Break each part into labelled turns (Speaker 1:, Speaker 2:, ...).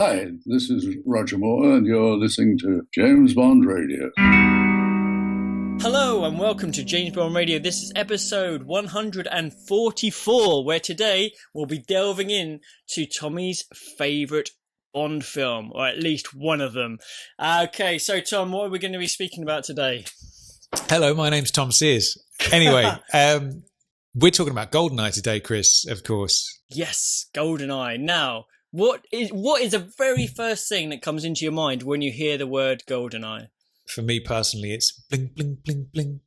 Speaker 1: Hi, this is Roger Moore, and you're listening to James Bond Radio.
Speaker 2: Hello and welcome to James Bond Radio. This is episode 144, where today we'll be delving in to Tommy's favourite Bond film, or at least one of them. Okay, so Tom, what are we going to be speaking about today?
Speaker 3: Hello, my name's Tom Sears. Anyway, we're talking about Goldeneye today, Chris, of course.
Speaker 2: Yes, Goldeneye. Now, what is the very first thing that comes into your mind when you hear the word Goldeneye?
Speaker 3: For me personally, it's bling, bling, bling, bling.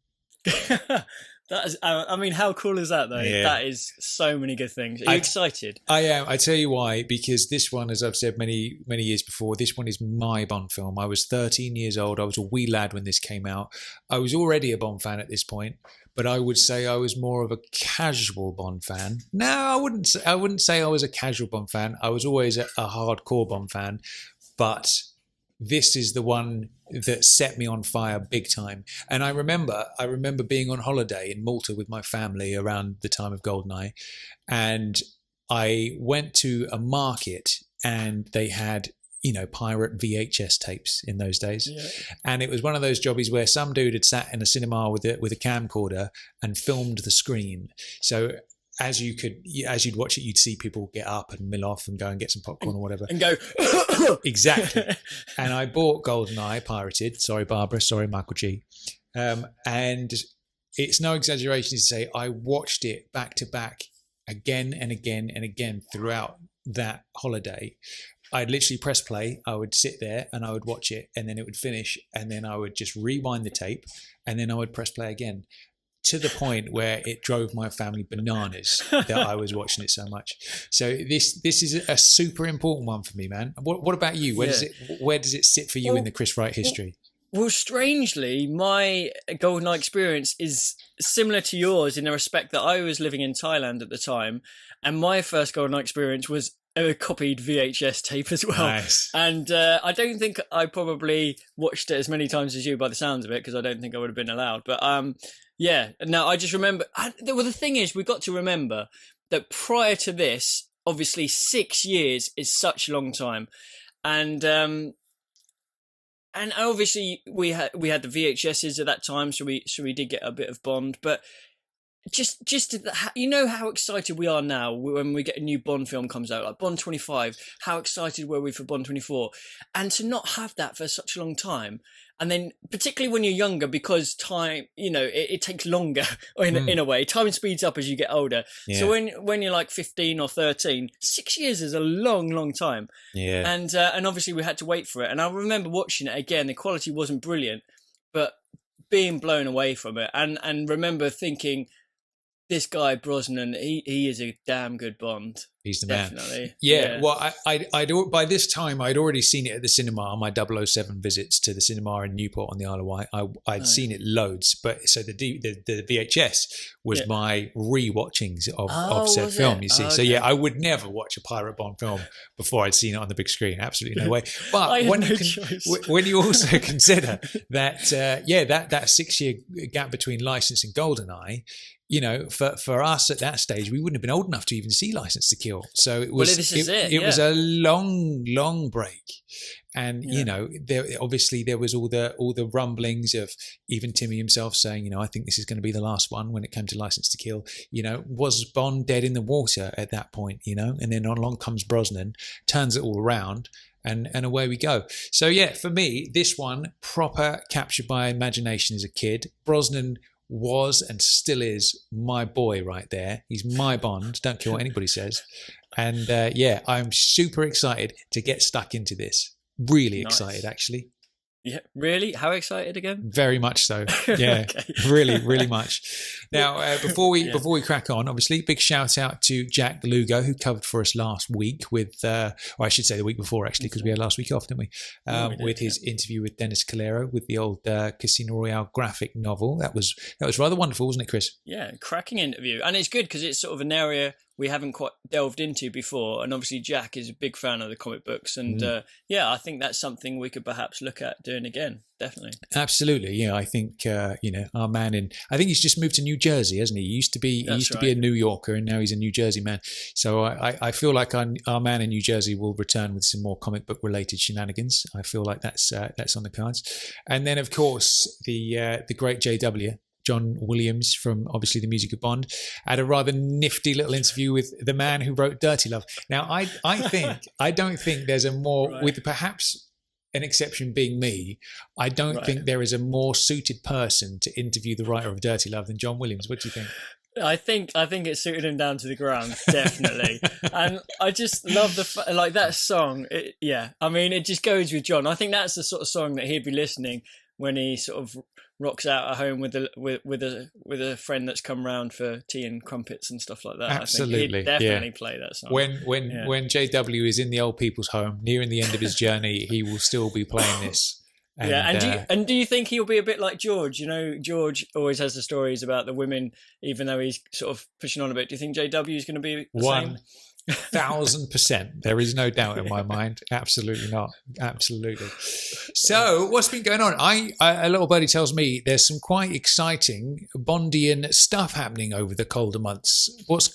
Speaker 2: That is, I mean, how cool is that, though?
Speaker 3: Yeah.
Speaker 2: That is so many good things. Are you excited?
Speaker 3: I am. I tell you why, because this one, as I've said many years before, this one is my Bond film. I was 13 years old. I was a wee lad when this came out. I was already a Bond fan at this point, but I would say I was more of a casual Bond fan. No, I wouldn't say I was a casual Bond fan. I was always a hardcore Bond fan, but this is the one that set me on fire big time. And I remember being on holiday in Malta with my family around the time of Goldeneye, and I went to a market and they had, pirate VHS tapes in those days. Yeah. And it was one of those jobbies where some dude had sat in a cinema with a camcorder and filmed the screen. So as you'd watch it, you'd see people get up and mill off and go and get some popcorn or whatever.
Speaker 2: And go...
Speaker 3: Exactly. And I bought Goldeneye pirated. Sorry, Barbara. Sorry, Michael G. And it's no exaggeration to say I watched it back to back again and again and again throughout that holiday. I'd literally press play. I would sit there and I would watch it, and then it would finish, and then I would just rewind the tape, and then I would press play again, to the point where it drove my family bananas that I was watching it so much. So this is a super important one for me, man. What about you? Where does it sit for you in the Chris Wright history?
Speaker 2: Well, strangely, my Goldeneye experience is similar to yours in the respect that I was living in Thailand at the time, and my first Goldeneye experience was a copied VHS tape as well. Nice. And I don't think I probably watched it as many times as you by the sounds of it, because I don't think I would have been allowed. But yeah, no, I just remember... the thing is, we've got to remember that prior to this, obviously 6 years is such a long time. And obviously we had the VHSs at that time, so we did get a bit of Bond. But just how excited we are now when we get a new Bond film comes out, like Bond 25. How excited were we for Bond 24? And to not have that for such a long time, and then particularly when you're younger, because time, it takes longer in a way. Time speeds up as you get older. Yeah. So when you're like 15 or 13, 6 years is a long time. Yeah. And obviously we had to wait for it. And I remember watching it again. The quality wasn't brilliant, but being blown away from it, and remember thinking, this guy Brosnan, he is a damn good Bond.
Speaker 3: He's the
Speaker 2: Definitely.
Speaker 3: Man. Yeah. Well, I'd by this time I'd already seen it at the cinema on my 007 visits to the cinema in Newport on the Isle of Wight. I'd seen it loads, but so the VHS was my re-watchings of said film. You see, so yeah, I would never watch a pirate Bond film before I'd seen it on the big screen. Absolutely no way. But when you also consider that that 6 year gap between License and Goldeneye. For us at that stage, we wouldn't have been old enough to even see License to Kill. So it was it was a long break. And there was all the rumblings of even Timmy himself saying, I think this is going to be the last one when it came to License to Kill. Was Bond dead in the water at that point? And then along comes Brosnan, turns it all around. And away we go. So yeah, for me, this one proper captured my imagination as a kid. Brosnan was and still is my boy right there. He's my Bond. Don't care what anybody says. And I'm super excited to get stuck into this. Really excited, actually.
Speaker 2: Yeah, really? How excited again?
Speaker 3: Very much so. Yeah, okay. really much. Now, before we crack on, obviously, big shout out to Jack Lugo, who covered for us last week with, or I should say the week before, actually, because we had last week off, didn't we? With his interview with Dennis Calero with the old Casino Royale graphic novel. That was rather wonderful, wasn't it, Chris?
Speaker 2: Yeah, cracking interview, and it's good because it's sort of an area we haven't quite delved into before. And obviously Jack is a big fan of the comic books, and I think that's something we could perhaps look at doing again. Definitely.
Speaker 3: Absolutely. Yeah, I think our man I think he's just moved to New Jersey, hasn't he? He used to be a New Yorker, and now he's a New Jersey man. So I feel like our man in New Jersey will return with some more comic book related shenanigans. I feel like that's on the cards. And then of course the great JW, John Williams, from obviously the music of Bond, had a rather nifty little interview with the man who wrote Dirty Love. Now, I don't think there's a more, with perhaps an exception being me, I don't think there is a more suited person to interview the writer of Dirty Love than John Williams. What do you think?
Speaker 2: I think it suited him down to the ground, definitely. And I just love that song. I mean, it just goes with John. I think that's the sort of song that he'd be listening when he sort of rocks out at home with a friend that's come round for tea and crumpets and stuff like that.
Speaker 3: Absolutely,
Speaker 2: I think he'd definitely play that song.
Speaker 3: When JW is in the old people's home, nearing the end of his journey, he will still be playing this.
Speaker 2: And do you think he'll be a bit like George? You know, George always has the stories about the women, even though he's sort of pushing on a bit. Do you think JW is going to be the same?
Speaker 3: 1,000%. There is no doubt in my mind. Absolutely not. Absolutely. So, what's been going on? A little birdie tells me there's some quite exciting Bondian stuff happening over the colder months. What's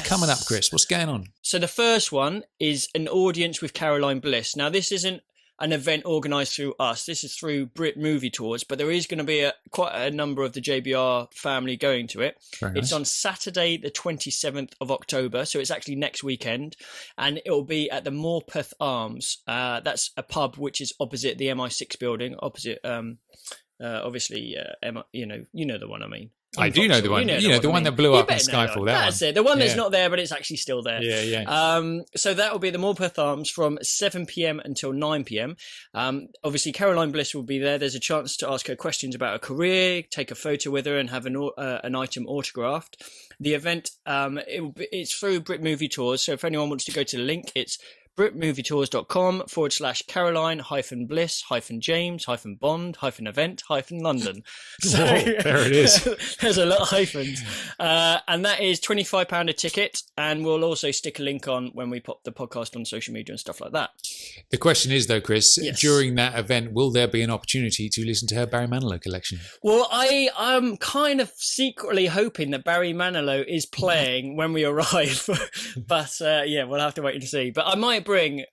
Speaker 3: coming up, Chris? What's going on?
Speaker 2: So the first one is an audience with Caroline Bliss. Now, this isn't an event organised through us. This is through Brit Movie Tours, but there is going to be quite a number of the JBR family going to it.
Speaker 3: Very nice.
Speaker 2: It's on Saturday, the 27th of October, so it's actually next weekend, and it will be at the Morpeth Arms. That's a pub which is opposite the MI6 building, opposite, obviously, you know the one I mean.
Speaker 3: I do know the one. The one that blew up in Skyfall.
Speaker 2: That's it. The one that's not there, but it's actually still there.
Speaker 3: Yeah.
Speaker 2: So that will be the Morpeth Arms from 7 p.m. until 9 p.m. Obviously, Caroline Bliss will be there. There's a chance to ask her questions about her career, take a photo with her, and have an item autographed. The event, it's through Brit Movie Tours. So if anyone wants to go to the link, it's britmovietours.com/Caroline-Bliss-James-Bond-event-event-London. So
Speaker 3: there it is.
Speaker 2: There's a lot of hyphens. And that is £25 a ticket. And we'll also stick a link on when we pop the podcast on social media and stuff like that.
Speaker 3: The question is, though, Chris, during that event, will there be an opportunity to listen to her Barry Manilow collection?
Speaker 2: Well, I'm kind of secretly hoping that Barry Manilow is playing when we arrive. But we'll have to wait and see. But I might bring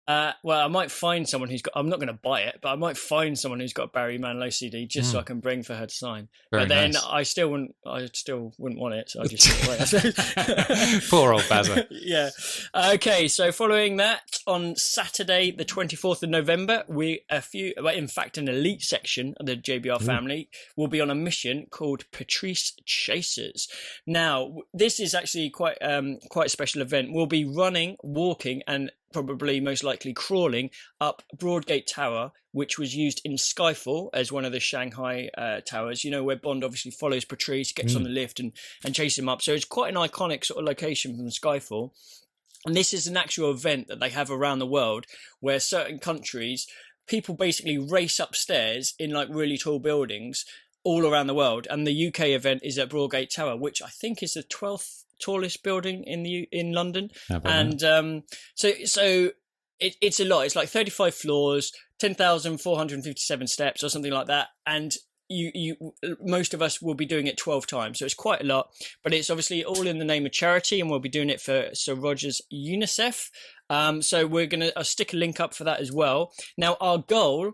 Speaker 2: I might find someone who's got, I'm not going to buy it, but I might find someone who's got a Barry Manilow CD just so I can bring for her to sign.
Speaker 3: Very
Speaker 2: but then
Speaker 3: nice.
Speaker 2: I still wouldn't want it, so I just give it away.
Speaker 3: Poor old Bazza.
Speaker 2: Yeah. Okay, so following that, on Saturday, the 24th of November, in fact, an elite section of the JBR family will be on a mission called Patrice Chasers. Now, this is actually quite a special event. We'll be running, walking, and probably most likely crawling up Broadgate Tower, which was used in Skyfall as one of the Shanghai towers, where Bond obviously follows Patrice, gets on the lift and chases him up. So it's quite an iconic sort of location from Skyfall. And this is an actual event that they have around the world where certain countries, people basically race upstairs in like really tall buildings all around the world. And the UK event is at Broadgate Tower, which I think is the 12th tallest building in London. And so it's a lot. It's like 35 floors, 10,457 steps or something like that. And you most of us will be doing it 12 times, so it's quite a lot, but it's obviously all in the name of charity, and we'll be doing it for Sir Roger's UNICEF. So we're going to stick a link up for that as well. Now, our goal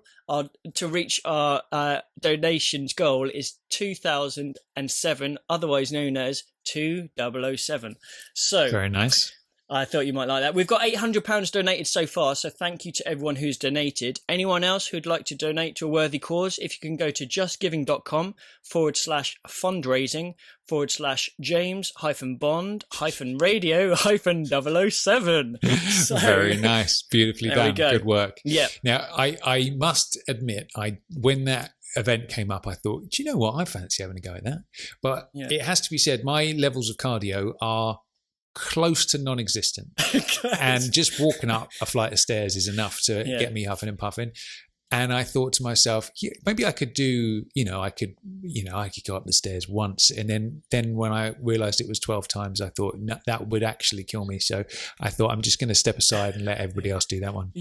Speaker 2: to reach our donations goal is 2007, otherwise known as 2007. So
Speaker 3: very nice.
Speaker 2: I thought you might like that. We've got £800 donated so far, so thank you to everyone who's donated. Anyone else who'd like to donate to a worthy cause, if you can go to justgiving.com/fundraising/James-Bond-radio-007. So,
Speaker 3: very nice. Beautifully done. Good work.
Speaker 2: Yeah.
Speaker 3: Now, I must admit, when that event came up, I thought, do you know what? I fancy having a go at that. But it has to be said, my levels of cardio are close to non-existent. And just walking up a flight of stairs is enough to get me huffing and puffing. And I thought to myself, yeah, maybe I could do, I could go up the stairs once. And then when I realized it was 12 times, I thought no, that would actually kill me. So I thought I'm just going to step aside and let everybody else do that one.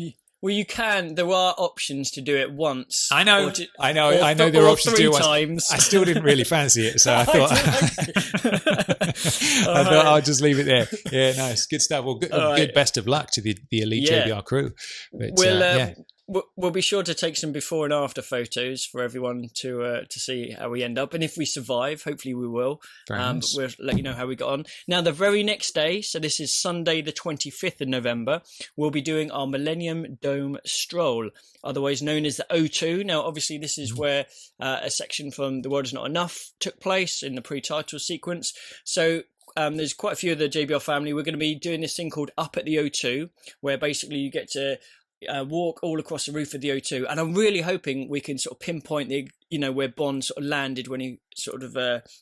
Speaker 2: Well, you can. There are options to do it once.
Speaker 3: I know. I know there are options to do it once.
Speaker 2: Times.
Speaker 3: I still didn't really fancy it, so I thought I thought I'll just leave it there. Yeah, nice, good stuff. Well, good. Best of luck to the elite JBR crew. But,
Speaker 2: we'll be sure to take some before and after photos for everyone to see how we end up, and if we survive, hopefully we will.
Speaker 3: Nice.
Speaker 2: But we'll let you know how we got on. Now, the very next day, so this is Sunday the 25th of November, we'll be doing our Millennium Dome Stroll, otherwise known as the O2. Now, obviously, this is where a section from The World Is Not Enough took place in the pre-title sequence. So there's quite a few of the JBR family. We're going to be doing this thing called Up at the O2, where basically you get to walk all across the roof of the O2, and I'm really hoping we can sort of pinpoint where Bond sort of landed when he sort of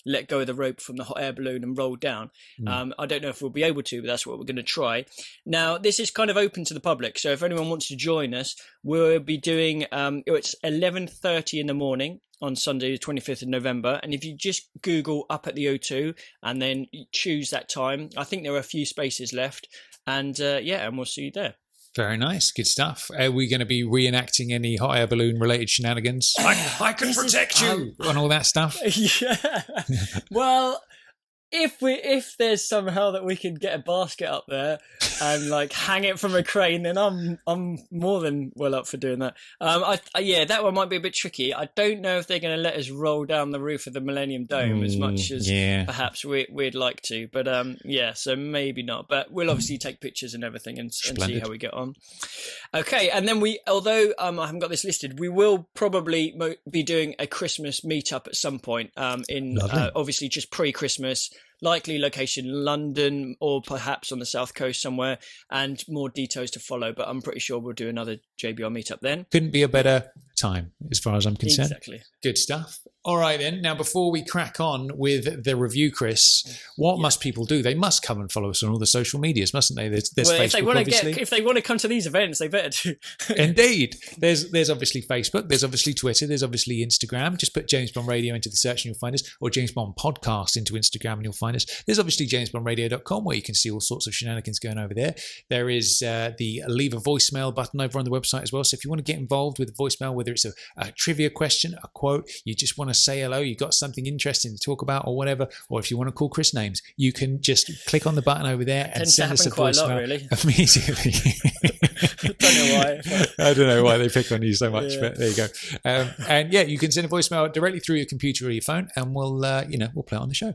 Speaker 2: let go of the rope from the hot air balloon and rolled down. I don't know if we'll be able to, but that's what we're going to try. Now, this is kind of open to the public, so if anyone wants to join us, we'll be doing it's 11:30 in the morning on Sunday the 25th of November, and if you just Google Up at the O2 and then choose that time, I think there are a few spaces left, and and we'll see you there.
Speaker 3: Very nice, good stuff. Are we going to be reenacting any hot air balloon related shenanigans? I can protect you and all that stuff.
Speaker 2: Yeah. Well, if there's somehow that we can get a basket up there and like hang it from a crane, then I'm more than well up for doing that. That one might be a bit tricky. I don't know if they're going to let us roll down the roof of the Millennium Dome as much as perhaps we'd like to, but so maybe not. But we'll obviously take pictures and everything and see how we get on. Okay, and then although I haven't got this listed, we will probably be doing a Christmas meetup at some point obviously just pre-Christmas. Likely location London or perhaps on the South Coast somewhere, and more details to follow. But I'm pretty sure we'll do another JBR meetup then.
Speaker 3: Couldn't be a better time as far as I'm concerned.
Speaker 2: Exactly.
Speaker 3: Good stuff. All right then. Now, before we crack on with the review, Chris, what must people do? They must come and follow us on all the social medias, mustn't they? There's Facebook,
Speaker 2: if they want to come to these events, they better do.
Speaker 3: Indeed. There's obviously Facebook. There's obviously Twitter. There's obviously Instagram. Just put James Bond Radio into the search and you'll find us, or James Bond Podcast into Instagram and you'll find us. There's obviously jamesbondradio.com where you can see all sorts of shenanigans going over there. There is the leave a voicemail button over on the website as well. So if you want to get involved with a voicemail, whether it's a trivia question, a quote, you just want to say hello, you got something interesting to talk about or whatever, or if you want to call Chris names, you can just click on the button over there and send us a voicemail
Speaker 2: really.
Speaker 3: Immediately.
Speaker 2: Don't know why.
Speaker 3: I don't know why they pick on you so much, but there you go. And you can send a voicemail directly through your computer or your phone, and we'll play it on the show.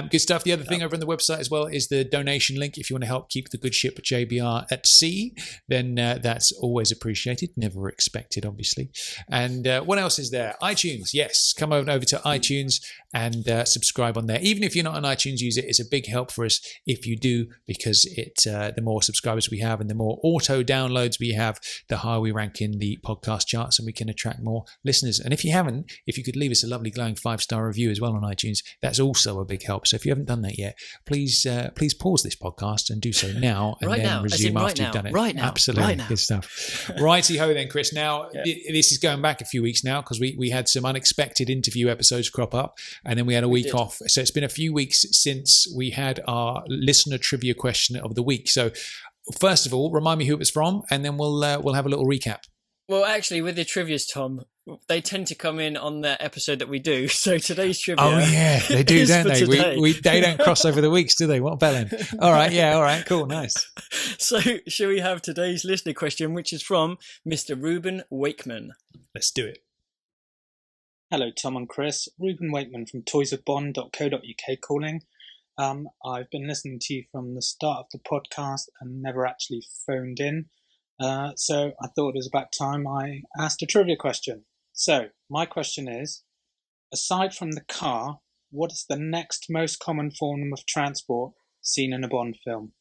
Speaker 3: Good stuff. The other thing over on the website as well is the donation link. If you want to help keep the good ship JBR at sea, then that's always appreciated. Never expected, obviously. And what else is there? iTunes. Yes, come over to iTunes and subscribe on there. Even if you're not an iTunes user, it's a big help for us if you do, because the more subscribers we have and the more auto downloads we have, the higher we rank in the podcast charts and we can attract more listeners. And if you could leave us a lovely glowing 5-star review as well on iTunes, that's also a big help. So if you haven't done that yet, please pause this podcast and do so now, and resume after you've done it.
Speaker 2: Right now.
Speaker 3: Absolutely.
Speaker 2: Right now.
Speaker 3: Good stuff. Righty-ho then, Chris. Now, this is going back a few weeks now because we had some unexpected interview episodes crop up, and then we had a week off. So it's been a few weeks since we had our listener trivia question of the week. So first of all, remind me who it was from, and then we'll have a little recap.
Speaker 2: Well, actually, with the trivias, Tom, they tend to come in on the episode that we do. So today's trivia.
Speaker 3: Oh yeah, they do, don't they? They don't cross over the weeks, do they? What bellend? All right, cool, nice.
Speaker 2: So shall we have today's listener question, which is from Mr. Ruben Wakeman?
Speaker 3: Let's do it.
Speaker 4: Hello, Tom and Chris. Ruben Wakeman from toysofbond.co.uk calling. I've been listening to you from the start of the podcast and never actually phoned in. So I thought it was about time I asked a trivia question. So my question is, aside from the car, what is the next most common form of transport seen in a Bond film?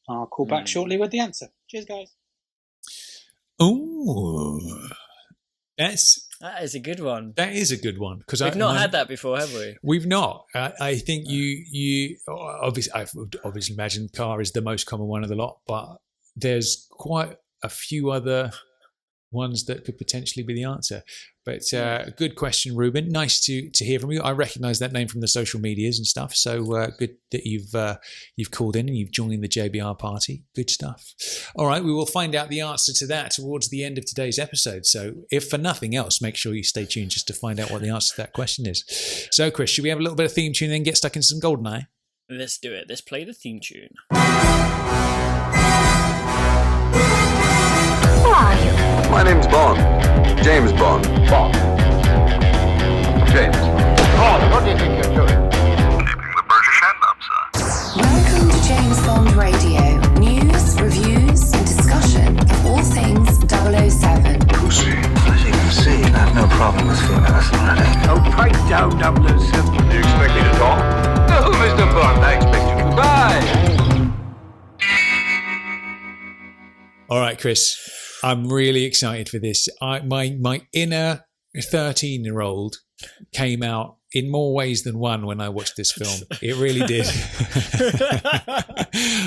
Speaker 4: I'll call back shortly with the answer. Cheers, guys.
Speaker 3: Oh, that
Speaker 4: is a good one.
Speaker 3: That is a good one, because
Speaker 2: we've not had that before, have we?
Speaker 3: We've not. I think you obviously, I would obviously imagine car is the most common one of the lot, but there's quite a few other ones that could potentially be the answer. But good question, Ruben. Nice to hear from you. I recognise that name from the social medias and stuff. So good that you've called in and you've joined the JBR party. Good stuff. All right, we will find out the answer to that towards the end of today's episode. So if for nothing else, make sure you stay tuned just to find out what the answer to that question is. So Chris, should we have a little bit of theme tune and then get stuck into some Goldeneye?
Speaker 2: Let's do it. Let's play the theme tune.
Speaker 5: Who are you?
Speaker 6: My name's Bond. James Bond.
Speaker 5: Bond.
Speaker 6: James.
Speaker 5: Bond, what do you think you're doing?
Speaker 6: Keeping the British hand up, sir.
Speaker 7: Welcome to James Bond Radio. News, reviews, and discussion of all things 007.
Speaker 6: Pussy. As you can see, I have no problem with female personality.
Speaker 5: Oh, pipe down, 007.
Speaker 6: Do you expect me to talk?
Speaker 5: No, Mr. Bond, I expect you to die.
Speaker 3: All right, Chris, I'm really excited for this. My inner 13-year-old came out in more ways than one when I watched this film. It really did.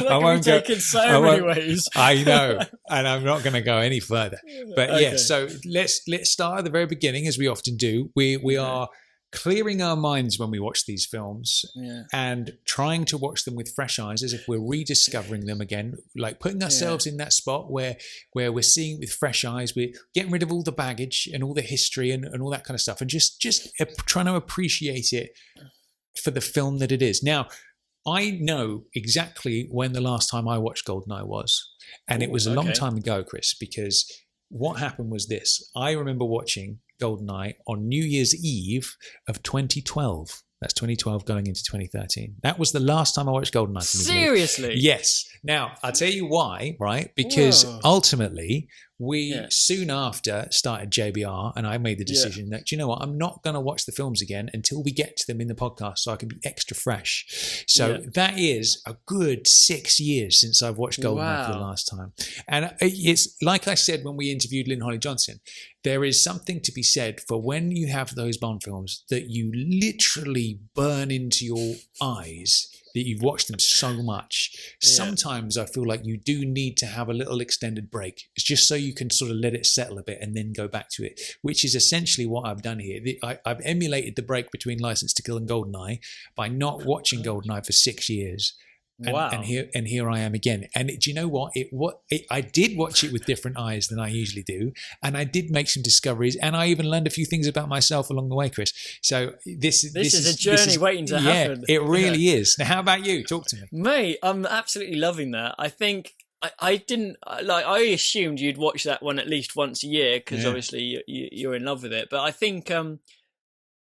Speaker 2: I won't go in so many ways.
Speaker 3: I know, and I'm not going to go any further. But
Speaker 2: Okay.
Speaker 3: yeah, so let's start at the very beginning, as we often do. We are clearing our minds when we watch these films and trying to watch them with fresh eyes as if we're rediscovering them again, like putting ourselves in that spot where we're seeing it with fresh eyes. We're getting rid of all the baggage and all the history and all that kind of stuff and just trying to appreciate it for the film that it is. Now, I know exactly when the last time I watched Goldeneye was, and it was a long time ago, Chris, because what happened was this. I remember watching Goldeneye on New Year's Eve of 2012. That's 2012 going into 2013. That was the last time I watched Goldeneye.
Speaker 2: Seriously?
Speaker 3: Yes. Now, I'll tell you why, right? Because ultimately, we
Speaker 2: Yeah.
Speaker 3: soon after started JBR, and I made the decision that, you know what, I'm not going to watch the films again until we get to them in the podcast so I can be extra fresh. So that is a good 6 years since I've watched Goldeneye for the last time. And it's like I said when we interviewed Lynn Holly Johnson, there is something to be said for when you have those Bond films that you literally burn into your eyes, that you've watched them so much. Sometimes I feel like you do need to have a little extended break. It's just so you can sort of let it settle a bit and then go back to it, which is essentially what I've done here. I've emulated the break between License to Kill and Goldeneye by not watching Goldeneye for 6 years. And here I am again. And do you know what? I did watch it with different eyes than I usually do, and I did make some discoveries, and I even learned a few things about myself along the way, Chris. So this is a journey
Speaker 2: waiting to happen.
Speaker 3: It really is. Now, how about you? Talk to me,
Speaker 2: mate. I'm absolutely loving that. I think I didn't like. I assumed you'd watch that one at least once a year because obviously you're in love with it. But I think.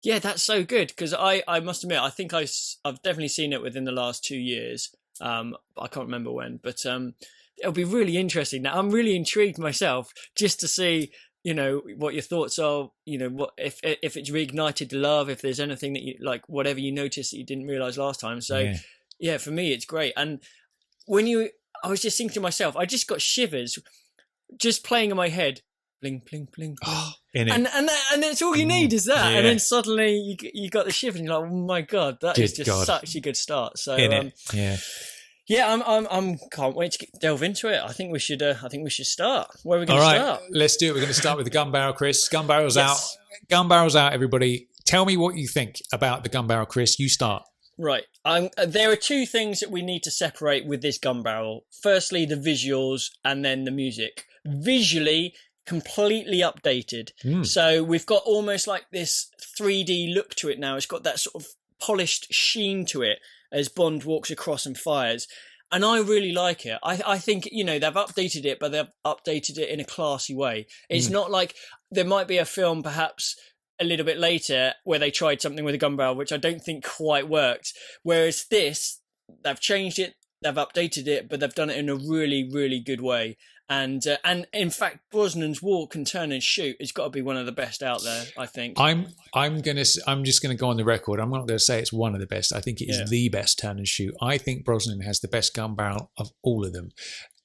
Speaker 2: Yeah, that's so good because I must admit I think I've definitely seen it within the last 2 years. I can't remember when, but it'll be really interesting. Now I'm really intrigued myself just to see, you know, what your thoughts are. You know, what if it's reignited the love, if there's anything that you like, whatever you noticed that you didn't realize last time. So yeah, for me it's great. And I was just thinking to myself, I just got shivers just playing in my head. Bling, bling, bling, bling. And it's all you need is that. And then suddenly you got the shiver and you're like, oh my God, that is just such a good start. So I'm can't wait to delve into it. I think we should start. Where are we going to start?
Speaker 3: Let's do it. We're going to start with the gun barrel, Chris. Gun barrel's out. Gun barrel's out, everybody. Tell me what you think about the gun barrel, Chris. You start.
Speaker 2: Right. There are two things that we need to separate with this gun barrel. Firstly, the visuals and then the music. Visually, completely updated. So we've got almost like this 3D look to it now. It's got that sort of polished sheen to it as Bond walks across and fires. And I really like it. I think, you know, they've updated it, but they've updated it in a classy way. It's not like there might be a film perhaps a little bit later where they tried something with a gun barrel, which I don't think quite worked. Whereas this, they've changed it, they've updated it, but they've done it in a really, really good way. And in fact, Brosnan's walk and turn and shoot has got to be one of the best out there, I think.
Speaker 3: I'm just gonna go on the record. I'm not going to say it's one of the best. I think it is the best turn and shoot. I think Brosnan has the best gun barrel of all of them.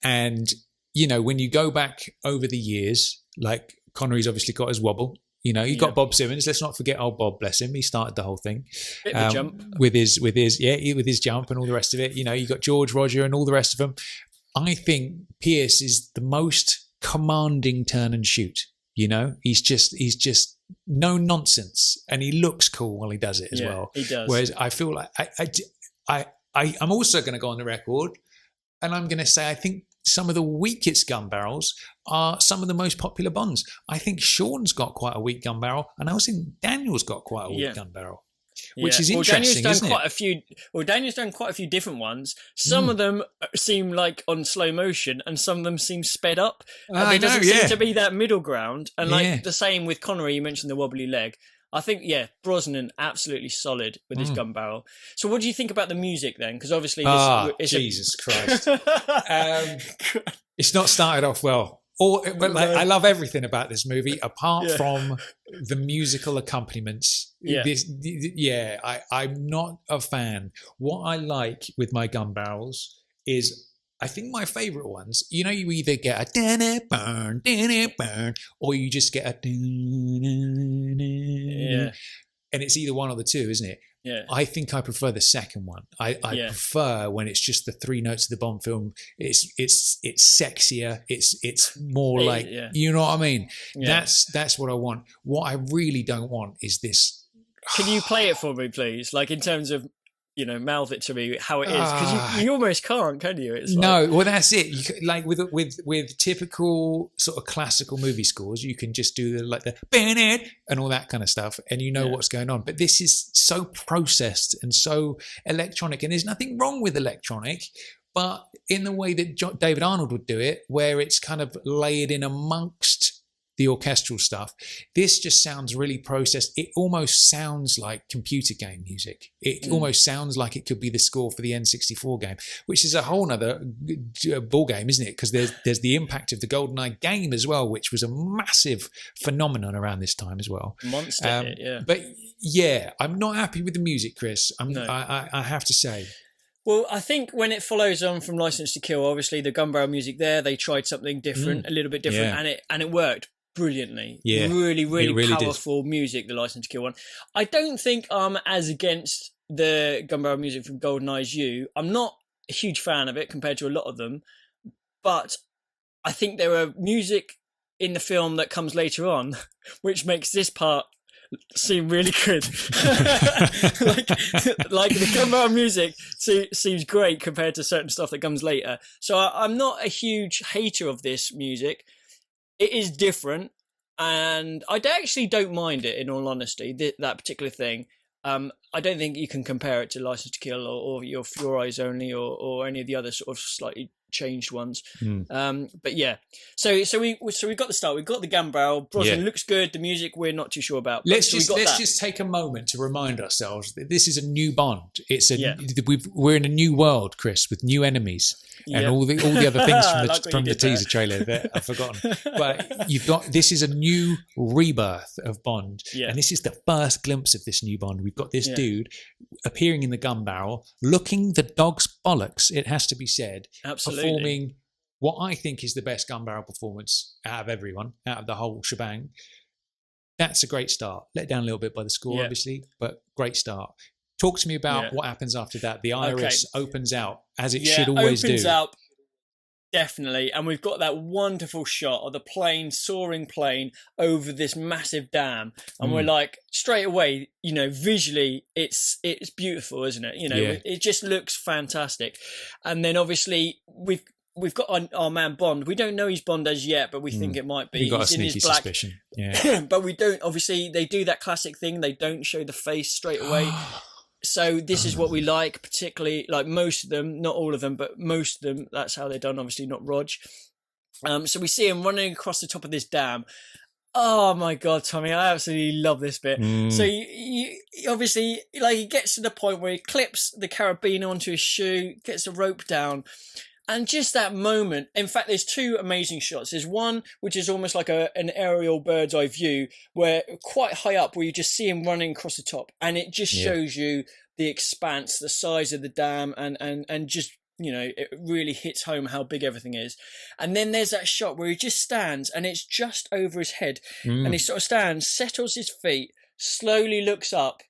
Speaker 3: And you know, when you go back over the years, like Connery's obviously got his wobble. You know, you got Bob Simmons. Let's not forget old Bob, bless him. He started the whole thing
Speaker 2: Bit of a jump.
Speaker 3: with his jump and all the rest of it. You know, you got George, Roger, and all the rest of them. I think Pierce is the most commanding turn and shoot. You know, he's just no nonsense, and he looks cool while he does it as well.
Speaker 2: He does.
Speaker 3: Whereas I feel like I'm also going to go on the record, and I'm going to say I think some of the weakest gun barrels are some of the most popular Bonds. I think Sean's got quite a weak gun barrel, and I also think Daniel's got quite a weak gun barrel. Which is interesting, isn't it?
Speaker 2: Daniel's done quite a few different ones. Some of them seem like on slow motion, and some of them seem sped up. There doesn't seem to be that middle ground. And like the same with Connery, you mentioned the wobbly leg. I think, Brosnan absolutely solid with his gun barrel. So what do you think about the music then? Because obviously this is
Speaker 3: Jesus Christ. It's not started off well. I love everything about this movie apart from the musical accompaniments. I'm not a fan. What I like with my gun barrels is, I think my favourite ones, you know, you either get a burn, or you just get a and it's either one or the two, isn't it?
Speaker 2: Yeah.
Speaker 3: I think I prefer the second one. I prefer when it's just the three notes of the Bond film. It's sexier. It's more like, you know what I mean? Yeah. That's what I want. What I really don't want is this.
Speaker 2: Can you play it for me, please? Like in terms of, you know, mouth it to me how it is, because you almost can't, can you? It's
Speaker 3: no, well that's it. You could, like with typical sort of classical movie scores, you can just do the and all that kind of stuff, and you know what's going on. But this is so processed and so electronic, and there's nothing wrong with electronic, but in the way that David Arnold would do it, where it's kind of layered in amongst the orchestral stuff. This just sounds really processed. It almost sounds like computer game music. It almost sounds like it could be the score for the N64 game, which is a whole nother ball game, isn't it? Because there's the impact of the Goldeneye game as well, which was a massive phenomenon around this time as well.
Speaker 2: Monster hit, yeah.
Speaker 3: But I'm not happy with the music, Chris. I have to say.
Speaker 2: Well, I think when it follows on from License to Kill, obviously the gun barrel music there, they tried something different, a little bit different, and it worked brilliantly. Really powerful music, the License to Kill one. I don't think I'm as against the gun barrel music from GoldenEye as you. I'm not a huge fan of it compared to a lot of them, but I think there are music in the film that comes later on which makes this part seem really good. like the gun barrel music seems great compared to certain stuff that comes later. So I'm not a huge hater of this music. It is different, and I actually don't mind it, in all honesty, that particular thing. I don't think you can compare it to License to Kill or Your Eyes Only or any of the other sort of slightly changed ones. But yeah, so we got the start. We got the gun barrel. Brosnan looks good. The music we're not too sure about.
Speaker 3: Let's just take a moment to remind ourselves that this is a new Bond. We're in a new world, Chris, with new enemies and all the other things from the teaser trailer that I've forgotten. But this is a new rebirth of Bond, and this is the first glimpse of this new Bond. We've got this dude appearing in the gun barrel, looking the dog's bollocks. It has to be said.
Speaker 2: Absolutely.
Speaker 3: Performing what I think is the best gun barrel performance out of everyone, out of the whole shebang. That's a great start. Let down a little bit by the score, obviously, but great start. Talk to me about what happens after that. The iris opens out, as it should always do.
Speaker 2: Opens out, definitely. And we've got that wonderful shot of the soaring plane over this massive dam. And we're like, straight away, you know, visually, it's beautiful, isn't it? You know, it just looks fantastic. And then obviously we've got our man Bond. We don't know he's Bond as yet, but we think it might be.
Speaker 3: We've got a sneaky suspicion. Yeah.
Speaker 2: But we don't, obviously, they do that classic thing. They don't show the face straight away. So this is what we like, particularly, like most of them, not all of them, but most of them, that's how they're done, obviously not Rog. So we see him running across the top of this dam. Oh my God, Tommy, I absolutely love this bit. So you obviously, like, he gets to the point where he clips the carabiner onto his shoe, gets the rope down. And just that moment, in fact, there's two amazing shots. There's one, which is almost like an aerial bird's eye view, where quite high up, where you just see him running across the top. And it just shows you the expanse, the size of the dam, and just, you know, it really hits home how big everything is. And then there's that shot where he just stands, and it's just over his head. And he sort of stands, settles his feet, slowly looks up,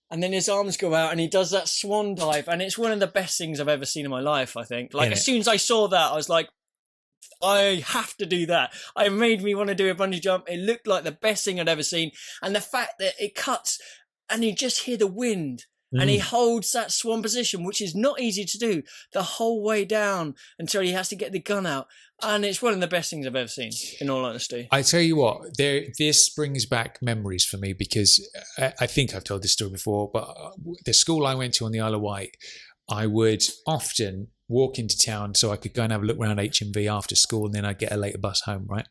Speaker 2: and then his arms go out and he does that swan dive. And it's one of the best things I've ever seen in my life, I think. Like, as soon as I saw that, I was like, I have to do that. It made me want to do a bungee jump. It looked like the best thing I'd ever seen. And the fact that it cuts and you just hear the wind and he holds that swan position, which is not easy to do, the whole way down until he has to get the gun out. And it's one of the best things I've ever seen, in all honesty.
Speaker 3: I tell you what, this brings back memories for me because I think I've told this story before, but the school I went to on the Isle of Wight, I would often walk into town so I could go and have a look around HMV after school, and then I'd get a later bus home, right?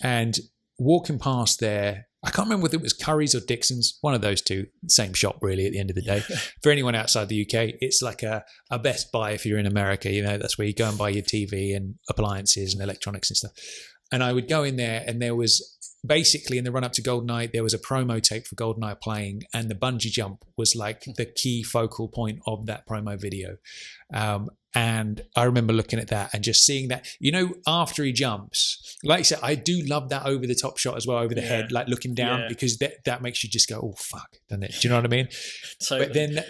Speaker 3: And walking past there, I can't remember whether it was Curry's or Dixon's, one of those two, same shop really at the end of the day. For anyone outside the UK, it's like a Best Buy if you're in America, that's where you go and buy your TV and appliances and electronics and stuff. And I would go in there, and there was basically in the run up to Goldeneye, there was a promo tape for Goldeneye playing, and the bungee jump was like the key focal point of that promo video. And I remember looking at that and just seeing that, after he jumps, like you said, I do love that over the top shot as well, over the head, like looking down, because that makes you just go, oh, fuck, doesn't it? Do you know what I mean? Totally. But then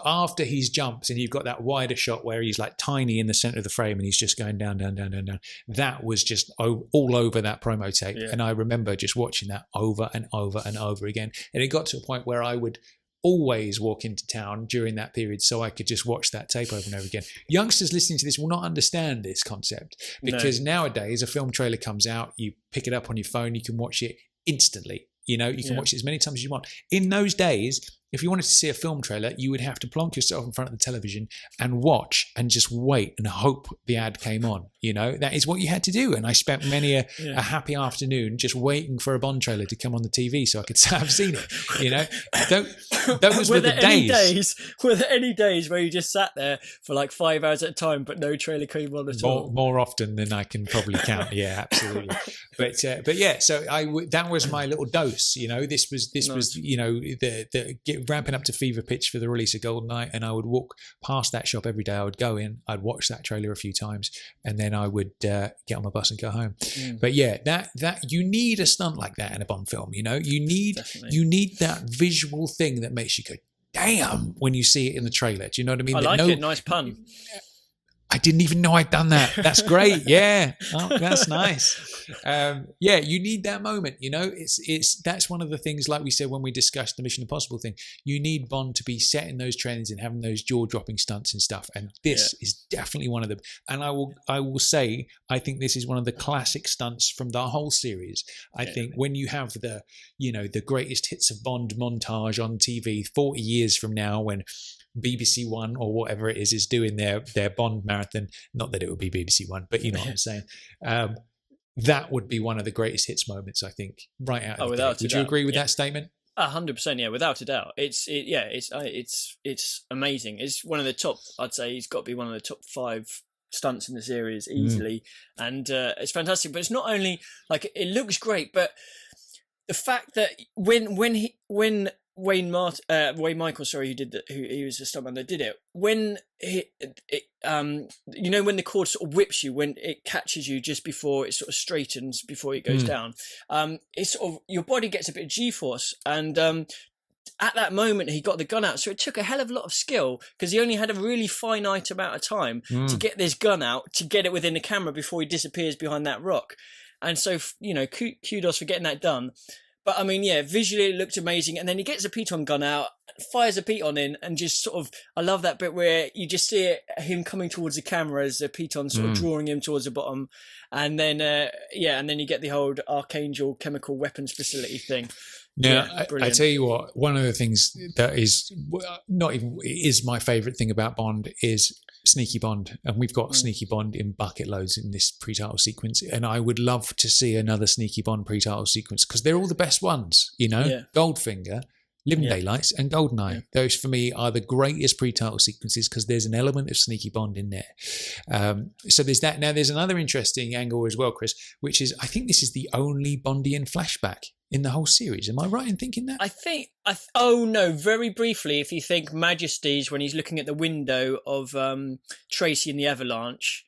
Speaker 3: after he's jumps and you've got that wider shot where he's like tiny in the center of the frame and he's just going down, down, down, down, down. That was just all over that promo tape. Yeah. And I remember just watching that over and over and over again. And it got to a point where I would always walk into town during that period so I could just watch that tape over and over again. Youngsters listening to this will not understand this concept because nowadays a film trailer comes out, you pick it up on your phone, you can watch it instantly. You can watch it as many times as you want. In those days, if you wanted to see a film trailer, you would have to plonk yourself in front of the television and watch and just wait and hope the ad came on. That is what you had to do. And I spent many a happy afternoon just waiting for a Bond trailer to come on the TV so I could say I've seen it. Those were the days.
Speaker 2: Were there any days where you just sat there for like 5 hours at a time, but no trailer came on at all?
Speaker 3: More often than I can probably count. Yeah, absolutely. But yeah, so that was my little dose. This was the ramping up to fever pitch for the release of Goldeneye, and I would walk past that shop every day. I would go in, I'd watch that trailer a few times, and then I would get on my bus and go home. But yeah, that you need a stunt like that in a Bond film. You need that visual thing that makes you go, damn, when you see it in the trailer. Do you know what I mean?
Speaker 2: I like it. Nice pun.
Speaker 3: I didn't even know I'd done that. That's great. Yeah. Oh, that's nice. You need that moment, that's one of the things, like we said when we discussed the Mission Impossible thing, you need Bond to be setting those trends and having those jaw-dropping stunts and stuff. And this is definitely one of them. And I will say, I think this is one of the classic stunts from the whole series. I think when you have the greatest hits of Bond montage on TV 40 years from now, when BBC One or whatever it is doing their Bond marathon. Not that it would be BBC One, but you know what I'm saying. That would be one of the greatest hits moments, I think, right out of the gate. Would you agree with that statement?
Speaker 2: 100%, yeah, without a doubt. It's amazing. It's one of the top. I'd say he's got to be one of the top 5 stunts in the series easily, and it's fantastic. But it's not only like it looks great, but the fact that when Wayne Michael, sorry, he was the stuntman that did it. When when the cord sort of whips you, when it catches you just before it sort of straightens before it goes down, it's sort of your body gets a bit of G-force, and at that moment he got the gun out. So it took a hell of a lot of skill because he only had a really finite amount of time to get this gun out, to get it within the camera before he disappears behind that rock. And so kudos for getting that done. But I mean, yeah, visually it looked amazing. And then he gets a piton gun out, fires a piton in, and just sort of, I love that bit where you just see him coming towards the camera as the piton sort of drawing him towards the bottom. And then, and then you get the whole Archangel chemical weapons facility thing.
Speaker 3: Yeah, I tell you what, one of the things that is is my favourite thing about Bond is Sneaky Bond, and we've got Sneaky Bond in bucket loads in this pre-title sequence, and I would love to see another Sneaky Bond pre-title sequence because they're all the best ones, Goldfinger, Living Daylights and Goldeneye. Those for me are the greatest pre-title sequences because there's an element of Sneaky Bond in there. So there's that. Now there's another interesting angle as well, Chris, which is I think this is the only Bondian flashback in the whole series. Am I right in thinking that?
Speaker 2: I think, very briefly, if you think Majesty's when he's looking at the window of Tracy in the Avalanche,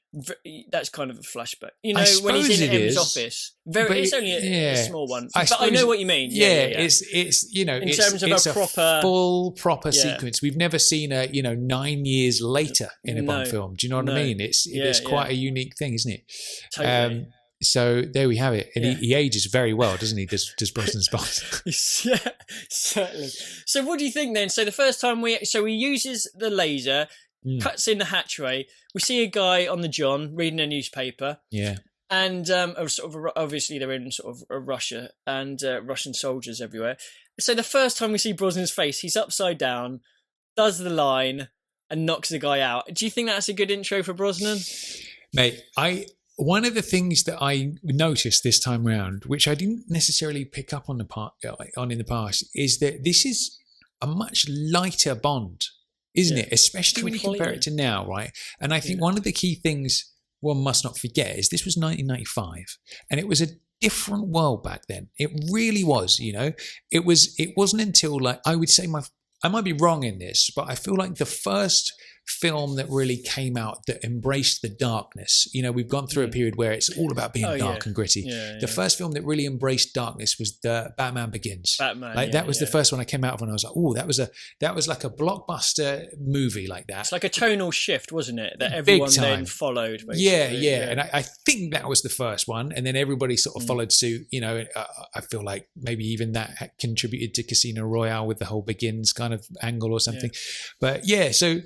Speaker 2: that's kind of a flashback. You know,
Speaker 3: I
Speaker 2: when he's
Speaker 3: suppose
Speaker 2: in
Speaker 3: it
Speaker 2: M's
Speaker 3: is,
Speaker 2: office.
Speaker 3: but
Speaker 2: It's only a small one.
Speaker 3: I
Speaker 2: But I know
Speaker 3: suppose-
Speaker 2: what you mean.
Speaker 3: Yeah,
Speaker 2: Yeah.
Speaker 3: it's you know,
Speaker 2: In
Speaker 3: it's,
Speaker 2: terms of
Speaker 3: it's
Speaker 2: a proper
Speaker 3: full proper
Speaker 2: Yeah.
Speaker 3: sequence. We've never seen a 9 years later in a Bond
Speaker 2: No,
Speaker 3: film. Do you know what
Speaker 2: no.
Speaker 3: I mean? It's quite a unique thing, isn't it?
Speaker 2: Totally.
Speaker 3: So there we have it, and
Speaker 2: Yeah.
Speaker 3: he ages very well, doesn't he? Does Brosnan's Bond?
Speaker 2: Yeah, certainly. So what do you think then? So the first time he uses the laser, cuts in the hatchway. We see a guy on the John reading a newspaper.
Speaker 3: Yeah.
Speaker 2: And obviously they're in sort of Russia and Russian soldiers everywhere. So the first time we see Brosnan's face, he's upside down, does the line, and knocks the guy out. Do you think that's a good intro for Brosnan?
Speaker 3: Mate, one of the things that I noticed this time round, which I didn't necessarily pick up on in the past, is that this is a much lighter Bond, isn't it? Especially when you compare it to now, right? And I think one of the key things one must not forget is this was 1995, and it was a different world back then. It really was, you know. It wasn't until, like, I would say I might be wrong in this, but I feel like the first film that really came out that embraced the darkness. You know, we've gone through a period where it's all about being dark and gritty. The first film that really embraced darkness was the Batman Begins. That was the first one I came out of, and I was like, oh, that was like a blockbuster movie like that.
Speaker 2: It's like a tonal shift, wasn't it? That everyone then followed. Basically.
Speaker 3: Yeah. And I think that was the first one, and then everybody sort of followed suit. You know, I feel like maybe even that contributed to Casino Royale with the whole Begins kind of angle or something. But yeah, so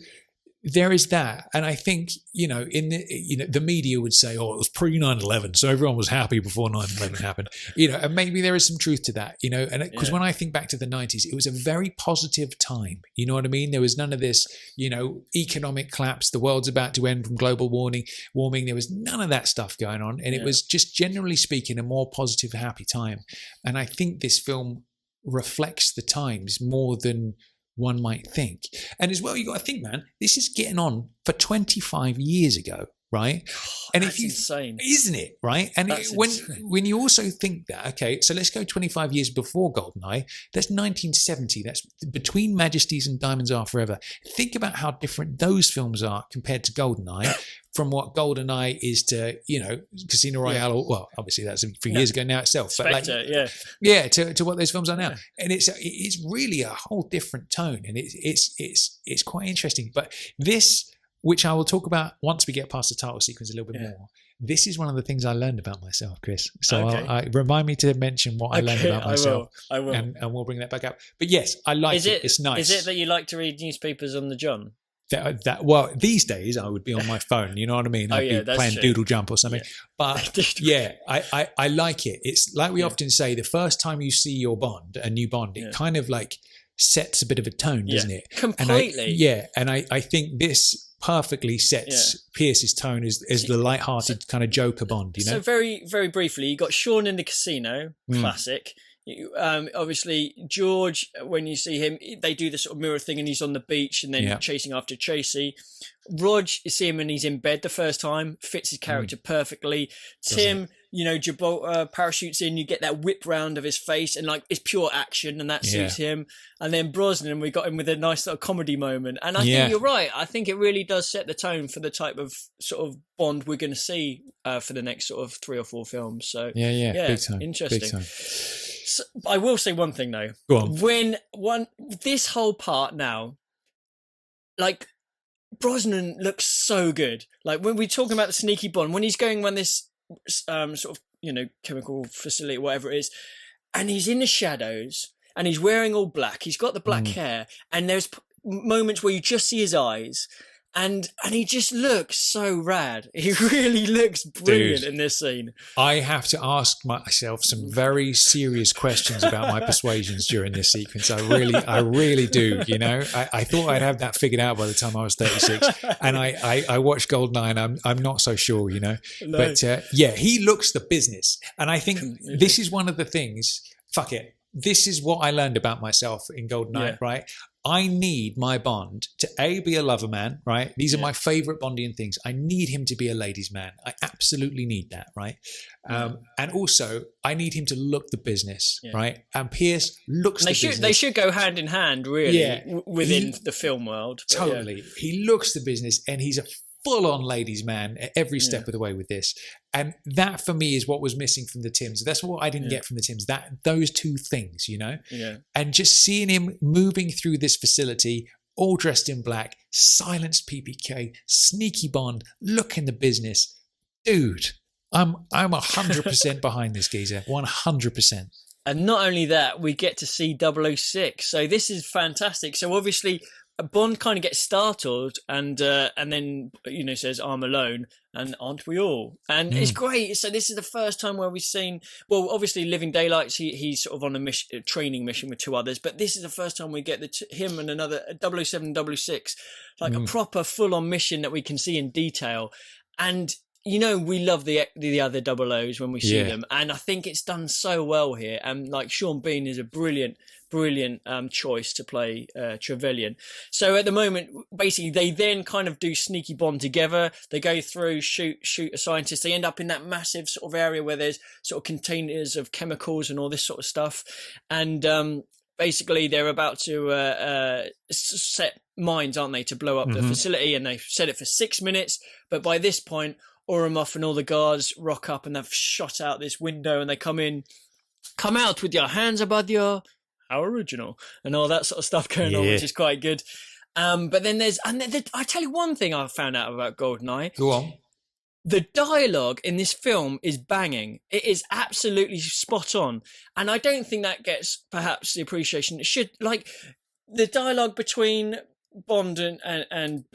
Speaker 3: there is that, and I think the media would say, "Oh, it was pre 9/11, so everyone was happy before 9/11 happened." And maybe there is some truth to that. And because when I think back to the 90s, it was a very positive time. You know what I mean? There was none of this, economic collapse. The world's about to end from global warming. There was none of that stuff going on, and it was just generally speaking a more positive, happy time. And I think this film reflects the times more than one might think. And as well, you got to think, man, this is getting on for 25 years ago, right? And
Speaker 2: that's insane,
Speaker 3: isn't it? Right? And when you also think that, okay, so let's go 25 years before Goldeneye. That's 1970. That's between Majesties and Diamonds Are Forever. Think about how different those films are compared to Goldeneye. From what Goldeneye is to, Casino Royale, well, obviously that's a few years ago now itself.
Speaker 2: Spectre,
Speaker 3: but to what those films are now. And it's really a whole different tone, and it's quite interesting. But this, which I will talk about once we get past the title sequence a little bit more, this is one of the things I learned about myself, Chris. So I remind me to mention what I learned about myself.
Speaker 2: I will.
Speaker 3: And we'll bring that back up. But yes, I like it. It's nice.
Speaker 2: Is it that you like to read newspapers on the John?
Speaker 3: Well, these days I would be on my phone, you know what I mean? I'd be playing Doodle Jump or something. But I like it. It's like we often say, the first time you see your Bond, a new Bond, it kind of like sets a bit of a tone, doesn't it?
Speaker 2: Completely.
Speaker 3: And I think this perfectly sets Pierce's tone as the light-hearted kind of Joker Bond,
Speaker 2: So very, very briefly, you got Sean in the casino, classic. Obviously George, when you see him, they do the sort of mirror thing and he's on the beach and then chasing after Tracy. Rog, you see him and he's in bed the first time, fits his character perfectly. Tim, Gibraltar parachutes in, you get that whip round of his face and like it's pure action and that suits him. And then Brosnan, we got him with a nice little comedy moment. And I think you're right. I think it really does set the tone for the type of sort of Bond we're going to see for the next sort of 3 or 4 films. So
Speaker 3: big time.
Speaker 2: Interesting.
Speaker 3: Big time.
Speaker 2: So, I will say one thing though.
Speaker 3: Go on.
Speaker 2: This whole part now, like Brosnan looks so good. Like when we're talking about the sneaky Bond, when he's going around this sort of chemical facility, whatever it is, and he's in the shadows and he's wearing all black. He's got the black hair, and there's moments where you just see his eyes. And he just looks so rad. He really looks brilliant in this scene.
Speaker 3: I have to ask myself some very serious questions about my persuasions during this sequence. I really do. I thought I'd have that figured out by the time I was 36, and I watched Goldeneye, and I'm not so sure. No. But he looks the business, and I think this is one of the things. Fuck it. This is what I learned about myself in Goldeneye, right? I need my Bond to be a lover man, right? These are my favourite Bondian things. I need him to be a ladies' man. I absolutely need that, right? And also, I need him to look the business, right? And Pierce looks the business.
Speaker 2: They should go hand in hand, really, within the film world.
Speaker 3: Totally. He looks the business, and he's a full on ladies' man at every step of the way with this. And that for me is what was missing from the Tims. That's what I didn't get from the Tims. Those two things, you know?
Speaker 2: Yeah.
Speaker 3: And just seeing him moving through this facility, all dressed in black, silenced PPK, sneaky Bond, looking the business. Dude, I'm 100% behind this geezer. 100%.
Speaker 2: And not only that, we get to see 006. So this is fantastic. So obviously, Bond kind of gets startled and then, you know, says, I'm alone, and aren't we all? And it's great. So this is the first time where we've seen, well, obviously Living Daylights, he's sort of on a training mission with two others, but this is the first time we get him and another 007, 006, like a proper full-on mission that we can see in detail. And you know, we love the other double O's when we see them, and I think it's done so well here. And like Sean Bean is a brilliant choice to play Trevelyan. So at the moment, basically, they then kind of do sneaky Bond together. They go through, shoot a scientist. They end up in that massive sort of area where there's sort of containers of chemicals and all this sort of stuff, and basically they're about to set mines, aren't they, to blow up the facility, and they've set it for 6 minutes. But by this point, Oromov and all the guards rock up and they've shot out this window, and they come out with your hands above your, how original, and all that sort of stuff going on, which is quite good. But then I tell you one thing I found out about GoldenEye.
Speaker 3: Go on.
Speaker 2: The dialogue in this film is banging. It is absolutely spot on. And I don't think that gets perhaps the appreciation it should. Like the dialogue between Bond and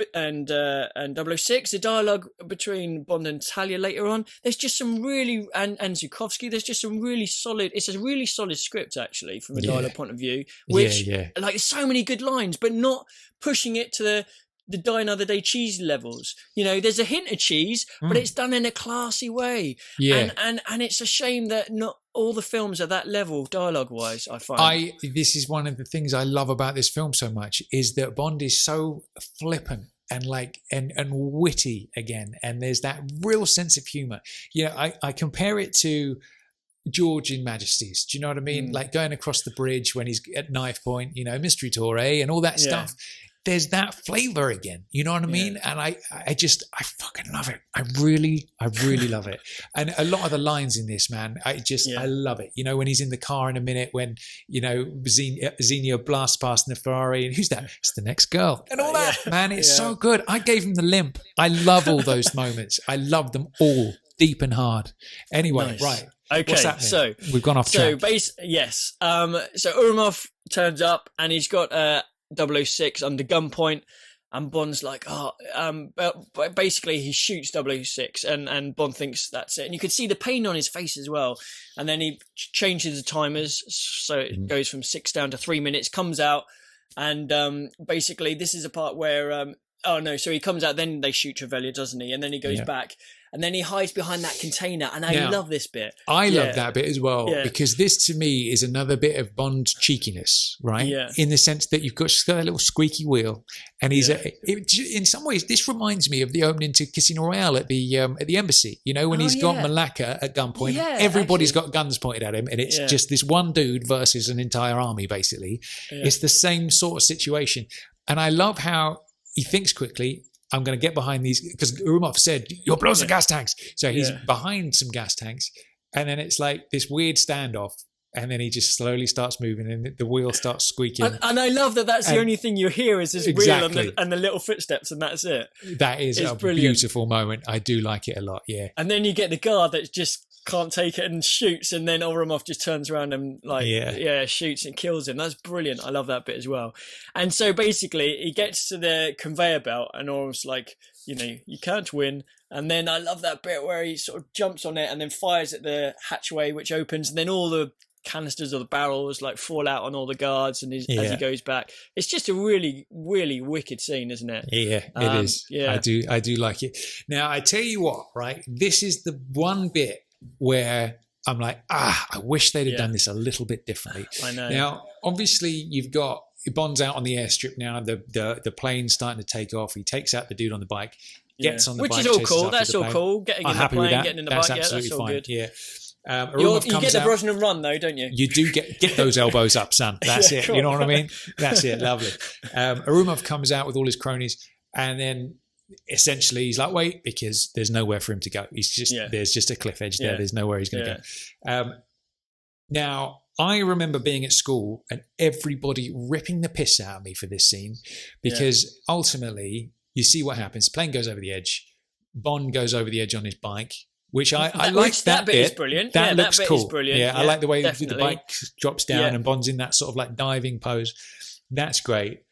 Speaker 2: 006, the dialogue between Bond and Talia later on, there's just some really, and Zukovsky, there's just some really solid, it's a really solid script actually from a dialogue point of view, which like so many good lines, but not pushing it to the Die Another Day cheese levels. You know, there's a hint of cheese, but it's done in a classy way. Yeah. And it's a shame that not all the films are that level dialogue-wise, I find.
Speaker 3: This is one of the things I love about this film so much, is that Bond is so flippant and like and witty again, and there's that real sense of humour. You know, I compare it to George in Majesties. Do you know what I mean? Like going across the bridge when he's at knife point, you know, Mystery Tour, and all that stuff. There's that flavour again, you know what I mean? And I fucking love it. I really love it. And a lot of the lines in this, man, I love it. You know, when he's in the car in a minute, when, you know, Xenia blasts past in the Ferrari, and who's that? It's the next girl. And all that, man, it's so good. I gave him the limp. I love all those moments. I love them all, deep and hard. Anyway, right.
Speaker 2: Okay, so
Speaker 3: we've gone off track.
Speaker 2: So Urumov turns up and he's got 006 under gunpoint, and Bond's like, but basically he shoots 006, and Bond thinks that's it, and you can see the pain on his face as well. And then he changes the timers, so it goes from 6 down to 3 minutes, comes out, and basically this is a part where so he comes out, then they shoot Trevelyan, doesn't he? And then he goes back, and then he hides behind that container, and I love this bit. I
Speaker 3: love that bit as well, because this to me is another bit of Bond cheekiness, right? Yeah. In the sense that you've got a little squeaky wheel, and he's in some ways this reminds me of the opening to Casino Royale at the embassy. You know, when he's got Malacca at gunpoint, everybody's got guns pointed at him, and it's just this one dude versus an entire army. Basically, it's the same sort of situation, and I love how he thinks quickly. I'm going to get behind these, because Urumov said, you'll blow some gas tanks. So he's behind some gas tanks. And then it's like this weird standoff. And then he just slowly starts moving, and the wheel starts squeaking.
Speaker 2: And I love that that's the only thing you hear is this wheel and the little footsteps, and that's it.
Speaker 3: That is a beautiful moment. I do like it a lot,
Speaker 2: And then you get the guard that just can't take it and shoots, and then Oromov just turns around and shoots and kills him. That's brilliant. I love that bit as well. And so basically he gets to the conveyor belt, and Oromov's like, you know, you can't win. And then I love that bit where he sort of jumps on it and then fires at the hatchway, which opens, and then all the canisters or the barrels like fall out on all the guards, and as he goes back, it's just a really, really wicked scene, isn't it?
Speaker 3: It is. I do like it. Now I tell you what, right, this is the one bit where I'm like, I wish they'd have done this a little bit differently.
Speaker 2: I know.
Speaker 3: Now obviously you've got Bond's out on the airstrip now, the plane's starting to take off. He takes out the dude on the bike, gets on the bike,
Speaker 2: which is all cool. That's all cool. Getting in the plane, getting in the bike, that's all good.
Speaker 3: Yeah.
Speaker 2: You get the Brosnan run though, don't you?
Speaker 3: You do get those elbows up, son. That's it. Cool. You know what I mean? That's it. Lovely. Arumov comes out with all his cronies, and then essentially he's like, wait, because there's nowhere for him to go. There's just a cliff edge there. There's nowhere he's going to go. Now, I remember being at school and everybody ripping the piss out of me for this scene, because ultimately you see what happens. The plane goes over the edge. Bond goes over the edge on his bike, which I like that bit.
Speaker 2: Is brilliant.
Speaker 3: That looks
Speaker 2: bit
Speaker 3: cool.
Speaker 2: Is brilliant.
Speaker 3: Yeah, I like the way
Speaker 2: definitely.
Speaker 3: the bike drops down and Bond's in that sort of like diving pose. That's great.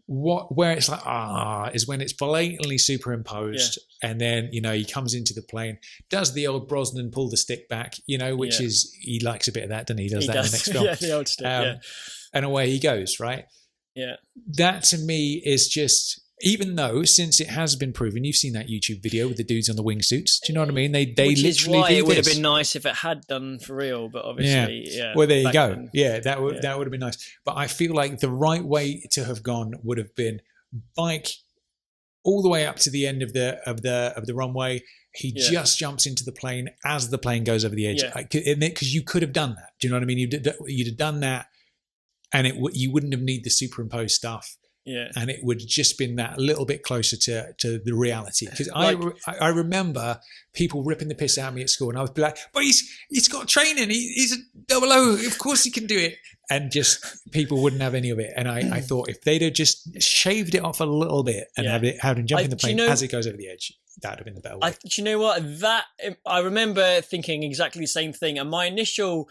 Speaker 3: Where it's like, is when it's blatantly superimposed, and then, he comes into the plane, does the old Brosnan pull the stick back, which is, he likes a bit of that, doesn't he? He does that in the next film.
Speaker 2: The old stick,
Speaker 3: and away he goes, right?
Speaker 2: Yeah.
Speaker 3: That to me is just, even though, since it has been proven, you've seen that YouTube video with the dudes on the wingsuits. Do you know what I mean? They
Speaker 2: Which
Speaker 3: literally
Speaker 2: is why
Speaker 3: do
Speaker 2: it would have
Speaker 3: this.
Speaker 2: been nice if it had done for real, but obviously,
Speaker 3: Well, there you go.
Speaker 2: then.
Speaker 3: That would have been nice. But I feel like the right way to have gone would have been bike all the way up to the end of the runway. He just jumps into the plane as the plane goes over the edge, because you could have done that. Do you know what I mean? You'd have done that, and you wouldn't have needed the superimposed stuff.
Speaker 2: Yeah,
Speaker 3: and it would have just been that little bit closer to the reality. Because I remember people ripping the piss out of me at school, and I would be like, "But he's got training. He's a 00. Of course he can do it." And just people wouldn't have any of it. And I thought if they'd have just shaved it off a little bit and had him jump in the plane as it goes over the edge, that would have been the better way.
Speaker 2: Do you know what? I remember thinking exactly the same thing, and my initial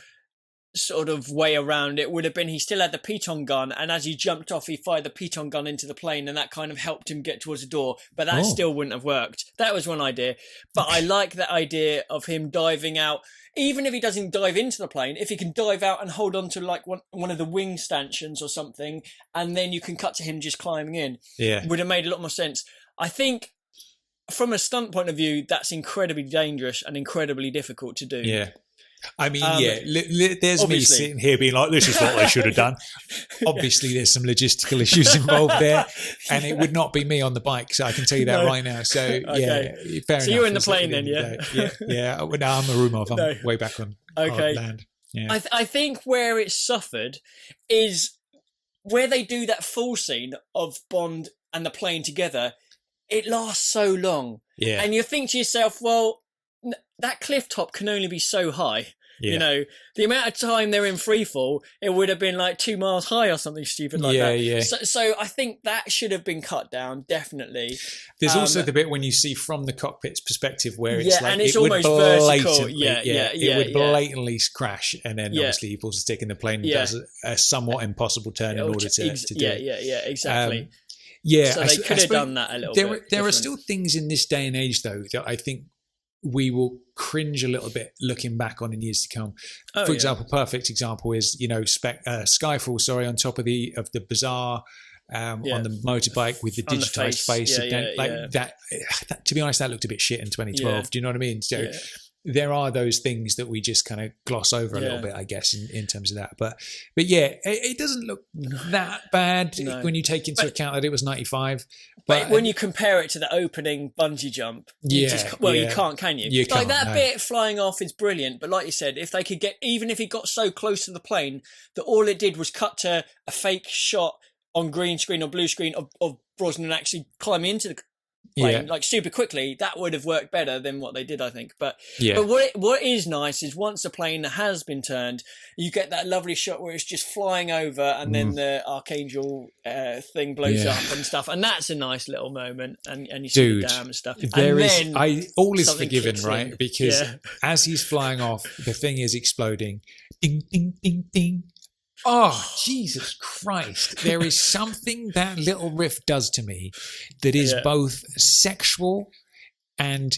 Speaker 2: sort of way around it would have been he still had the piton gun, and as he jumped off he fired the piton gun into the plane, and that kind of helped him get towards the door, but that still wouldn't have worked. That was one idea, but I like that idea of him diving out, even if he doesn't dive into the plane, if he can dive out and hold on to like one of the wing stanchions or something, and then you can cut to him just climbing in, would have made a lot more sense. I think from a stunt point of view, that's incredibly dangerous and incredibly difficult to do.
Speaker 3: I mean, there's me sitting here being like, this is what they should have done. Obviously, there's some logistical issues involved there, and it would not be me on the bike, so I can tell you that right now. So, fair enough.
Speaker 2: So you're in the plane then, yeah?
Speaker 3: No, I'm a room off. I'm way back on land. Yeah.
Speaker 2: I think where it suffered is where they do that full scene of Bond and the plane together, it lasts so long.
Speaker 3: Yeah.
Speaker 2: And you think to yourself, well, that cliff top can only be so high. The amount of time they're in free fall, it would have been like 2 miles high or something stupid like that. So I think that should have been cut down, definitely.
Speaker 3: There's also the bit when you see from the cockpit's perspective where it's like,
Speaker 2: and it's
Speaker 3: it would
Speaker 2: almost vertical.
Speaker 3: It would blatantly crash, and then obviously he pulls the stick in the plane and does a somewhat impossible turn in order to do it.
Speaker 2: Exactly.
Speaker 3: So
Speaker 2: they could have done that a little bit.
Speaker 3: There are still things in this day and age, though, that I think we will cringe a little bit looking back on in years to come. For example, perfect example is Skyfall. On top of the bazaar on the motorbike with the digitized face. That. To be honest, that looked a bit shit in 2012. Do you know what I mean? So there are those things that we just kind of gloss over a little bit, I guess, in terms of that. But it doesn't look that bad when you take into account that it was 95.
Speaker 2: But when you compare it to the opening bungee jump, you can't, can you?
Speaker 3: You can't,
Speaker 2: that bit flying off is brilliant. But like you said, if they could get, even if he got so close to the plane that all it did was cut to a fake shot on green screen or blue screen of Brosnan actually climbing into the plane like super quickly, that would have worked better than what they did, I think. But what is nice is once the plane has been turned, you get that lovely shot where it's just flying over, and then the Archangel thing blows up and stuff, and that's a nice little moment. And you see the dam and stuff.
Speaker 3: All is forgiven, right? Because as he's flying off, the thing is exploding. Ding, ding, ding, ding. Oh, Jesus Christ. There is something that little riff does to me that is both sexual, and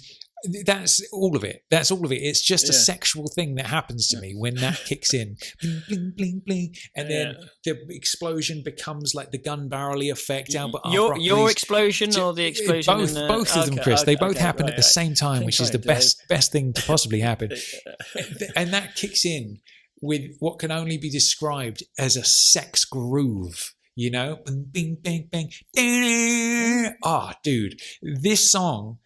Speaker 3: that's all of it. It's just a sexual thing that happens to me when that kicks in. Bling, bling, bling, bling. And then the explosion becomes like the gun barrel-y effect.
Speaker 2: Your explosion or the explosion?
Speaker 3: Both of them, Chris. They both happen at the same time, which is the best thing to possibly happen. And that kicks in with what can only be described as a sex groove, bing, bing, bing, bing. Oh, dude, this song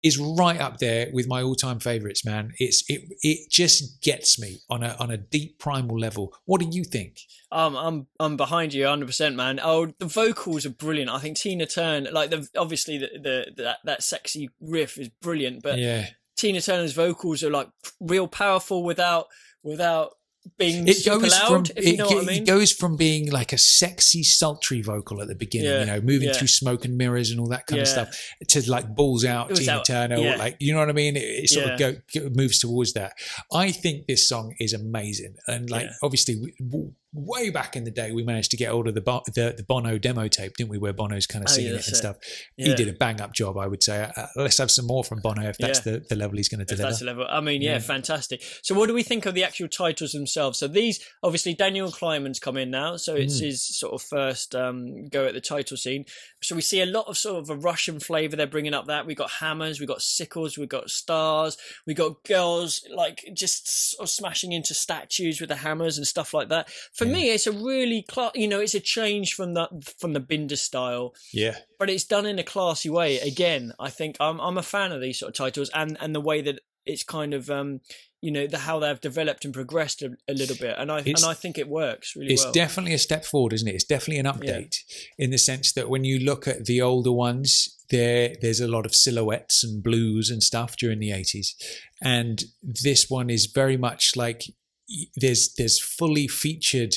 Speaker 3: is right up there with my all-time favorites, man. It just gets me on a deep primal level. What do you think?
Speaker 2: I'm behind you 100%, man. Oh, the vocals are brilliant. I think Tina Turner, like obviously that sexy riff is brilliant, but Tina Turner's vocals are like real powerful without being super loud, if you know what I mean.
Speaker 3: It goes from being like a sexy, sultry vocal at the beginning, moving through smoke and mirrors and all that kind of stuff, to like balls out Tina Turner, or like, you know what I mean? It sort of moves towards that. I think this song is amazing, and like obviously way back in the day, we managed to get hold of the Bono demo tape, didn't we? Where Bono's kind of singing it and stuff. Yeah. He did a bang up job, I would say. Let's have some more from Bono if that's the level he's going to deliver. That's the level.
Speaker 2: I mean, fantastic. So, what do we think of the actual titles themselves? So, these obviously Daniel Kleinman's come in now, so it's his sort of first go at the title scene. So we see a lot of sort of a Russian flavour. They're bringing up that we got hammers, we got sickles, we got stars, we got girls like just sort of smashing into statues with the hammers and stuff like that. For me, it's a really, it's a change from the Binder style. Yeah. But it's done in a classy way. Again, I think I'm a fan of these sort of titles and the way that it's kind of how they've developed and progressed a little bit, and I think it works really well.
Speaker 3: It's definitely a step forward, isn't it? It's definitely an update in the sense that when you look at the older ones, there's a lot of silhouettes and blues and stuff during the 80s, and this one is very much like there's fully featured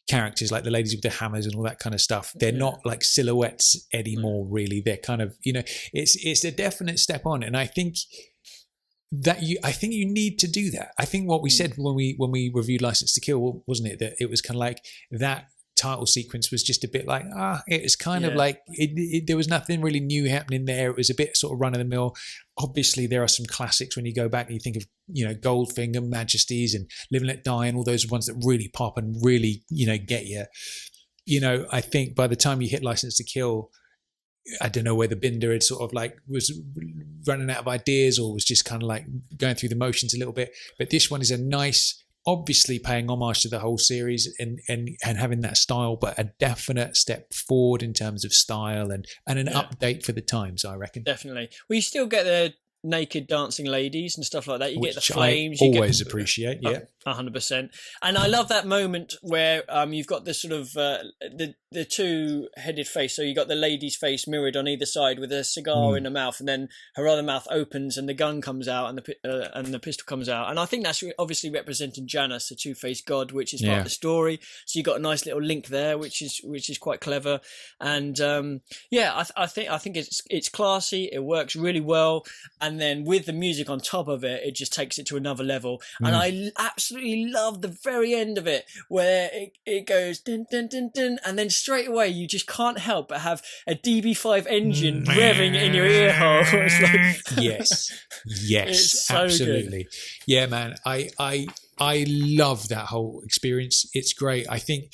Speaker 3: characters like the ladies with the hammers and all that kind of stuff. They're not like silhouettes anymore, really. They're kind of, it's a definite step on, and I think you need to do that. I think what we said when we reviewed License to Kill, wasn't it, that it was kind of like that title sequence was just a bit like it was kind of like there was nothing really new happening there. It was a bit sort of run of the mill. Obviously there are some classics when you go back and you think of Goldfinger, Majesties and Live and Let Die and all those ones that really pop and really get you. I think by the time you hit License to Kill, I don't know whether Binder had sort of like was running out of ideas or was just kind of like going through the motions a little bit. But this one is a nice, obviously paying homage to the whole series and having that style, but a definite step forward in terms of style and an update for the times, I reckon.
Speaker 2: Definitely. Well, you still get the naked dancing ladies and stuff like that. You get the flames.
Speaker 3: I always appreciate,
Speaker 2: 100%. And I love that moment where you've got the sort of the two-headed face. So you got the lady's face mirrored on either side with a cigar in her mouth, and then her other mouth opens and the gun comes out and the pistol comes out. And I think that's obviously representing Janus, the two-faced god, which is part of the story. So you got a nice little link there, which is quite clever. And I think it's classy. It works really well. And then with the music on top of it, it just takes it to another level. And I absolutely love the very end of it, where it goes dun, dun, dun, dun, and then straight away you just can't help but have a DB5 engine revving in your ear hole. It's like,
Speaker 3: yes,
Speaker 2: it's so
Speaker 3: absolutely.
Speaker 2: Good.
Speaker 3: Yeah, man. I love that whole experience. It's great. I think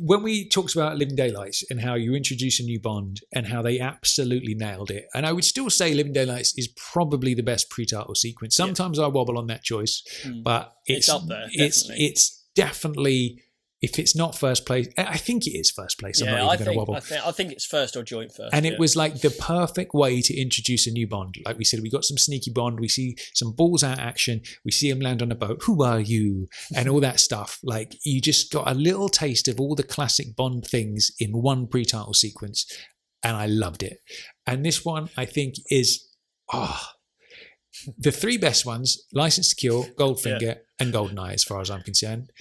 Speaker 3: when we talked about Living Daylights and how you introduce a new Bond and how they absolutely nailed it, and I would still say Living Daylights is probably the best pre-title sequence. Sometimes I wobble on that choice, but it's
Speaker 2: up there.
Speaker 3: It's definitely, if it's not first place, I think it is first place. I'm not even going to wobble.
Speaker 2: I think it's first or joint first.
Speaker 3: And it was like the perfect way to introduce a new Bond. Like we said, we got some sneaky Bond. We see some balls out action. We see him land on a boat. Who are you? And all that stuff. Like you just got a little taste of all the classic Bond things in one pre-title sequence. And I loved it. And this one, I think, is the three best ones: License to Kill, Goldfinger, and Goldeneye, as far as I'm concerned.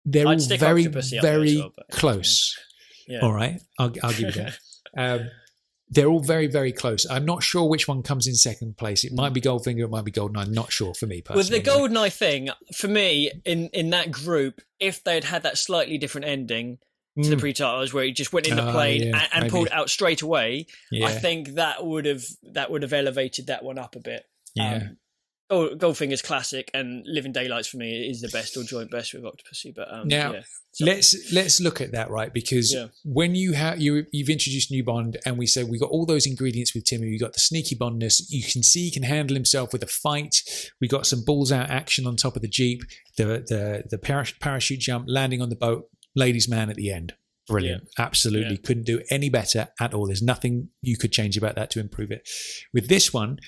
Speaker 3: They're all very, very close. Yeah. All right, I'll give you that. They're all very, very close. I'm not sure which one comes in second place. It might be Goldfinger, it might be Goldeneye. I'm not sure for me personally.
Speaker 2: With the Goldeneye thing, for me, in that group, if they'd had that slightly different ending to the pre-titles where he just went in the plane and pulled it out straight away, I think that would have elevated that one up a bit.
Speaker 3: Yeah.
Speaker 2: Goldfinger's classic, and Living Daylights for me is the best or joint best with Octopussy. But
Speaker 3: let's look at that, right? Because when you've introduced new Bond, and we said we got all those ingredients with Timmy. We got the sneaky Bondness. You can see he can handle himself with a fight. We got some balls out action on top of the Jeep. The parachute jump, landing on the boat, ladies' man at the end. Brilliant. Absolutely. Couldn't do any better at all. There's nothing you could change about that to improve it. With this one,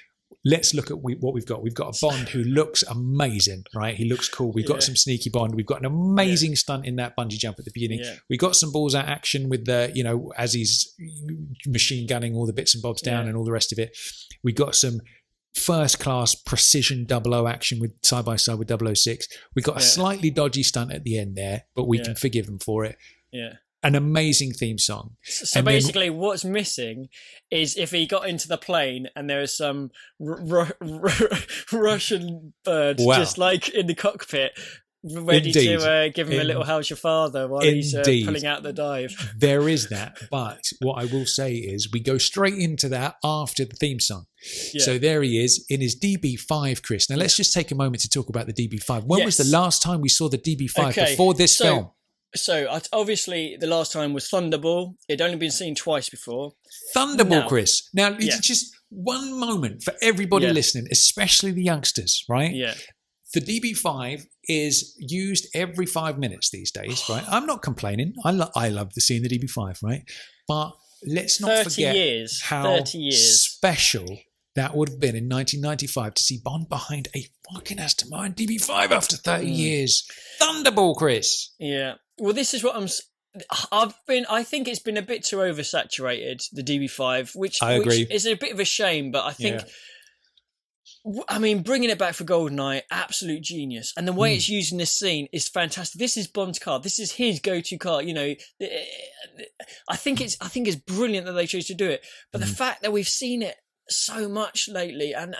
Speaker 3: let's look at what we've got. We've got a Bond who looks amazing, right? He looks cool. We've got some sneaky Bond. We've got an amazing stunt in that bungee jump at the beginning. Yeah. We got some balls out action with the, as he's machine gunning all the bits and bobs down and all the rest of it. We got some first class precision 00 action with side by side with 006. We got a slightly dodgy stunt at the end there, but we can forgive him for it.
Speaker 2: Yeah.
Speaker 3: An amazing theme song.
Speaker 2: So basically, what's missing is if he got into the plane and there is some Russian bird just like in the cockpit, ready to give him a little "How's your father" while he's pulling out the dive.
Speaker 3: There is that, but what I will say is we go straight into that after the theme song. Yeah. So there he is in his DB5, Chris. Now let's just take a moment to talk about the DB5. When was the last time we saw the DB5 before this film?
Speaker 2: So obviously the last time was Thunderball. It'd only been seen twice before.
Speaker 3: Thunderball, Chris. Now, just one moment for everybody listening, especially the youngsters, right?
Speaker 2: Yeah.
Speaker 3: The DB5 is used every 5 minutes these days, right? I'm not complaining. I love seeing the DB5, right? But let's not forget how special that would have been in 1995 to see Bond behind a fucking Aston Martin DB5 after 30 years. Thunderball, Chris.
Speaker 2: Yeah. Well, this is what I think it's been a bit too oversaturated, the DB5, which is a bit of a shame, but I think, I mean, bringing it back for GoldenEye, absolute genius. And the way it's used in this scene is fantastic. This is Bond's car. This is his go-to car. I think it's brilliant that they chose to do it. But the fact that we've seen it so much lately, and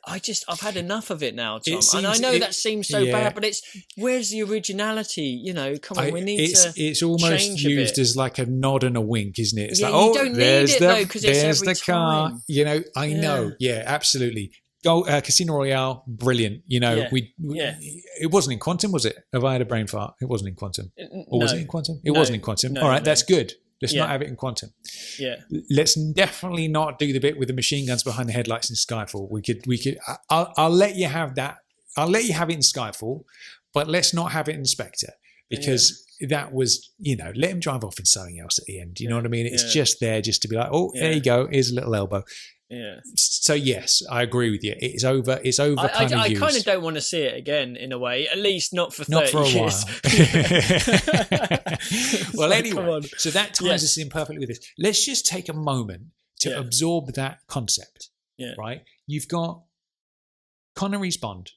Speaker 2: I've had enough of it now, Tom. And I know that seems so bad, but where's the originality? Come on, we need to. It's almost
Speaker 3: used as like a nod and a wink, isn't it? It's like,
Speaker 2: you don't need it though, because it's every
Speaker 3: car.
Speaker 2: time.
Speaker 3: I know. Yeah, absolutely. Casino Royale, brilliant. It wasn't in Quantum, was it? Have I had a brain fart? It wasn't in Quantum. Or was it in Quantum? It wasn't in Quantum. All right, that's good. Let's not have it in Quantum.
Speaker 2: Yeah.
Speaker 3: Let's definitely not do the bit with the machine guns behind the headlights in Skyfall. We could. I'll let you have that. I'll let you have it in Skyfall, but let's not have it in Spectre, because that was, let him drive off in something else at the end. You know what I mean? It's just there just to be like, there you go. Here's a little elbow.
Speaker 2: Yeah.
Speaker 3: So yes, I agree with you. It's over. It's over.
Speaker 2: I kind of don't want to see it again, in a way. At least not for 30
Speaker 3: not for a
Speaker 2: years.
Speaker 3: While. Well, anyway, so that ties us in perfectly with this. Let's just take a moment to absorb that concept. Yeah. Right. You've got Connery's Bond.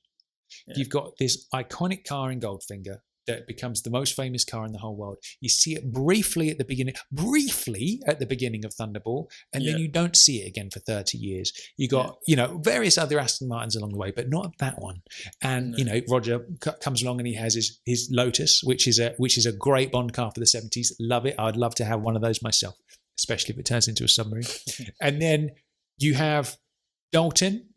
Speaker 3: Yeah. You've got this iconic car in Goldfinger that becomes the most famous car in the whole world. You see it briefly at the beginning of Thunderball, and then you don't see it again for 30 years. You got, various other Aston Martins along the way, but not that one. And, Roger comes along and he has his Lotus, which is a great Bond car for the 70s. Love it. I'd love to have one of those myself, especially if it turns into a submarine. And then you have Dalton,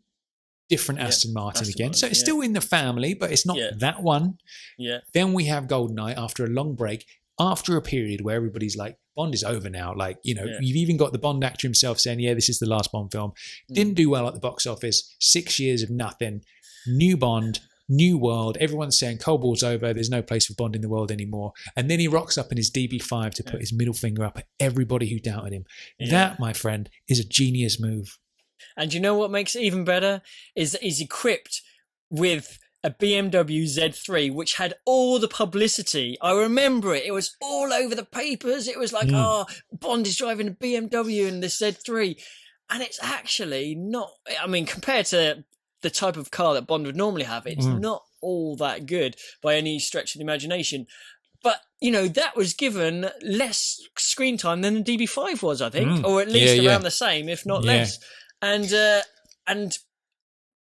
Speaker 3: different Aston Martin again. So it's still in the family, but it's not that one.
Speaker 2: Yeah.
Speaker 3: Then we have GoldenEye after a long break, after a period where everybody's like, Bond is over now. Like, you've even got the Bond actor himself saying, this is the last Bond film. Didn't do well at the box office. 6 years of nothing. New Bond, new world. Everyone's saying Cold War's over. There's no place for Bond in the world anymore. And then he rocks up in his DB5 to put his middle finger up at everybody who doubted him. Yeah. That, my friend, is a genius move.
Speaker 2: And you know what makes it even better is he's equipped with a BMW Z3, which had all the publicity. I remember it. It was all over the papers. It was like, Bond is driving a BMW in the Z3. And it's actually not, compared to the type of car that Bond would normally have, it's not all that good by any stretch of the imagination. But, that was given less screen time than the DB5 was, I think, or at least around the same, if not less. And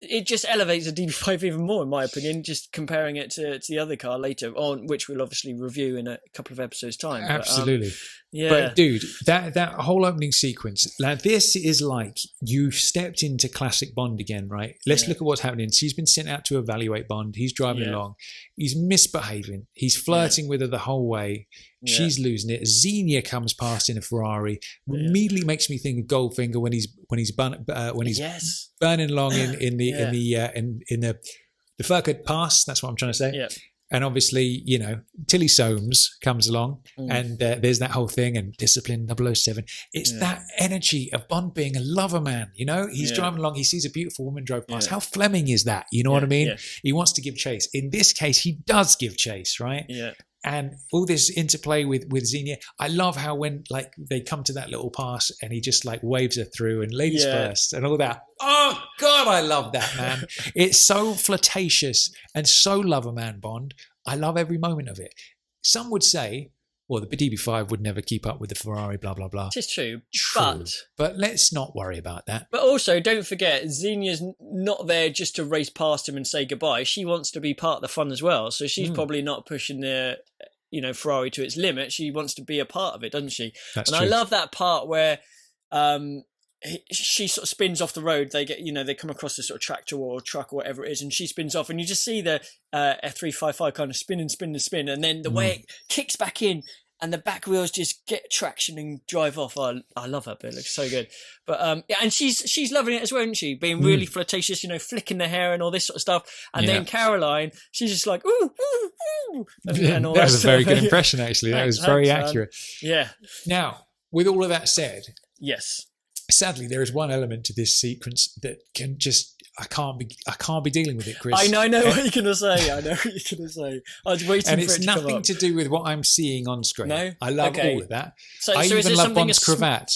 Speaker 2: it just elevates the DB5 even more, in my opinion, just comparing it to the other car later on, which we'll obviously review in a couple of episodes' time.
Speaker 3: Absolutely. But dude, that whole opening sequence, like, this is like you stepped into classic Bond again, right? Let's look at what's happening. She's been sent out to evaluate Bond. He's driving along. He's misbehaving. He's flirting with her the whole way. She's losing it. Xenia comes past in a Ferrari. Immediately makes me think of Goldfinger when he's burning along in the Furcad Pass. That's what I'm trying to say.
Speaker 2: Yeah.
Speaker 3: And obviously, you know, Tilly Soames comes along and there's that whole thing and Discipline 007. It's that energy of Bond being a lover man, you know? He's driving along, he sees a beautiful woman drive past. How Fleming is that? You know what I mean? Yeah. He wants to give chase. In this case, he does give chase, right? Yeah. And all this interplay with Xenia. I love how when like they come to that little pass and he just like waves her through and ladies first and all that. Oh God, I love that, man. It's so flirtatious and so lover man Bond. I love every moment of it. Some would say, well, the DB5 would never keep up with the Ferrari, blah, blah, blah.
Speaker 2: It's true.
Speaker 3: But let's not worry about that.
Speaker 2: But also, don't forget, Xenia's not there just to race past him and say goodbye. She wants to be part of the fun as well. So she's probably not pushing the, you know, Ferrari to its limit. She wants to be a part of it, doesn't she? That's true. I love that part where she sort of spins off the road. They get, you know, they come across this sort of tractor or truck or whatever it is, and she spins off, and you just see the F355 kind of spin, and then the way it kicks back in, and the back wheels just get traction and drive off. I love that bit. It looks so good. But yeah, and she's loving it as well, isn't she? Being really flirtatious, you know, flicking the hair and all this sort of stuff. And then Caroline, she's just like, ooh, ooh, ooh. And all
Speaker 3: that was a very good impression, actually. That was very accurate.
Speaker 2: Yeah.
Speaker 3: Now, with all of that said,
Speaker 2: yes.
Speaker 3: Sadly, there is one element to this sequence that can just I can't be dealing with it, Chris.
Speaker 2: I know what you're gonna say. I know what you're gonna say. I was waiting
Speaker 3: and
Speaker 2: for it to come up.
Speaker 3: it's nothing to do with what I'm seeing on screen.
Speaker 2: No,
Speaker 3: I love all of that.
Speaker 2: So
Speaker 3: I even love Bond's cravat.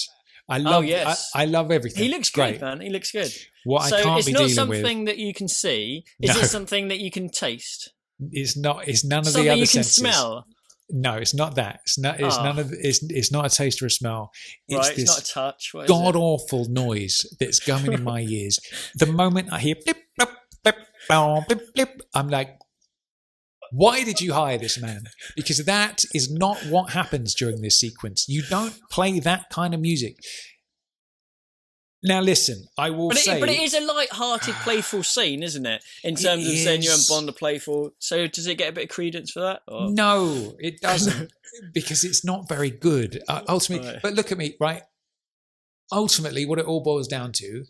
Speaker 3: I love. I love everything.
Speaker 2: He looks great, man. He looks good.
Speaker 3: What I can't be dealing with.
Speaker 2: It's not something that you can see. Is it something that you can taste?
Speaker 3: It's not. It's none of
Speaker 2: something
Speaker 3: the other
Speaker 2: you can
Speaker 3: senses.
Speaker 2: Smell.
Speaker 3: No, it's not that. It's not. It's none of. It's not a taste or a smell.
Speaker 2: It's this not a touch.
Speaker 3: God awful noise that's coming in my ears. The moment I hear blip, blip, blip, blip, blip, I'm like, why did you hire this man? Because that is not what happens during this sequence. You don't play that kind of music. Now listen, I will say...
Speaker 2: But it is a light-hearted, playful scene, isn't it? In terms of Xenia and Bond are playful. So does it get a bit of credence for that? Or?
Speaker 3: No, it doesn't. Because it's not very good. Ultimately, right. But look at me, right? Ultimately, what it all boils down to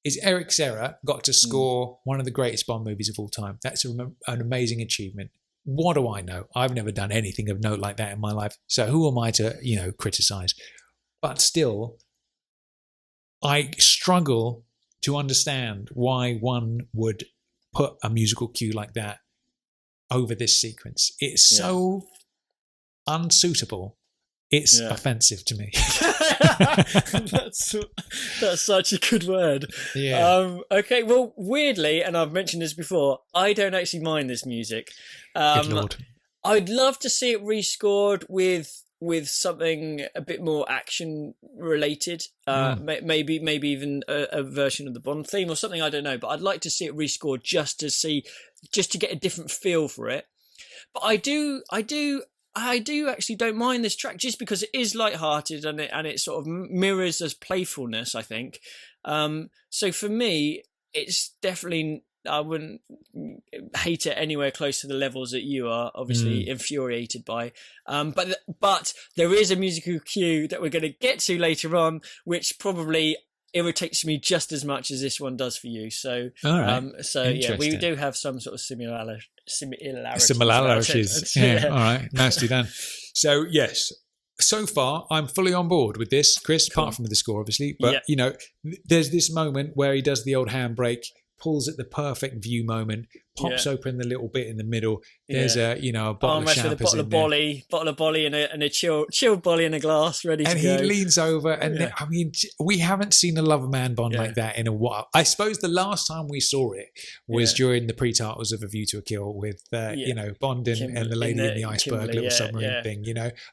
Speaker 3: is Eric Serra got to score one of the greatest Bond movies of all time. That's an amazing achievement. What do I know? I've never done anything of note like that in my life. So who am I to, criticize? But still... I struggle to understand why one would put a musical cue like that over this sequence. It's so unsuitable. It's offensive to me.
Speaker 2: That's such a good word.
Speaker 3: Yeah.
Speaker 2: Okay, well, weirdly, and I've mentioned this before, I don't actually mind this music.
Speaker 3: Good Lord.
Speaker 2: I'd love to see it rescored with something a bit more action related, maybe even a version of the Bond theme or something, I don't know, but I'd like to see it rescored just to get a different feel for it. But I do actually don't mind this track just because it is lighthearted and it sort of mirrors as playfulness, I think. So for me, it's definitely, I wouldn't hate it anywhere close to the levels that you are obviously infuriated by. But there is a musical cue that we're going to get to later on, which probly irritates me just as much as this one does for you. So,
Speaker 3: all right.
Speaker 2: We do have some sort of similarities.
Speaker 3: Yeah. All right. Nicely done. So yes. So far, I'm fully on board with this, Chris, apart from the score, obviously. But, there's this moment where he does the old handbrake, pulls at the perfect view moment, pops open the little bit in the middle. There's a bottle of champagne,
Speaker 2: bottle of bolly and a chilled bolly in a glass ready to go.
Speaker 3: And he leans over and we haven't seen a lover man Bond like that in a while. I suppose the last time we saw it was during the pre-titles of A View to a Kill with Bond and the lady in the iceberg Kimberly, little submarine thing.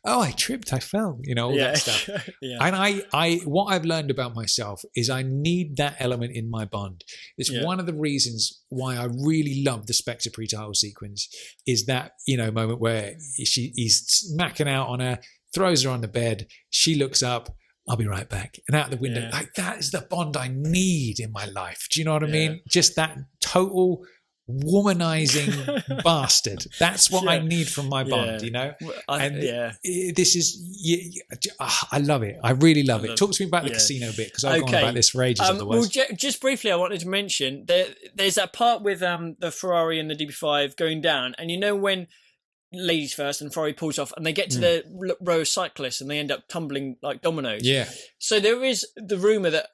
Speaker 3: Oh, I tripped, I fell. All that stuff. And I what I've learned about myself is I need that element in my Bond. It's one of the reasons why I really love the Spectre pre-title sequence is that, moment where he's smacking out on her, throws her on the bed, she looks up, I'll be right back, and out the window.
Speaker 2: Yeah.
Speaker 3: Like, that is the Bond I need in my life. Do you know what I mean? Just that total womanizing bastard. That's what I need from my Bond, This is, I love it. I really love it. Talk to me about the casino bit, because I've gone about this for ages otherwise.
Speaker 2: Well, just briefly, I wanted to mention there's that part with the Ferrari and the DB5 going down, and when ladies first, and Ferrari pulls off, and they get to the row of cyclists, and they end up tumbling like dominoes.
Speaker 3: Yeah.
Speaker 2: So there is the rumor that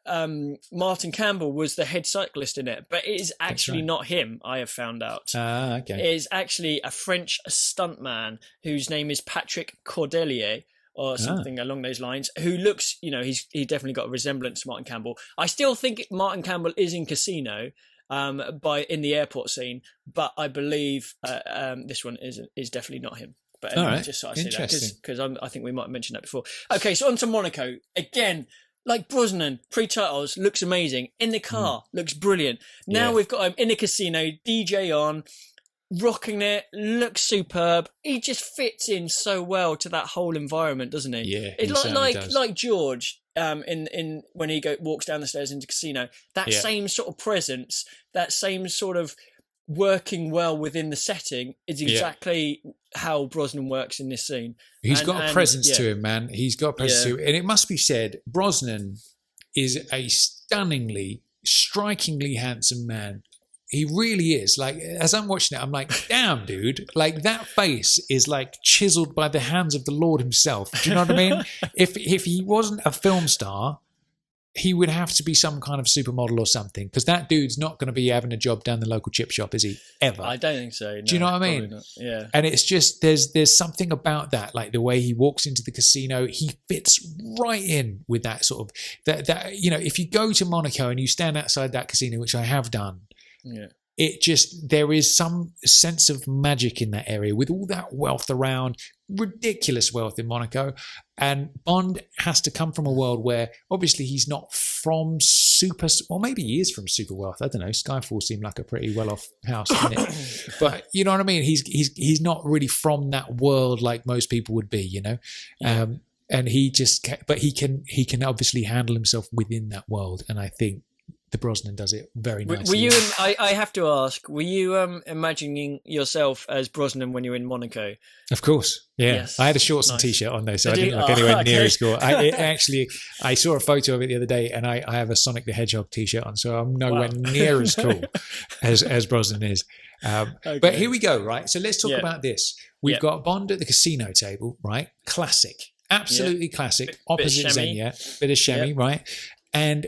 Speaker 2: Martin Campbell was the head cyclist in it, but it is actually not him. I have found out.
Speaker 3: Okay.
Speaker 2: It is actually a French stuntman whose name is Patrick Cordelier, or something along those lines, who looks, he definitely got a resemblance to Martin Campbell. I still think Martin Campbell is in Casino, in the airport scene, but I believe this one is definitely not him. But anyway, just so I say that, because I think we might have mentioned that before. Okay, so on to Monaco again. Like Brosnan, pre-titles, looks amazing. In the car, looks brilliant. Now we've got him in the casino, DJ on, rocking it, looks superb. He just fits in so well to that whole environment, doesn't he?
Speaker 3: Yeah,
Speaker 2: it's like George in when he walks down the stairs into Casino. That same sort of presence, that same sort of working well within the setting is exactly how Brosnan works in this scene.
Speaker 3: He's got a presence to him, man. He's got a presence to him. And it must be said, Brosnan is a stunningly, strikingly handsome man. He really is. Like, as I'm watching it, I'm like, damn, dude. Like, that face is like chiseled by the hands of the Lord himself. Do you know what I mean? If he wasn't a film star, he would have to be some kind of supermodel or something, because that dude's not going to be having a job down the local chip shop, is he? Ever?
Speaker 2: I don't think so. No,
Speaker 3: do you know what I mean?
Speaker 2: Not. Yeah.
Speaker 3: And it's just, there's something about that, like the way he walks into the casino, he fits right in with that sort of, that if you go to Monaco and you stand outside that casino, which I have done, it just, there is some sense of magic in that area with all that wealth around, ridiculous wealth in Monaco. And Bond has to come from a world where obviously he's not from or maybe he is from super wealth. I don't know. Skyfall seemed like a pretty well-off house, didn't it? But you know what I mean? He's not really from that world like most people would be, and he just, but he can obviously handle himself within that world. And I think the Brosnan does it very nicely.
Speaker 2: Were you? I have to ask. Were you imagining yourself as Brosnan when you were in Monaco?
Speaker 3: Of course, yeah. Yes. I had a shorts and t-shirt on though, so I didn't look anywhere near as cool. I saw a photo of it the other day, and I have a Sonic the Hedgehog t-shirt on, so I'm nowhere near as cool as Brosnan is. But here we go, right? So let's talk about this. We've got Bond at the casino table, right? Classic, absolutely classic. Opposite Xenia, bit of Shemmy, right? And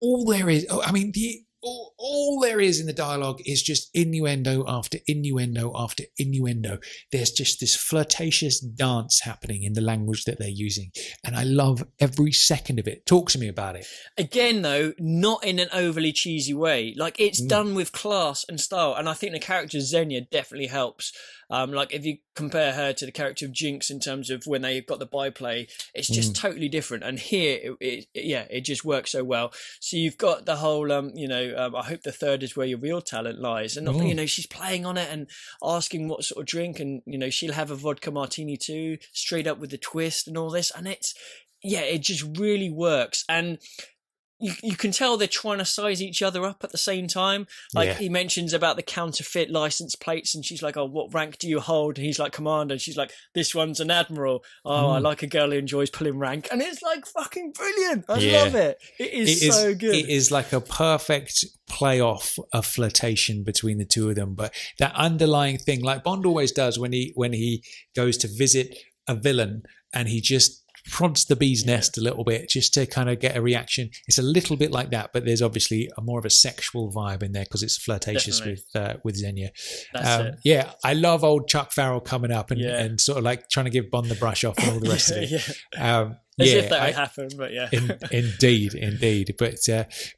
Speaker 3: all there is, all there is in the dialogue is just innuendo after innuendo after innuendo. There's just this flirtatious dance happening in the language that they're using. And I love every second of it. Talk to me about it.
Speaker 2: Again, though, not in an overly cheesy way. Like, it's done with class and style. And I think the character Xenia definitely helps. Like, if you compare her to the character of Jinx in terms of when they've got the byplay, it's just totally different. And here, it just works so well. So you've got the whole, I hope the third is where your real talent lies. And, she's playing on it and asking what sort of drink. And, she'll have a vodka martini too, straight up with the twist and all this. And it just really works. And you can tell they're trying to size each other up at the same time. Like he mentions about the counterfeit license plates, and she's like, "Oh, what rank do you hold?" And he's like, "Commander." And she's like, "This one's an admiral." Oh, I like a girl who enjoys pulling rank, and it's like fucking brilliant. I love it. It is so good.
Speaker 3: It is like a perfect play-off of flirtation between the two of them. But that underlying thing, like Bond always does when he goes to visit a villain, and he just prods the bee's nest a little bit just to kind of get a reaction. It's a little bit like that, but there's obviously more of a sexual vibe in there because it's flirtatious with Xenia.
Speaker 2: That's it.
Speaker 3: I love old Chuck Farrell coming up and sort of like trying to give Bond the brush off and all the rest of it.
Speaker 2: As if that would happen, but
Speaker 3: indeed. But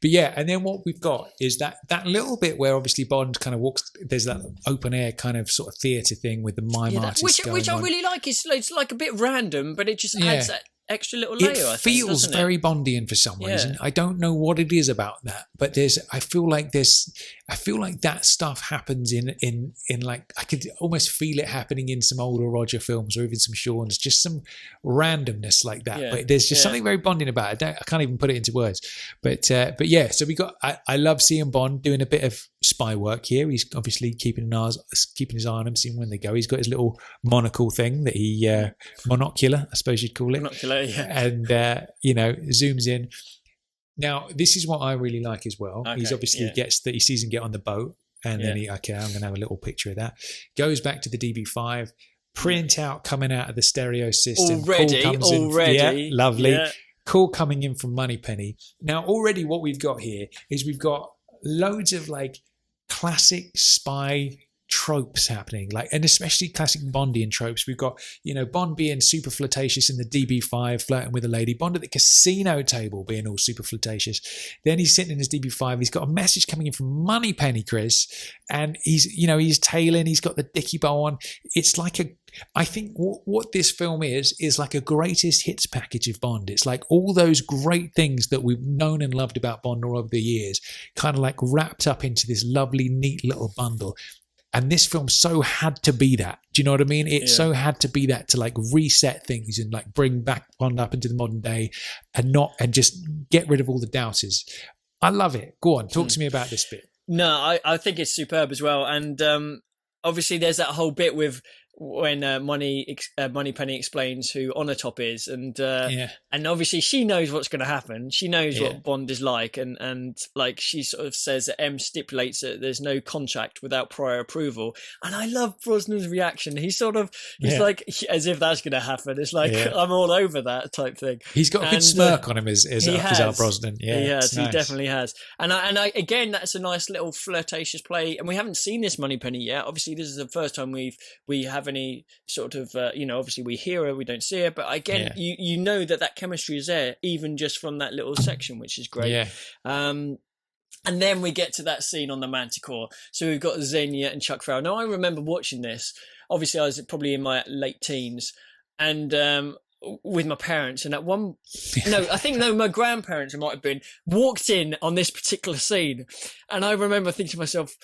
Speaker 3: yeah, and then what we've got is that little bit where obviously Bond kind of walks. There's that open air kind of sort of theatre thing with the mime artist,
Speaker 2: which I really like. It's like a bit random, but it just adds that extra little layer.
Speaker 3: It feels very Bondian for some reason. I don't know what it is about that, but I feel like that stuff happens in like, I could almost feel it happening in some older Roger films or even some Sean's, just some randomness like that. But there's just something very Bondian about it. I can't even put it into words. But yeah, so we got. I love seeing Bond doing a bit of spy work here. He's obviously keeping his eye on them, seeing when they go. He's got his little monocle thing that he monocular, I suppose you'd call it.
Speaker 2: Monocular, yeah.
Speaker 3: And zooms in. Now, this is what I really like as well.
Speaker 2: Okay,
Speaker 3: He's obviously he sees him get on the boat, and then I'm going to have a little picture of that. Goes back to the DB5, print out coming out of the stereo system.
Speaker 2: Already.
Speaker 3: Yeah, lovely.
Speaker 2: Yeah.
Speaker 3: Call coming in from Moneypenny. Now, already what we've got here is we've got loads of like classic spy tropes happening, like, and especially classic Bondian tropes. We've got, Bond being super flirtatious in the DB5, flirting with a lady. Bond at the casino table being all super flirtatious. Then he's sitting in his DB5. He's got a message coming in from Moneypenny, Chris, and he's tailing. He's got the dicky bow on. It's like I think what this film is like a greatest hits package of Bond. It's like all those great things that we've known and loved about Bond all over the years, kind of like wrapped up into this lovely, neat little bundle. And this film so had to be that. Do you know what I mean? It so had to be that to like reset things and like bring back Bond up into the modern day and just get rid of all the doubters. I love it. Go on, talk to me about this bit.
Speaker 2: No, I think it's superb as well. And obviously there's that whole bit with when Moneypenny explains who Onatop is, and obviously she knows what's going to happen. She knows what Bond is like, and like she sort of says that M stipulates that there's no contract without prior approval. And I love Brosnan's reaction. He's like, as if that's going to happen. It's like I'm all over that type thing.
Speaker 3: He's got a good smirk on him as our Brosnan. Yeah,
Speaker 2: he has.
Speaker 3: Nice.
Speaker 2: He definitely has. And I again, that's a nice little flirtatious play. And we haven't seen this Moneypenny yet. Obviously, this is the first time we have any sort of obviously we hear her, we don't see her, but again you know that chemistry is there even just from that little section, which is great. And then we get to that scene on the Manticore. So we've got Xenia and Chuck Farrell. Now I remember watching this, obviously I was probably in my late teens, and with my parents, and my grandparents, it might have been, walked in on this particular scene, and I remember thinking to myself,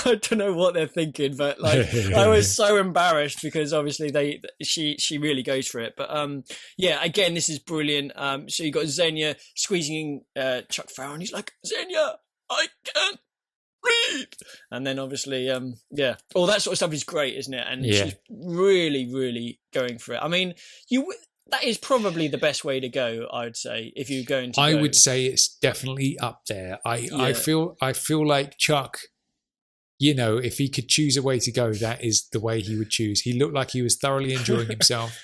Speaker 2: I don't know what they're thinking, but like I was so embarrassed because obviously she really goes for it. But again, this is brilliant. So you got Xenia squeezing Chuck Farrell, and he's like, Xenia, I can't breathe. And then obviously all that sort of stuff is great, isn't it? And she's really, really going for it. I mean, that is probably the best way to go, I would say, if you're going to.
Speaker 3: I would say it's definitely up there. I feel like Chuck, if he could choose a way to go, that is the way he would choose. He looked like he was thoroughly enjoying himself.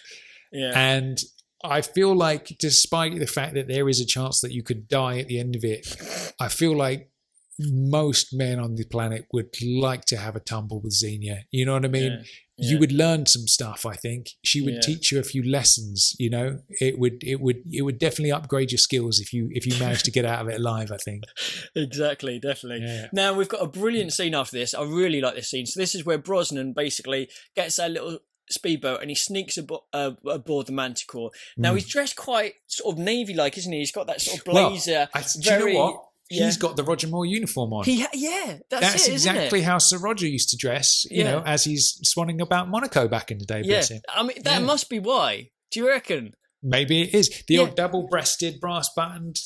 Speaker 3: And I feel like, despite the fact that there is a chance that you could die at the end of it, I feel like most men on the planet would like to have a tumble with Xenia. You know what I mean? You would learn some stuff. I think she would teach you a few lessons. It would definitely upgrade your skills if you managed to get out of it alive, I think.
Speaker 2: Exactly, definitely. Now we've got a brilliant scene after this. I really like this scene. So this is where Brosnan basically gets that little speedboat and he sneaks aboard the Manticore. Now he's dressed quite sort of navy-like, isn't he? He's got that sort of blazer.
Speaker 3: Do you know what? He's got the Roger Moore uniform on.
Speaker 2: That's it,
Speaker 3: exactly how Sir Roger used to dress, as he's swanning about Monaco back in the day.
Speaker 2: I mean, that must be why. Do you reckon?
Speaker 3: Maybe it is. The old double-breasted, brass-buttoned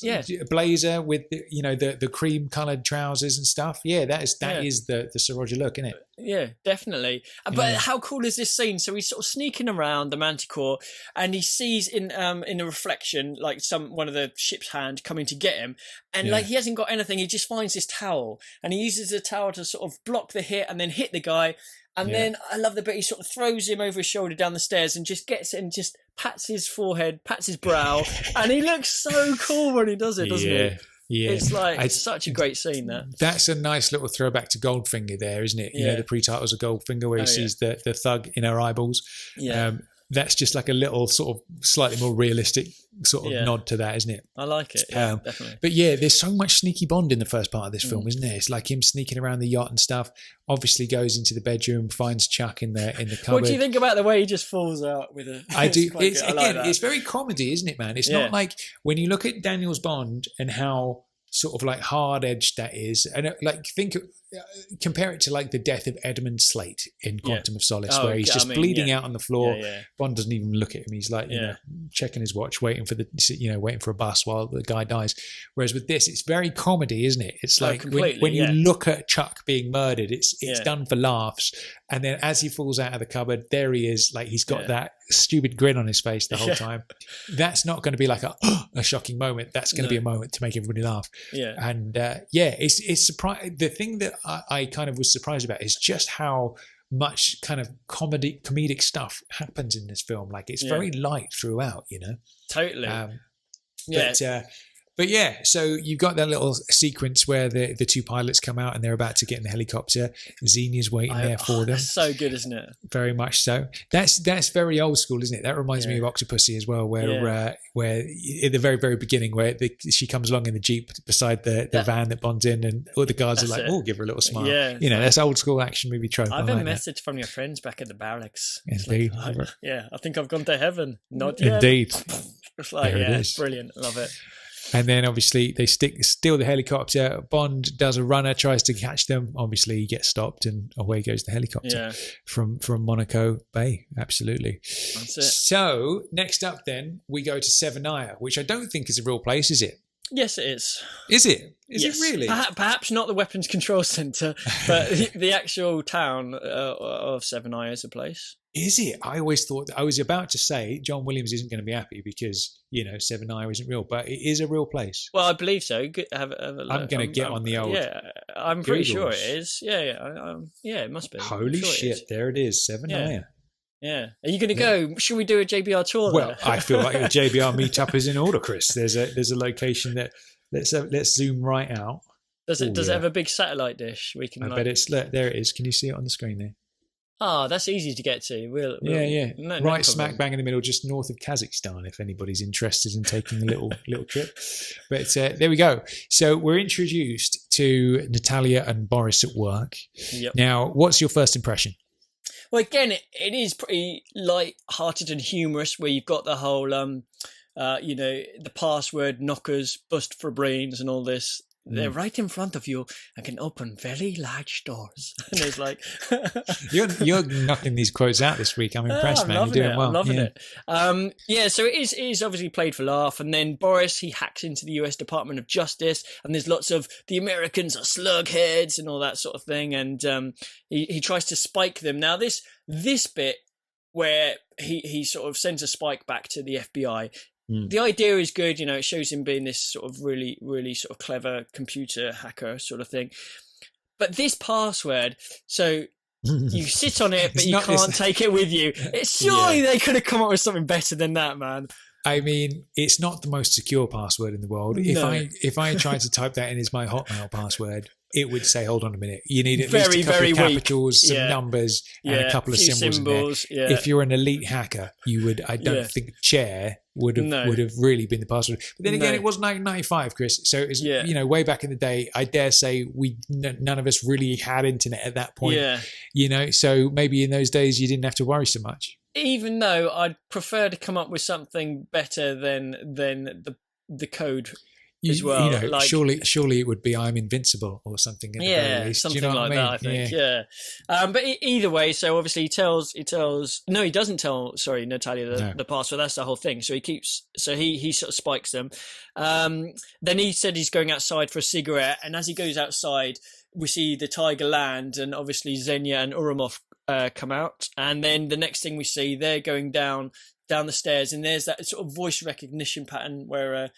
Speaker 3: blazer with the cream-coloured trousers and stuff. Yeah, that is the Sir Roger look, isn't it?
Speaker 2: Yeah, definitely. But how cool is this scene? So he's sort of sneaking around the Manticore, and he sees in a reflection like one of the ship's hand coming to get him, and like he hasn't got anything. He just finds this towel, and he uses the towel to sort of block the hit and then hit the guy. And then I love the bit he sort of throws him over his shoulder down the stairs and just gets it and just pats his forehead, pats his brow, and he looks so cool when he does it, doesn't he? Yeah. It's like such a great scene, that.
Speaker 3: That's a nice little throwback to Goldfinger there, isn't it? The pre-titles of Goldfinger where he sees the thug in her eyeballs. That's just like a little sort of slightly more realistic sort of nod to that, isn't it?
Speaker 2: I like it, definitely.
Speaker 3: But there's so much sneaky Bond in the first part of this film, isn't there? It's like him sneaking around the yacht and stuff. Obviously goes into the bedroom, finds Chuck in the cupboard.
Speaker 2: What do you think about the way he just falls out with a...
Speaker 3: I do. It's very comedy, isn't it, man? It's not like when you look at Daniel's Bond and how sort of like hard-edged that is, and compare it to like the death of Edmund Slate in Quantum of Solace, where he's just bleeding out on the floor. Bond doesn't even look at him. He's like, checking his watch, waiting for a bus while the guy dies. Whereas with this, it's very comedy, isn't it? It's like when you look at Chuck being murdered, it's done for laughs. And then as he falls out of the cupboard, there he is. Like he's got that stupid grin on his face the whole time. That's not going to be like a shocking moment. That's going to be a moment to make everybody laugh. And it's surprising. The thing that I kind of was surprised about is just how much kind of comedic stuff happens in this film. Like it's very light throughout, you know.
Speaker 2: Totally.
Speaker 3: But yeah, so you've got that little sequence where the two pilots come out and they're about to get in the helicopter. Xenia's waiting there for them.
Speaker 2: That's so good, isn't it?
Speaker 3: Very much so. That's very old school, isn't it? That reminds me of Octopussy as well, where at the very, very beginning, where she comes along in the Jeep beside the van that Bond's in, and all the guards are like, give her a little smile. Yeah, you know, that's old school action movie trope.
Speaker 2: I have a message from your friends back at the barracks. Indeed. Like, I think I've gone to heaven. Not yet.
Speaker 3: Indeed.
Speaker 2: It's like, it's brilliant. Love it.
Speaker 3: And then obviously they steal the helicopter. Bond does a runner, tries to catch them. Obviously he gets stopped and away goes the helicopter from Monaco Bay. Absolutely.
Speaker 2: That's it.
Speaker 3: So next up then we go to Severnaya, which I don't think is a real place, is it?
Speaker 2: Yes, it is.
Speaker 3: Is it? Is it really?
Speaker 2: Perhaps not the weapons control centre, but the actual town of Severnaya is a place.
Speaker 3: Is it? I always thought, I was about to say John Williams isn't going to be happy because, you know, Severnaya isn't real, but it is a real place.
Speaker 2: Well, I believe so. I'm
Speaker 3: going to get on the old
Speaker 2: I'm pretty sure it is. Yeah, it must be.
Speaker 3: Holy shit, there it is, Severnaya.
Speaker 2: Yeah. Are you going to go? Should we do a JBR tour there?
Speaker 3: Well, I feel like a JBR meetup is in order, Chris. There's a location that let's zoom right out.
Speaker 2: Does it have a big satellite dish? We can.
Speaker 3: I bet it's there. It is. Can you see it on the screen there?
Speaker 2: That's easy to get to. We'll
Speaker 3: right smack bang in the middle, just north of Kazakhstan, if anybody's interested in taking a little trip. But there we go. So we're introduced to Natalia and Boris at work.
Speaker 2: Yep.
Speaker 3: Now, what's your first impression?
Speaker 2: Well, again, it is pretty light-hearted and humorous, where you've got the whole, the password knockers, bust for brains and all this. They're right in front of you and can open very large doors. And it's like...
Speaker 3: You're knocking these quotes out this week. I'm impressed, man. You're doing well.
Speaker 2: I'm loving it. So it is obviously played for laugh. And then Boris, he hacks into the US Department of Justice, and there's lots of the Americans are slugheads and all that sort of thing. And he tries to spike them. Now, this bit where he sort of sends a spike back to the FBI... The idea is good, you know, it shows him being this sort of really, really sort of clever computer hacker sort of thing. But this password, so you sit on it, but you can't take it with you. Surely they could have come up with something better than that, man.
Speaker 3: I mean, it's not the most secure password in the world.
Speaker 2: No.
Speaker 3: If I tried to type that in as my Hotmail password, it would say, hold on a minute, you need at least a couple of capitals, some numbers, and a couple of symbols in there. If you're an elite hacker, you would, I don't think chair would have really been the password. But then again, it was 1995, Chris. So it was, way back in the day, I dare say none of us really had internet at that point. Yeah. You know, so maybe in those days you didn't have to worry so much.
Speaker 2: Even though I'd prefer to come up with something better than the code as well.
Speaker 3: You know, surely it would be I'm invincible or something. At the very least.
Speaker 2: Something
Speaker 3: you know
Speaker 2: like that. I think. Yeah. But either way, so obviously he doesn't tell Natalia the password. That's the whole thing. So he sort of spikes them. Then he said he's going outside for a cigarette, and as he goes outside, we see the tiger land, and obviously Xenia and Urumov come out, and then the next thing we see, they're going down the stairs, and there's that sort of voice recognition pattern where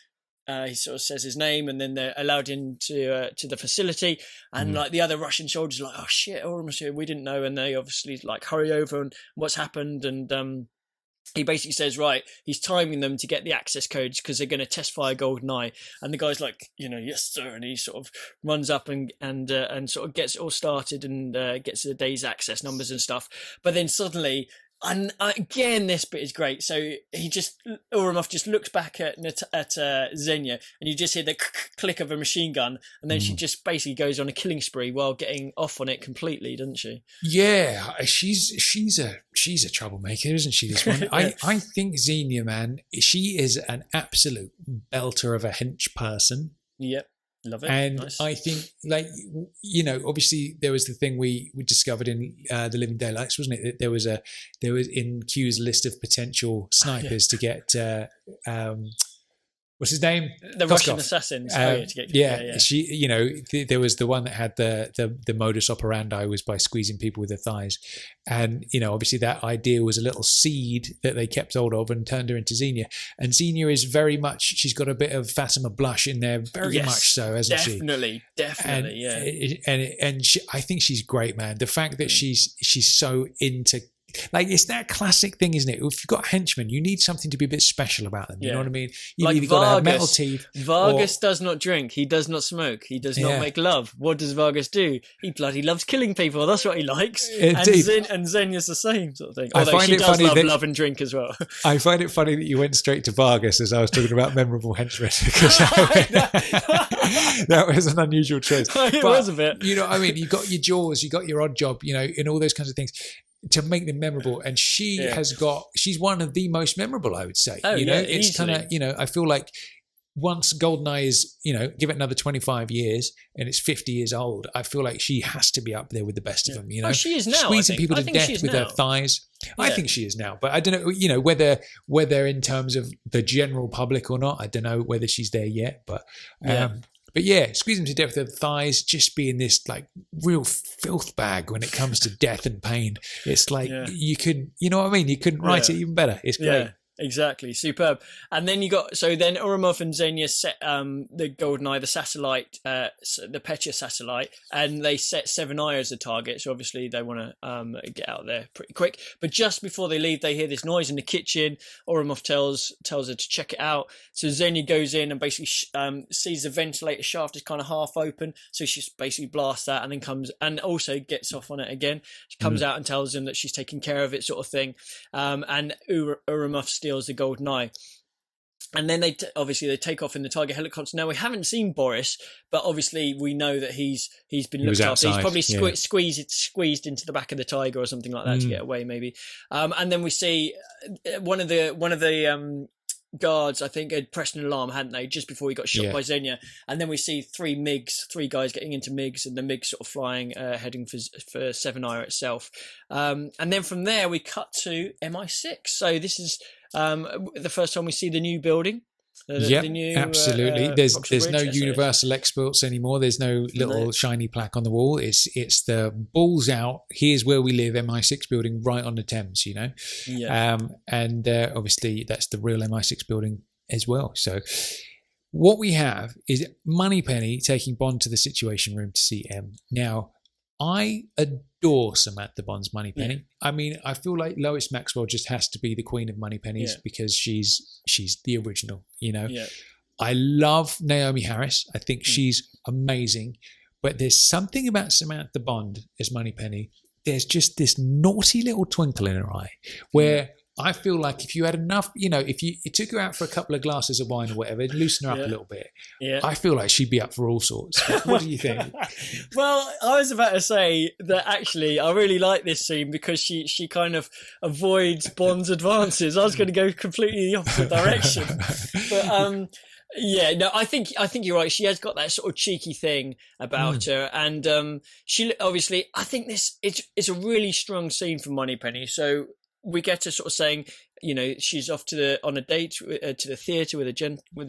Speaker 2: he sort of says his name, and then they're allowed into to the facility, and like the other Russian soldiers are like, oh shit, Urumov's here, we didn't know, and they obviously like hurry over and what's happened, and he basically says, right, he's timing them to get the access codes because they're going to test fire Goldeneye. And the guy's like, yes, sir. And he sort of runs up and sort of gets it all started and gets the day's access numbers and stuff. But then suddenly, and again, this bit is great. So Urumov just looks back at Xenia, and you just hear the click of a machine gun, and then she just basically goes on a killing spree while getting off on it completely, doesn't she?
Speaker 3: Yeah, she's a troublemaker, isn't she? This one, I think Xenia, man, she is an absolute belter of a hench person. Yep.
Speaker 2: Love it.
Speaker 3: And
Speaker 2: nice.
Speaker 3: I think, obviously there was the thing we discovered in The Living Daylights, wasn't it? There was in Q's list of potential snipers to get what's his name?
Speaker 2: The
Speaker 3: Koskov.
Speaker 2: Russian assassins.
Speaker 3: She, there was the one that had the modus operandi was by squeezing people with their thighs, and obviously that idea was a little seed that they kept hold of and turned her into Xenia. And Xenia is very much, she's got a bit of Fatima blush in there, very much so, hasn't she?
Speaker 2: Definitely,
Speaker 3: and she, I think she's great, man. The fact that she's so into. Like, it's that classic thing, isn't it? If you've got henchmen, you need something to be a bit special about them. You know what I mean? You've either got to have metal teeth.
Speaker 2: Vargas does not drink. He does not smoke. He does not make love. What does Vargas do? He bloody loves killing people. That's what he likes. And Xenia's the same sort of thing. Although she does love and drink as well.
Speaker 3: I find it funny that you went straight to Vargas as I was talking about memorable henchmen, because that was an unusual choice.
Speaker 2: It was a bit.
Speaker 3: You know what I mean? You got your Jaws, you got your Odd Job, and all those kinds of things, to make them memorable. And she's one of the most memorable, I would say. It's kind of, I feel like once Goldeneye is, give it another 25 years and it's 50 years old, I feel like she has to be up there with the best of them,
Speaker 2: she is now,
Speaker 3: squeezing people to death with her thighs. I think she is now, but I don't know, whether in terms of the general public or not, I don't know whether she's there yet, but squeeze them to death with their thighs, just being this like real filth bag when it comes to death and pain. It's like you could, you know what I mean? You couldn't write it even better. It's great.
Speaker 2: Yeah. Exactly, superb. And then then Ourumov and Xenia set the Goldeneye, the satellite, the Petra satellite, and they set 7i as a target. So obviously they want to get out there pretty quick. But just before they leave, they hear this noise in the kitchen. Ourumov tells her to check it out. So Xenia goes in and basically sees the ventilator shaft is kind of half open. So she basically blasts that and then comes and also gets off on it again. She comes out and tells him that she's taking care of it, sort of thing. And Ourumov steals the Goldeneye. And then they take off in the Tiger helicopter. Now, we haven't seen Boris, but obviously we know that he's been looked after. He's probably squeezed into the back of the Tiger or something like that to get away, maybe. And then we see one of the guards, I think, had pressed an alarm, hadn't they, just before he got shot by Xenia. And then we see three guys getting into MiGs, and the MiGs sort of flying, heading for 7i itself. And then from there we cut to MI6. So this is the first time we see the new building.
Speaker 3: The new, absolutely. There's no universal exports anymore. There's no little shiny plaque on the wall. It's the balls out. Here's where we live. MI6 building right on the Thames. And obviously that's the real MI6 building as well. So what we have is Moneypenny taking Bond to the Situation Room to see M. Now, I adore Samantha Bond's Moneypenny. Yeah. I mean, I feel like Lois Maxwell just has to be the queen of Moneypennies because she's the original, Yeah. I love Naomi Harris. I think she's amazing. But there's something about Samantha Bond as Moneypenny. There's just this naughty little twinkle in her eye where I feel like if you had enough, if you took her out for a couple of glasses of wine or whatever, loosen her up a little bit. Yeah. I feel like she'd be up for all sorts. What do you think?
Speaker 2: Well, I was about to say that actually I really like this scene because she kind of avoids Bond's advances. I was going to go completely the opposite direction. But I think you're right. She has got that sort of cheeky thing about her, and she obviously. I think it's a really strong scene for Moneypenny. So we get her sort of saying, she's off on a date to the theatre with a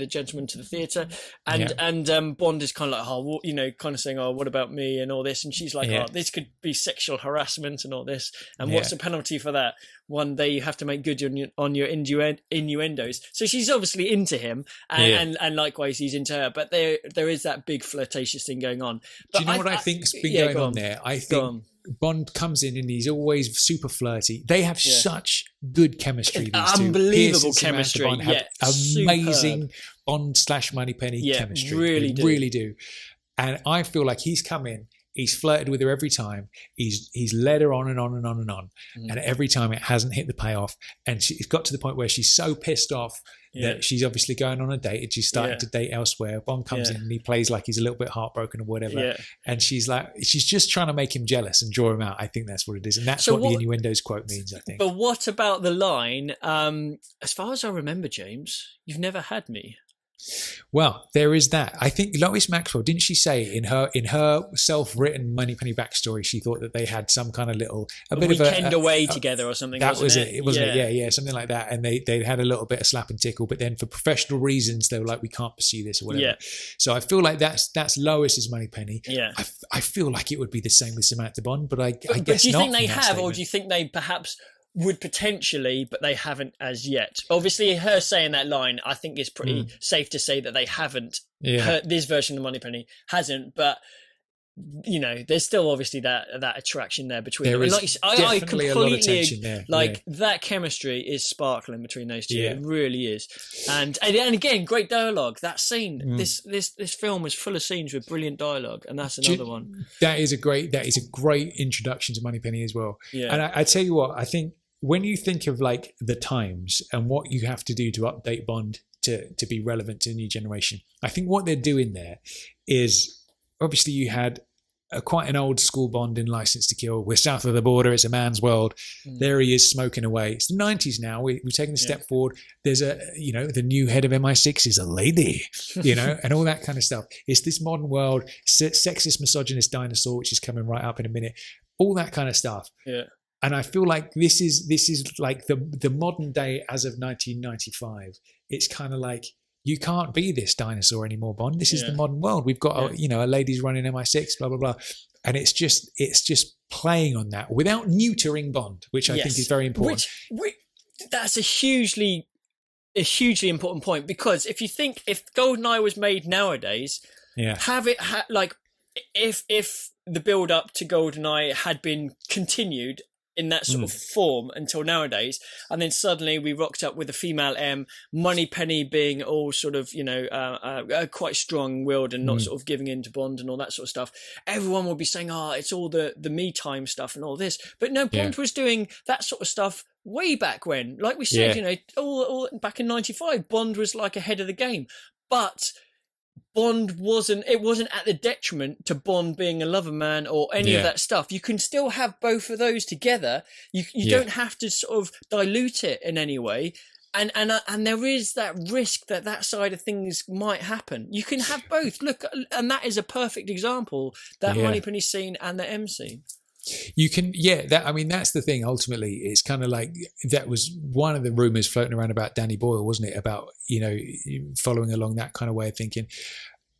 Speaker 2: gentleman to the theatre, and Bond is kind of like, kind of saying, what about me and all this, and she's like, this could be sexual harassment and all this, and what's the penalty for that? One day you have to make good on your innuendos. So she's obviously into him, and likewise he's into her, but there is that big flirtatious thing going on. But
Speaker 3: do you know what I think's been going on there? I think Bond comes in and he's always super flirty. They have such good chemistry. These
Speaker 2: unbelievable chemistry.
Speaker 3: Bond have amazing Bond/Moneypenny chemistry. Really do. And I feel like he's come in. He's flirted with her every time. He's led her on and on and on and on. And every time it hasn't hit the payoff. And it's got to the point where she's so pissed off that she's obviously going on a date and she's starting to date elsewhere. Bond comes in and he plays like he's a little bit heartbroken or whatever. Yeah. And she's just trying to make him jealous and draw him out. I think that's what it is. And that's what the innuendos quote means, I think.
Speaker 2: But what about the line, as far as I remember, James, you've never had me.
Speaker 3: Well, there is that. I think Lois Maxwell, didn't she say in her self-written Moneypenny backstory, she thought that they had some kind of a bit
Speaker 2: weekend
Speaker 3: of a
Speaker 2: away together or something.
Speaker 3: That was
Speaker 2: it.
Speaker 3: it, wasn't it? Yeah, something like that. And they had a little bit of slap and tickle, but then for professional reasons, they were like, we can't pursue this or whatever.
Speaker 2: Yeah.
Speaker 3: So I feel like that's Lois's Moneypenny.
Speaker 2: Yeah.
Speaker 3: I feel like it would be the same with Samantha Bond, but I guess not.
Speaker 2: But do you think they
Speaker 3: have,
Speaker 2: have, or do you think they perhaps would potentially, but they haven't as yet? Obviously, her saying that line, I think is pretty safe to say that they haven't. This version of Moneypenny hasn't, but you know, there's still obviously that attraction there between them. And like I completely there. That chemistry is sparkling between those two. It really is. And again, great dialogue. That scene, this film is full of scenes with brilliant dialogue, and that's another one. That is a great
Speaker 3: introduction to Moneypenny as well.
Speaker 2: Yeah.
Speaker 3: And I tell you what, I think when you think of like the times and what you have to do to update Bond to be relevant to the new generation, I think what they're doing there is obviously you had quite an old school Bond in License to Kill. We're south of the border. It's a man's world. There he is smoking away. It's the 90s now. We've taken a step forward. There's the new head of MI6 is a lady, and all that kind of stuff. It's this modern world, sexist, misogynist dinosaur, which is coming right up in a minute. All that kind of stuff.
Speaker 2: Yeah.
Speaker 3: And I feel like this is like the modern day as of 1995. It's kind of like, you can't be this dinosaur anymore, Bond. This is the modern world. We've got, a lady's running MI6, blah, blah, blah. And it's just playing on that without neutering Bond, which I think is very important.
Speaker 2: That's a hugely important point, because if you think, if Goldeneye was made nowadays, if the build up to Goldeneye had been continued in that sort of form until nowadays, and then suddenly we rocked up with a female M, Moneypenny being all sort of, quite strong-willed and not sort of giving in to Bond and all that sort of stuff, everyone would be saying, it's all the me time stuff and all this. But no, Bond was doing that sort of stuff way back when. Like we said, all back in 95, Bond was like ahead of the game. But Bond wasn't at the detriment to Bond being a lover man or any of that stuff. You can still have both of those together. You don't have to sort of dilute it in any way. And there is that risk that side of things might happen. You can have both. Look, and that is a perfect example, that Moneypenny scene and the M scene.
Speaker 3: You can, that's the thing. Ultimately, it's kind of like, that was one of the rumors floating around about Danny Boyle, wasn't it? About, following along that kind of way of thinking.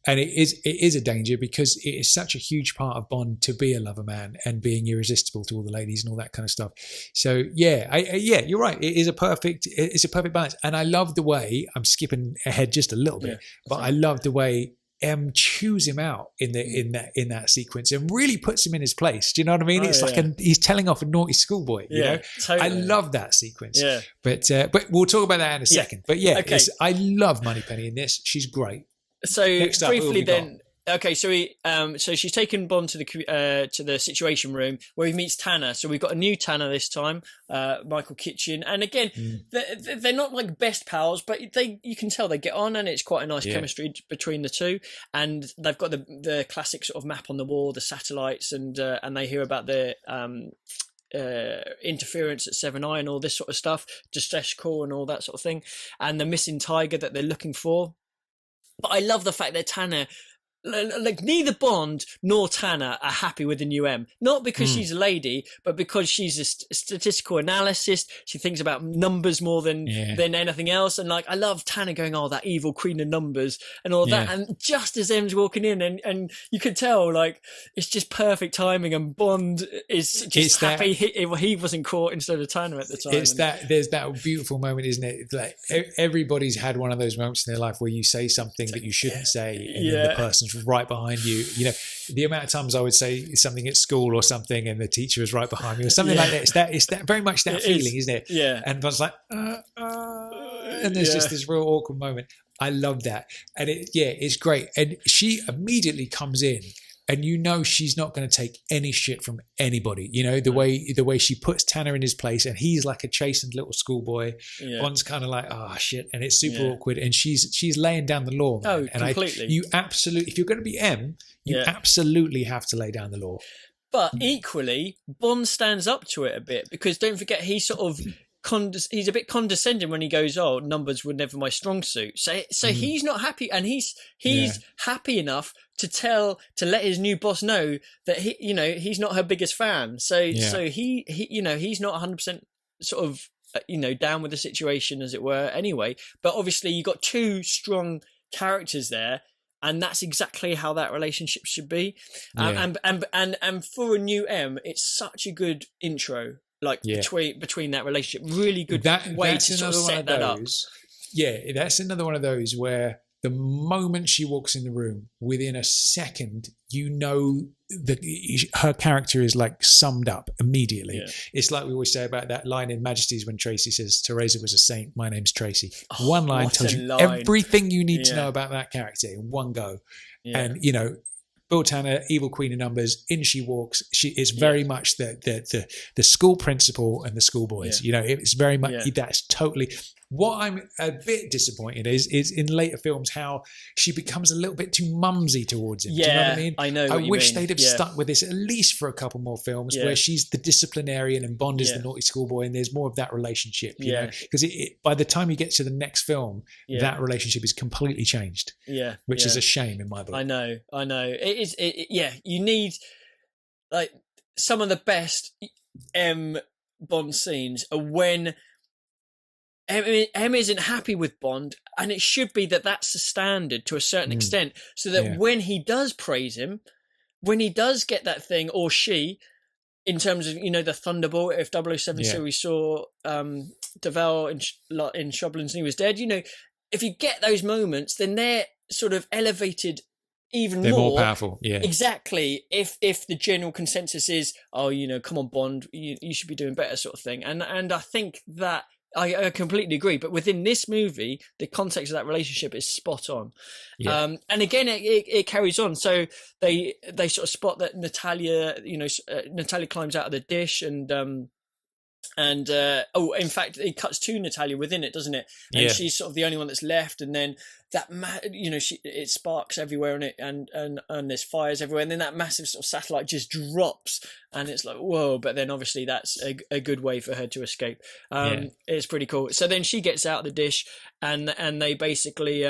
Speaker 3: And it is a danger, because it is such a huge part of Bond to be a lover man and being irresistible to all the ladies and all that kind of stuff. So you're right. It's a perfect balance. And I love the way, I'm skipping ahead just a little bit, but I love the way M chews him out in that sequence and really puts him in his place. Do you know what I mean? It's like he's telling off a naughty schoolboy. Totally. I love that sequence. Yeah. But we'll talk about that in a second. But I love Moneypenny in this. She's great.
Speaker 2: So briefly then. Okay, so so she's taken Bond to the Situation Room, where he meets Tanner. So we've got a new Tanner this time, Michael Kitchen, and again, they're not like best pals, but you can tell they get on, and it's quite a nice chemistry between the two. And they've got the classic sort of map on the wall, the satellites, and they hear about the interference at 7i and all this sort of stuff, distress call and all that sort of thing, and the missing tiger that they're looking for. But I love the fact that Tanner, like, neither Bond nor Tanner are happy with the new M. Not because she's a lady, but because she's a statistical analyst. She thinks about numbers more than anything else. And like, I love Tanner going, that evil queen of numbers and all that. And just as M's walking in, and you could tell, like, it's just perfect timing. And Bond is just happy he wasn't caught instead of Tanner at the time.
Speaker 3: There's that beautiful moment, isn't it? It's like everybody's had one of those moments in their life where you say something that you shouldn't say, and then the person's right behind you. The amount of times I would say something at school or something, and the teacher is right behind me, or something like that. It's that very much that feeling, isn't it?
Speaker 2: Yeah.
Speaker 3: And Bond's like, and there's just this real awkward moment. I love that, and it's great. And she immediately comes in, and she's not going to take any shit from anybody. The way she puts Tanner in his place, and he's like a chastened little schoolboy. Bond's kind of like, shit, and it's super awkward. And she's laying down the law. Man. And
Speaker 2: completely.
Speaker 3: You absolutely, if you're going to be M, you absolutely have to lay down the law.
Speaker 2: But equally, Bond stands up to it a bit, because don't forget, he sort of he's a bit condescending when he goes, "Oh, numbers were never my strong suit." So he's not happy, and he's happy enough to let his new boss know that he's not her biggest fan. So he he's not 100% sort of down with the situation, as it were. Anyway, but obviously you got two strong characters there. And that's exactly how that relationship should be. And for a new M, it's such a good intro, between that relationship. Really good way to sort of set that up.
Speaker 3: Yeah, that's another one of those where the moment she walks in the room, within a second, that her character is like summed up immediately. Yeah. It's like we always say about that line in Majesties when Tracy says, "Teresa was a saint, my name's Tracy." One line tells you everything you need to know about that character in one go. Yeah. And, Bill Tanner, evil queen of numbers, in she walks. She is very much the school principal and the schoolboys.
Speaker 2: Yeah.
Speaker 3: It's very much, that's totally... What I'm a bit disappointed is in later films how she becomes a little bit too mumsy towards him.
Speaker 2: Yeah,
Speaker 3: do you know what I mean?
Speaker 2: I know.
Speaker 3: I wish they'd have stuck with this at least for a couple more films where she's the disciplinarian and Bond is the naughty schoolboy, and there's more of that relationship. You know, because by the time you get to the next film, that relationship is completely changed. Yeah, which is a shame in my book.
Speaker 2: I know. It is. You need like some of the best M Bond scenes are when M isn't happy with Bond, and it should be that that's the standard to a certain extent, so that when he does praise him, when he does get that thing, or she, in terms of, the Thunderbolt, if 007 series saw Deval in Chauvelin's He Was Dead, if you get those moments, then they're sort of elevated even
Speaker 3: they're
Speaker 2: more
Speaker 3: powerful. Yeah,
Speaker 2: exactly. If the general consensus is, come on Bond, you should be doing better, sort of thing, and I think that I completely agree. But within this movie, the context of that relationship is spot on. Yeah. And again, it carries on. So they sort of spot that Natalia climbs out of the dish and in fact, it cuts to Natalia within it, doesn't it? And she's sort of the only one that's left. And then that, it sparks everywhere and there's fires everywhere. And then that massive sort of satellite just drops, and it's like, whoa! But then obviously that's a good way for her to escape. It's pretty cool. So then she gets out of the dish, and they basically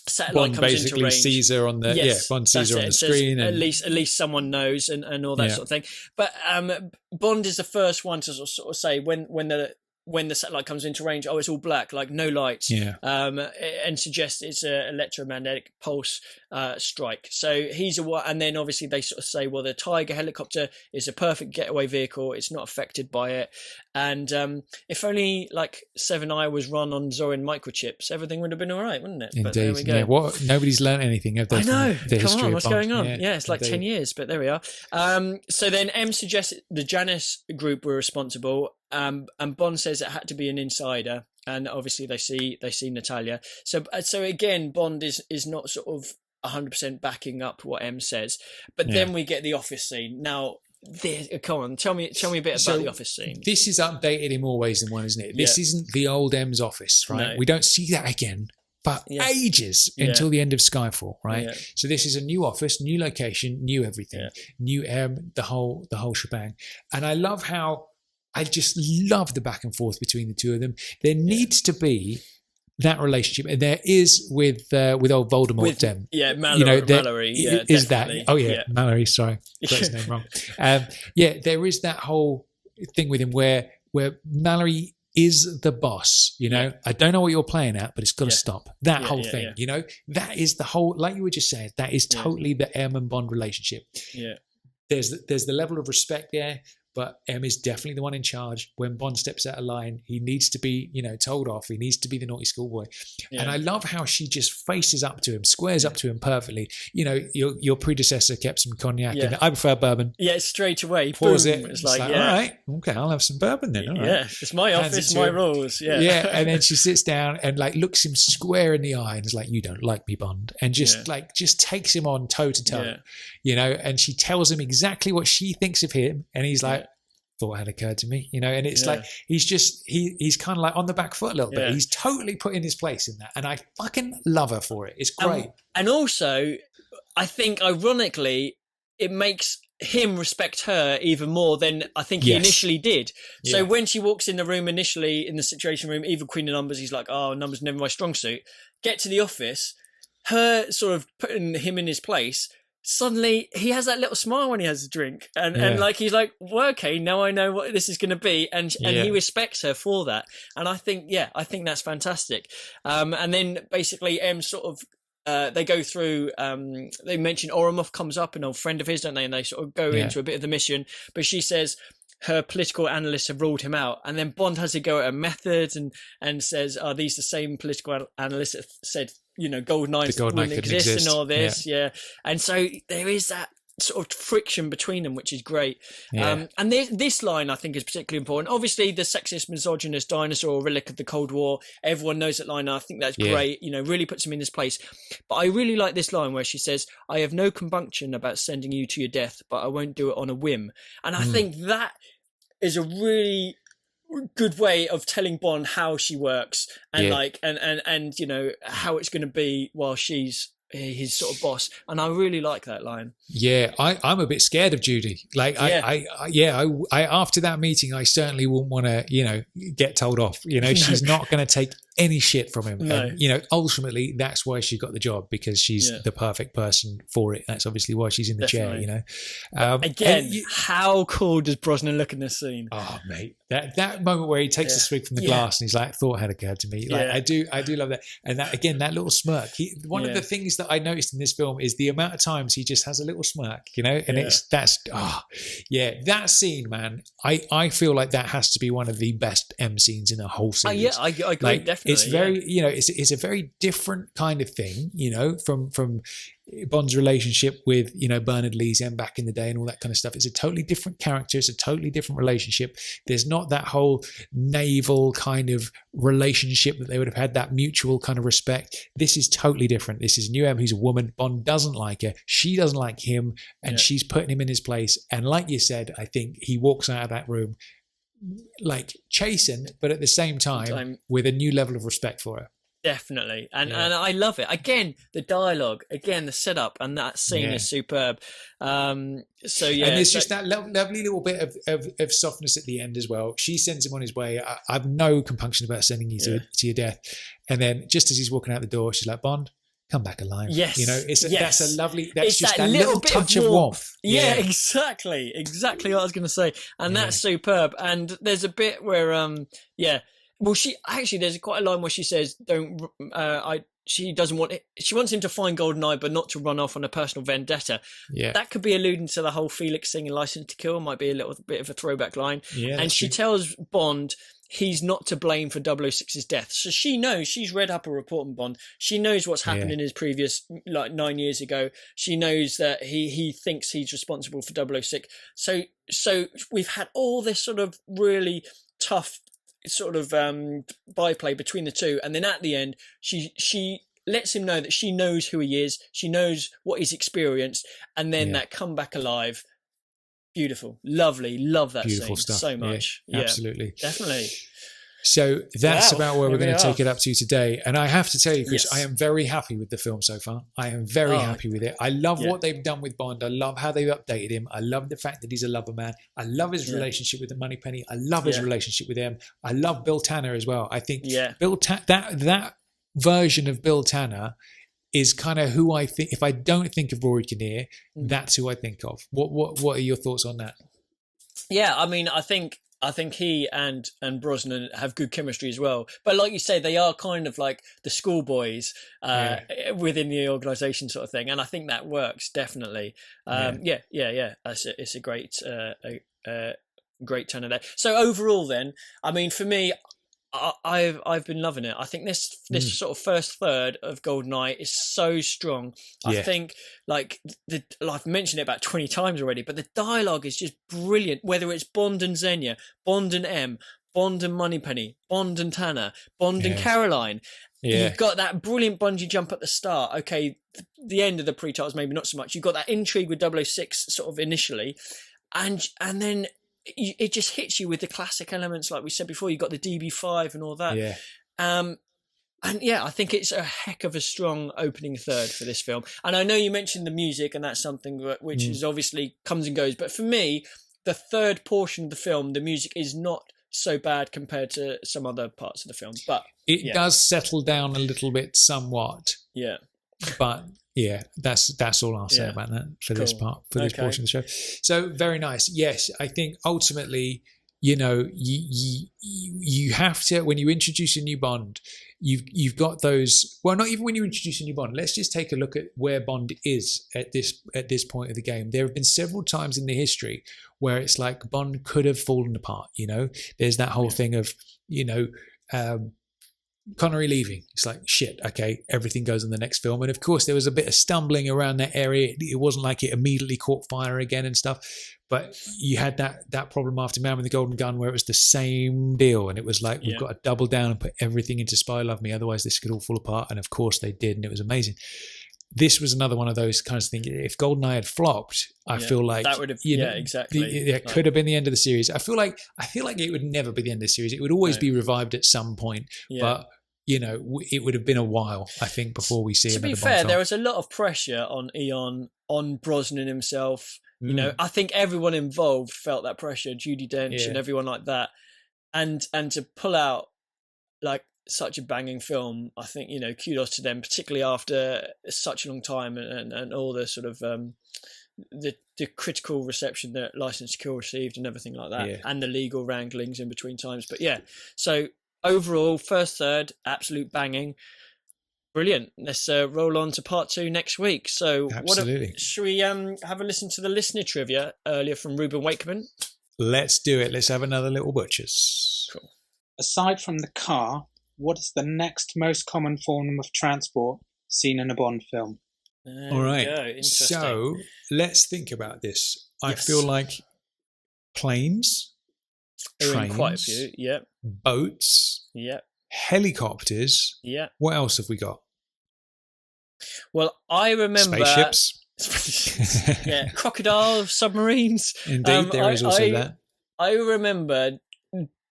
Speaker 2: satellite
Speaker 3: Bond
Speaker 2: comes
Speaker 3: basically
Speaker 2: into range.
Speaker 3: sees her on the Bond sees her on the screen,
Speaker 2: and at least someone knows and all that sort of thing. But Bond is the first one to sort of say when the satellite comes into range, it's all black, like no lights, and suggests it's an electromagnetic pulse strike. So and then obviously they sort of say, well, the Tiger helicopter is a perfect getaway vehicle, it's not affected by it, and if only like 7i was run on Zorin microchips, everything would have been all right, wouldn't it?
Speaker 3: Indeed.
Speaker 2: But there we go.
Speaker 3: What? Nobody's learned anything, have they?
Speaker 2: I know.
Speaker 3: Come
Speaker 2: on, what's going on?
Speaker 3: Yeah,
Speaker 2: it's like 10 years, but there we are. So then M suggests the Janus group were responsible. And Bond says it had to be an insider, and obviously they see Natalia. So again, Bond is not sort of 100% backing up what M says. But then we get the office scene. Now, come on, tell me a bit about the office scene.
Speaker 3: This is updated in more ways than one, isn't it? This isn't the old M's office, right?
Speaker 2: No.
Speaker 3: We don't see that again. But ages until the end of Skyfall, right? Yeah. So this is a new office, new location, new everything, new M, the whole shebang. And I love how. I just love the back and forth between the two of them. There needs to be that relationship, and there is with old Voldemort.
Speaker 2: Mallory.
Speaker 3: Is definitely. That? Mallory. Sorry, got his name wrong. There is that whole thing with him where Mallory is the boss. I don't know what you're playing at, but it's got to stop. That whole thing. That is the whole. Like you were just saying, that is totally the M and Bond relationship. Yeah. There's the level of respect there. But M is definitely the one in charge. When Bond steps out of line, he needs to be, told off. He needs to be the naughty schoolboy. Yeah. And I love how she just faces up to him, squares up to him perfectly. Your predecessor kept some cognac. And I prefer bourbon.
Speaker 2: Yeah, straight away.
Speaker 3: Pours
Speaker 2: boom.
Speaker 3: It. It's like, all right, okay, I'll have some bourbon then. All right.
Speaker 2: Yeah, it's my office, my rules. Yeah.
Speaker 3: Yeah, and then she sits down and looks him square in the eye and is like, "You don't like me, Bond," and just takes him on toe to toe. And she tells him exactly what she thinks of him, and he's like. Thought had occurred to me, and it's like he's kind of like on the back foot a little bit. He's totally put in his place in that, and I fucking love her for it. It's great.
Speaker 2: And also, I think ironically, it makes him respect her even more than I think he initially did. So when she walks in the room initially, in the situation room, even Queen of Numbers, he's like, oh, numbers never my strong suit. Get to the office, her sort of putting him in his place, suddenly he has that little smile when he has a drink. And like, he's like, well, okay, now I know what this is going to be. And he respects her for that. And I think that's fantastic. And then basically M sort of, they go through, they mention Oromov comes up, an old friend of his, don't they? And they sort of go into a bit of the mission. But she says her political analysts have ruled him out. And then Bond has to go at her methods and says, are these the same political analysts that said, Goldeneye wouldn't exist and all this? Yeah. And so there is that sort of friction between them, which is great. And this line I think is particularly important. Obviously the sexist, misogynist dinosaur relic of the Cold War, everyone knows that line. I think that's great, really puts him in this place. But I really like this line where she says, I have no compunction about sending you to your death, but I won't do it on a whim. And I think that is a really good way of telling Bond how she works and and how it's going to be while she's his sort of boss. And I really like that line.
Speaker 3: I'm a bit scared of Judy. Like I after that meeting, I certainly wouldn't want to get told off. She's not going to take any shit from him.
Speaker 2: No.
Speaker 3: And, ultimately that's why she got the job, because she's the perfect person for it. That's obviously why she's in the chair.
Speaker 2: Again, how cool does Brosnan look in this scene?
Speaker 3: Oh mate, that moment where he takes the swig from the glass and he's like, thought had occurred to me. Like I do love that. And that, again, that little smirk, one of the things that I noticed in this film is the amount of times he just has a little smirk, and that scene, man, I feel like that has to be one of the best M scenes in the whole series.
Speaker 2: I agree, definitely.
Speaker 3: It's very, it's a very different kind of thing, from Bond's relationship with, Bernard Lee's M back in the day and all that kind of stuff. It's a totally different character. It's a totally different relationship. There's not that whole naval kind of relationship that they would have had, that mutual kind of respect. This is totally different. This is new M who's a woman. Bond doesn't like her. She doesn't like him, and she's putting him in his place. And like you said, I think he walks out of that room like chastened, but at the same time with a new level of respect for her.
Speaker 2: Definitely. And I love it. Again, the dialogue, the setup, and that scene is superb. And
Speaker 3: there's just that lovely little bit of softness at the end as well. She sends him on his way. I've no compunction about sending you to your death. And then just as he's walking out the door, she's like, Bond, come back alive.
Speaker 2: Yes.
Speaker 3: That's a lovely, that's just that little touch of warmth.
Speaker 2: Yeah, exactly what I was going to say. And that's superb. And there's a bit where, well, there's quite a line where she says, she doesn't want it. She wants him to find Goldeneye, but not to run off on a personal vendetta. Yeah. That could be alluding to the whole Felix thing and License to Kill. Might be a little bit of a throwback line. Yeah, and she tells Bond he's not to blame for 006's death. So she knows, she's read up a report on Bond. She knows what's happened in his previous, 9 years ago. She knows that he thinks he's responsible for 006. So we've had all this sort of really tough sort of byplay between the two, and then at the end she lets him know that she knows who he is, she knows what he's experienced, and then that come back alive. Beautiful, lovely, love that
Speaker 3: beautiful
Speaker 2: scene
Speaker 3: stuff.
Speaker 2: So much.
Speaker 3: Absolutely,
Speaker 2: definitely.
Speaker 3: So that's about where we're going to take it up to today. And I have to tell you, Chris, I am very happy with the film so far. I am very happy with it. I love what they've done with Bond. I love how they've updated him. I love the fact that he's a lover man. I love his relationship with the Moneypenny. I love his relationship with him. I love Bill Tanner as well. I think Bill that version of Bill Tanner is kind of who I think. If I don't think of Rory Kinnear, that's who I think of. What are your thoughts on that?
Speaker 2: Yeah, I mean, I think he and Brosnan have good chemistry as well. But like you say, they are kind of like the schoolboys within the organisation sort of thing. And I think that works, definitely. It's a great great turn of that. So overall then, I mean, for me, I've been loving it. I think this sort of first third of Goldeneye is so strong. I think I've mentioned it about 20 times already, but the dialogue is just brilliant. Whether it's Bond and Xenia, Bond and M, Bond and Moneypenny, Bond and Tanner, Bond and Caroline. You've got that brilliant bungee jump at the start. Okay, the end of the pre-titles maybe not so much. You've got that intrigue with 006 sort of initially, and then it just hits you with the classic elements, like we said before. You got the DB5 and all that. And And yeah, I think it's a heck of a strong opening third for this film. And I know you mentioned the music, and that's something which is obviously comes and goes. But for me, the third portion of the film, the music is not so bad compared to some other parts of the film. But
Speaker 3: it does settle down a little bit somewhat.
Speaker 2: Yeah.
Speaker 3: But yeah, that's all I'll say about that for this part, for this portion of the show. So very nice. Yes, I think ultimately, you know, you have to, when you introduce a new Bond, you've got those. Well, not even when you introduce a new Bond. Let's just take a look at where Bond is at this point of the game. There have been several times in the history where it's like Bond could have fallen apart. You know, there's that whole thing of, you know, Connery leaving. It's like, shit, okay, everything goes in the next film. And of course, there was a bit of stumbling around that area. It wasn't like it immediately caught fire again and stuff. But you had that problem after Man with the Golden Gun where it was the same deal. And it was like, we've got to double down and put everything into Spy Love Me. Otherwise, this could all fall apart. And of course, they did. And it was amazing. This was another one of those kinds of things. If Goldeneye had flopped, I feel like
Speaker 2: that would have, exactly.
Speaker 3: It could have been the end of the series. I feel like it would never be the end of the series. It would always be revived at some point. But you know, it would have been a while, I think, before we see another Bond film. To be fair,
Speaker 2: there was a lot of pressure on Eon, on Brosnan himself. You know, I think everyone involved felt that pressure, Judi Dench and everyone like that. And to pull out like such a banging film, I think, you know, kudos to them, particularly after such a long time and all the sort of the critical reception that License to Kill received and everything like that, and the legal wranglings in between times. But so overall, first third, absolute banging. Brilliant. Let's roll on to part 2 next week. So should we have a listen to the listener trivia earlier from Ruben Wakeman?
Speaker 3: Let's do it. Let's have another little butchers.
Speaker 2: Cool.
Speaker 4: Aside from the car, what is the next most common form of transport seen in a Bond film?
Speaker 3: All right. So let's think about this. I feel like planes, trains,
Speaker 2: quite a few.
Speaker 3: Boats, helicopters. What else have we got?
Speaker 2: Well, I remember
Speaker 3: spaceships.
Speaker 2: Crocodiles, submarines.
Speaker 3: Indeed, there is also that.
Speaker 2: I remember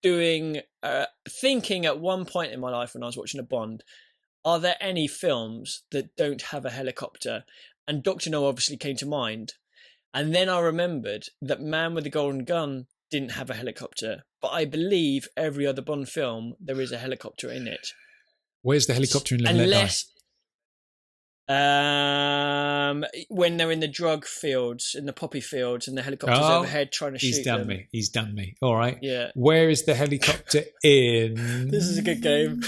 Speaker 2: thinking at one point in my life when I was watching a Bond, are there any films that don't have a helicopter? And Dr. No obviously came to mind. And then I remembered that Man with the Golden Gun didn't have a helicopter, but I believe every other Bond film there is a helicopter in it.
Speaker 3: Where's the helicopter in Live and Let Die?
Speaker 2: When they're in the drug fields, in the poppy fields, and the helicopter's overhead trying to shoot them.
Speaker 3: He's done me. All right.
Speaker 2: Yeah.
Speaker 3: Where is the helicopter in?
Speaker 2: This is a good game.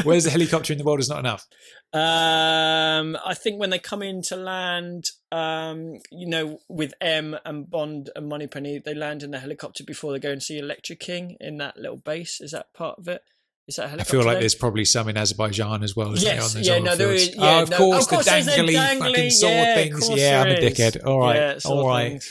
Speaker 3: Where's the helicopter in The World Is Not Enough?
Speaker 2: I think when they come in to land, you know, with M and Bond and Moneypenny, they land in the helicopter before they go and see Electra King in that little base. Is that part of it? Is that a helicopter?
Speaker 3: I feel like there's probably some in Azerbaijan as well.
Speaker 2: Yes,
Speaker 3: there
Speaker 2: is.
Speaker 3: Of course, the dangly fucking sword things. Yeah, I'm a dickhead. All right, all right.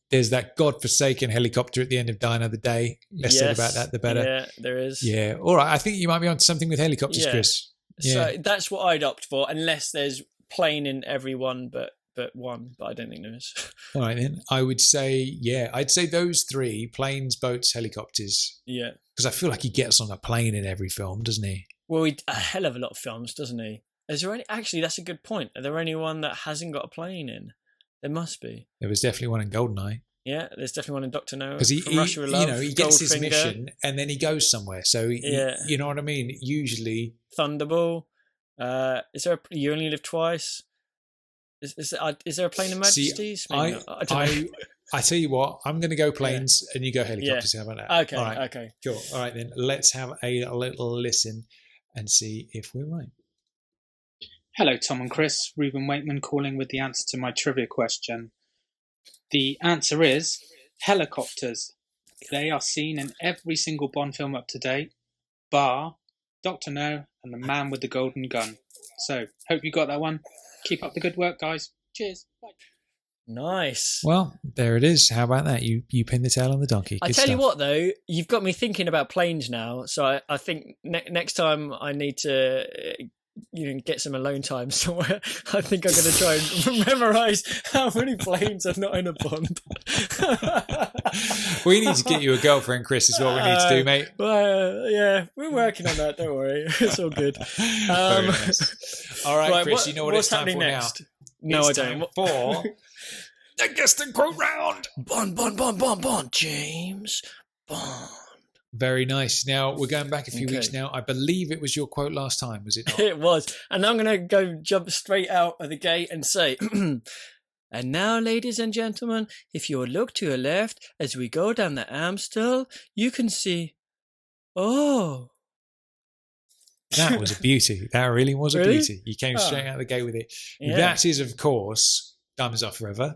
Speaker 3: There's that godforsaken helicopter at the end of Die Another Day. Less said about that, the better.
Speaker 2: Yeah, there is.
Speaker 3: Yeah, all right. I think you might be onto something with helicopters, Chris.
Speaker 2: So that's what I'd opt for, unless there's plane in every one, but one. But I don't think there is.
Speaker 3: All right, then. I would say, I'd say those 3: planes, boats, helicopters.
Speaker 2: Yeah.
Speaker 3: Because I feel like he gets on a plane in every film, doesn't he?
Speaker 2: Well, a hell of a lot of films, doesn't he? Is there any? Actually, that's a good point. Are there anyone that hasn't got a plane in? There must be.
Speaker 3: There was definitely one in Goldeneye.
Speaker 2: Yeah, there's definitely one in Dr. No.
Speaker 3: Because he gets his mission and then he goes somewhere. So you know what I mean. Usually,
Speaker 2: Thunderball. Is there? You Only Live Twice. Is there a plane in Majesties?
Speaker 3: I tell you what, I'm going to go planes and you go helicopters. How about that?
Speaker 2: Okay.
Speaker 3: All right.
Speaker 2: Okay.
Speaker 3: Cool. All right then. Let's have a little listen and see if we're right.
Speaker 4: Hello, Tom and Chris. Ruben Wakeman calling with the answer to my trivia question. The answer is helicopters. They are seen in every single Bond film up to date, bar Dr. No and the Man with the Golden Gun. So, hope you got that one. Keep up the good work, guys. Cheers. Bye.
Speaker 2: Nice.
Speaker 3: Well, there it is. How about that? You pin the tail on the donkey.
Speaker 2: I tell you what, though, you've got me thinking about planes now. So I think next time I need to get some alone time somewhere, I think I'm going to try and memorise how many planes are not in a Bond.
Speaker 3: We need to get you a girlfriend, Chris, is what we need to do, mate.
Speaker 2: Well, yeah, we're working on that. Don't worry. It's all good.
Speaker 3: Very nice. All right, Chris, you know what it's time for
Speaker 2: next?
Speaker 3: now?
Speaker 2: No,
Speaker 3: it's
Speaker 2: I don't.
Speaker 3: Time for the guest and quote round.
Speaker 2: Bond, James Bond.
Speaker 3: Very nice. Now, we're going back a few weeks now. I believe it was your quote last time, was it not?
Speaker 2: It was. And I'm going to jump straight out of the gate and say, and now, ladies and gentlemen, if you look to your left as we go down the Amstel, you can see, oh.
Speaker 3: That was a beauty. That really was a
Speaker 2: Really?
Speaker 3: beauty. You came straight out of the gate with it.
Speaker 2: Yeah.
Speaker 3: That is, of course, Diamonds Are Forever.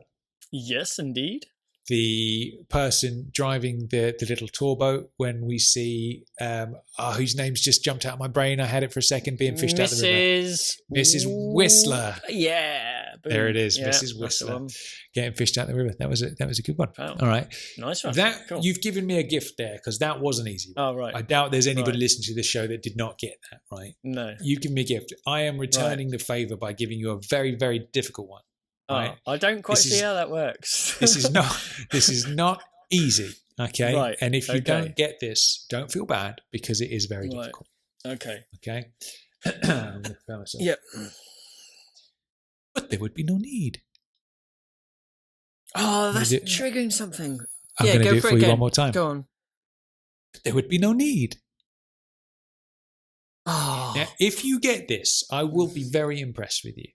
Speaker 2: Yes, indeed.
Speaker 3: The person driving the little tour boat when we see whose name's just jumped out of my brain. I had it for a second, being fished out of the river. Mrs. Whistler.
Speaker 2: Yeah. Boom.
Speaker 3: There it is,
Speaker 2: Yeah,
Speaker 3: Mrs.
Speaker 2: that's the
Speaker 3: Whistler,
Speaker 2: one.
Speaker 3: getting fished out of the river. That was a good one.
Speaker 2: Wow.
Speaker 3: All right,
Speaker 2: Nice one.
Speaker 3: that
Speaker 2: Cool.
Speaker 3: you've given me a gift there because that was an easy one.
Speaker 2: Oh, right.
Speaker 3: I doubt there's anybody
Speaker 2: Right.
Speaker 3: listening to this show that did not get that. Right?
Speaker 2: No.
Speaker 3: You've given me a gift. I am returning the favor by giving you a very, very difficult one. Right?
Speaker 2: I don't quite
Speaker 3: This
Speaker 2: see
Speaker 3: is-
Speaker 2: how that works.
Speaker 3: This is not easy. Okay.
Speaker 2: Right,
Speaker 3: And if you
Speaker 2: okay.
Speaker 3: don't get this, don't feel bad because it is very
Speaker 2: Right.
Speaker 3: difficult.
Speaker 2: Okay.
Speaker 3: Okay. I'm gonna prepare myself.
Speaker 2: Yep.
Speaker 3: But there would be no need.
Speaker 2: Oh, that's
Speaker 3: Is it-
Speaker 2: triggering something.
Speaker 3: I'm
Speaker 2: yeah,
Speaker 3: going to
Speaker 2: go
Speaker 3: do it
Speaker 2: for
Speaker 3: for you
Speaker 2: again.
Speaker 3: one more time.
Speaker 2: Go on.
Speaker 3: But there would be no need.
Speaker 2: Oh.
Speaker 3: Now, if you get this, I will be very impressed with you,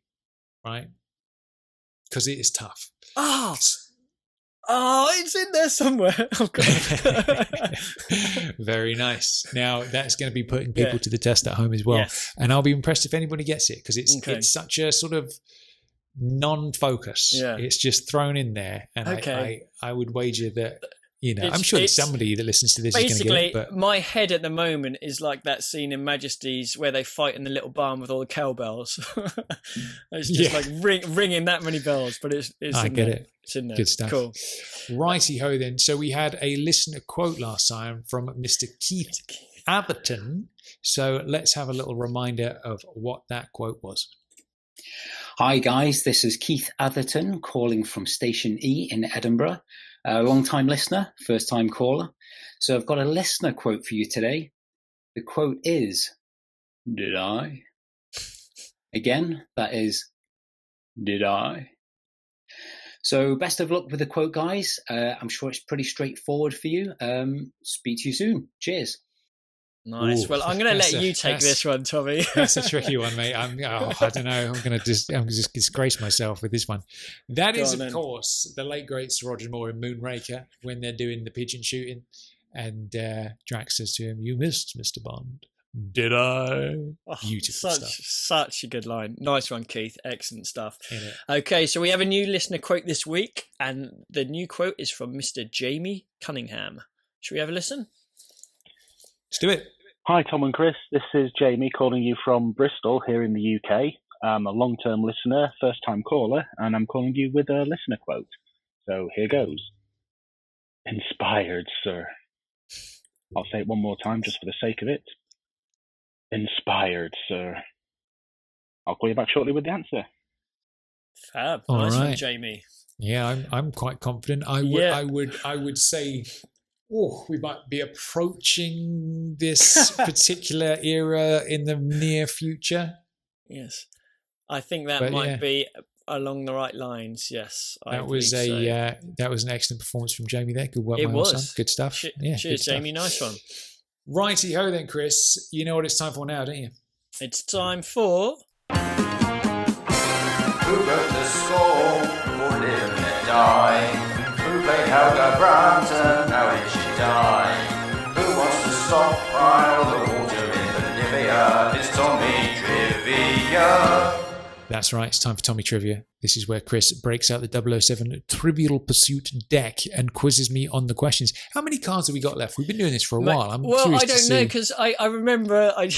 Speaker 3: right? Because it is tough.
Speaker 2: Oh. Oh, it's in there somewhere. Oh, God.
Speaker 3: Very nice. Now, that's going to be putting people
Speaker 2: Yeah.
Speaker 3: to the test at home as well.
Speaker 2: Yes.
Speaker 3: And I'll be impressed if anybody gets it because
Speaker 2: Okay.
Speaker 3: it's such a sort of non-focus.
Speaker 2: Yeah.
Speaker 3: It's just thrown in there. And
Speaker 2: Okay.
Speaker 3: I would wager that, I'm
Speaker 2: It's-
Speaker 3: sure there's
Speaker 2: it's-
Speaker 3: somebody that listens to this is going to get
Speaker 2: Basically,
Speaker 3: it. But
Speaker 2: my head at the moment is like that scene in Majesties where they fight in the little barn with all the cowbells. It's just
Speaker 3: Yeah.
Speaker 2: like ringing that many bells, but it's
Speaker 3: I
Speaker 2: in
Speaker 3: get
Speaker 2: there.
Speaker 3: it.
Speaker 2: It's in there.
Speaker 3: Good stuff.
Speaker 2: Cool.
Speaker 3: Righty-ho then. So we had a listener quote last time from Mr. Keith Atherton. So let's have a little reminder of what that quote was.
Speaker 8: Hi guys, this is Keith Atherton calling from Station E in Edinburgh. A long-time listener, first-time caller. So I've got a listener quote for you today. The quote is, "Did I?" Again, that is, "Did I?" So best of luck with the quote, guys. I'm sure it's pretty straightforward for you. Speak to you soon. Cheers.
Speaker 2: Nice.
Speaker 3: Ooh,
Speaker 2: Well, I'm going to
Speaker 3: that's
Speaker 2: let
Speaker 3: a-
Speaker 2: you take
Speaker 3: that's-
Speaker 2: this one, Tommy.
Speaker 3: That's a tricky one, mate. I don't know. I'm going to just disgrace myself with this one. That
Speaker 2: Go
Speaker 3: is,
Speaker 2: on
Speaker 3: of
Speaker 2: then.
Speaker 3: course, the late great Sir Roger Moore in Moonraker when they're doing the pigeon shooting. And Drax says to him, "You missed, Mr. Bond." Did I?
Speaker 2: Oh,
Speaker 3: Beautiful
Speaker 2: such a good line. Nice one, Keith. Excellent stuff.
Speaker 3: Innit?
Speaker 2: Okay, so we have a new listener quote this week, and the new quote is from Mr. Jamie Cunningham. Should we have a listen?
Speaker 3: Let's do it.
Speaker 9: Hi, Tom and Chris. This is Jamie calling you from Bristol here in the UK. I'm a long-term listener, first-time caller, and I'm calling you with a listener quote. So here goes. Inspired, sir. I'll say it one more time just for the sake of it. Inspired, sir. I'll call you back shortly with the answer.
Speaker 2: Fab.
Speaker 3: All
Speaker 2: Nice one,
Speaker 3: right.
Speaker 2: Jamie.
Speaker 3: Yeah, I'm quite confident. I would say, we might be approaching this particular era in the near future.
Speaker 2: Yes. I think that
Speaker 3: But,
Speaker 2: might
Speaker 3: yeah.
Speaker 2: be along the right lines. Yes. I
Speaker 3: That was
Speaker 2: believe so.
Speaker 3: that was an excellent performance from Jamie there. Good work,
Speaker 2: It
Speaker 3: my old son.
Speaker 2: was.
Speaker 3: Good stuff.
Speaker 2: Cheers,
Speaker 3: good stuff.
Speaker 2: Jamie. Nice one.
Speaker 3: Righty ho then, Chris. You know what it's time for now, don't you?
Speaker 2: It's time for
Speaker 5: Who wrote the score for Live and Let Die? Who played Helga Brandt? How did she die? Who wants to stockpile the water in Bolivia? It's Tommy Trivia.
Speaker 3: That's right. It's time for Tommy Trivia. This is where Chris breaks out the 007 Trivial Pursuit deck and quizzes me on the questions. How many cards have we got left? We've been doing this for a while. I'm
Speaker 2: well,
Speaker 3: curious
Speaker 2: I don't
Speaker 3: to
Speaker 2: know
Speaker 3: see.
Speaker 2: because I remember. I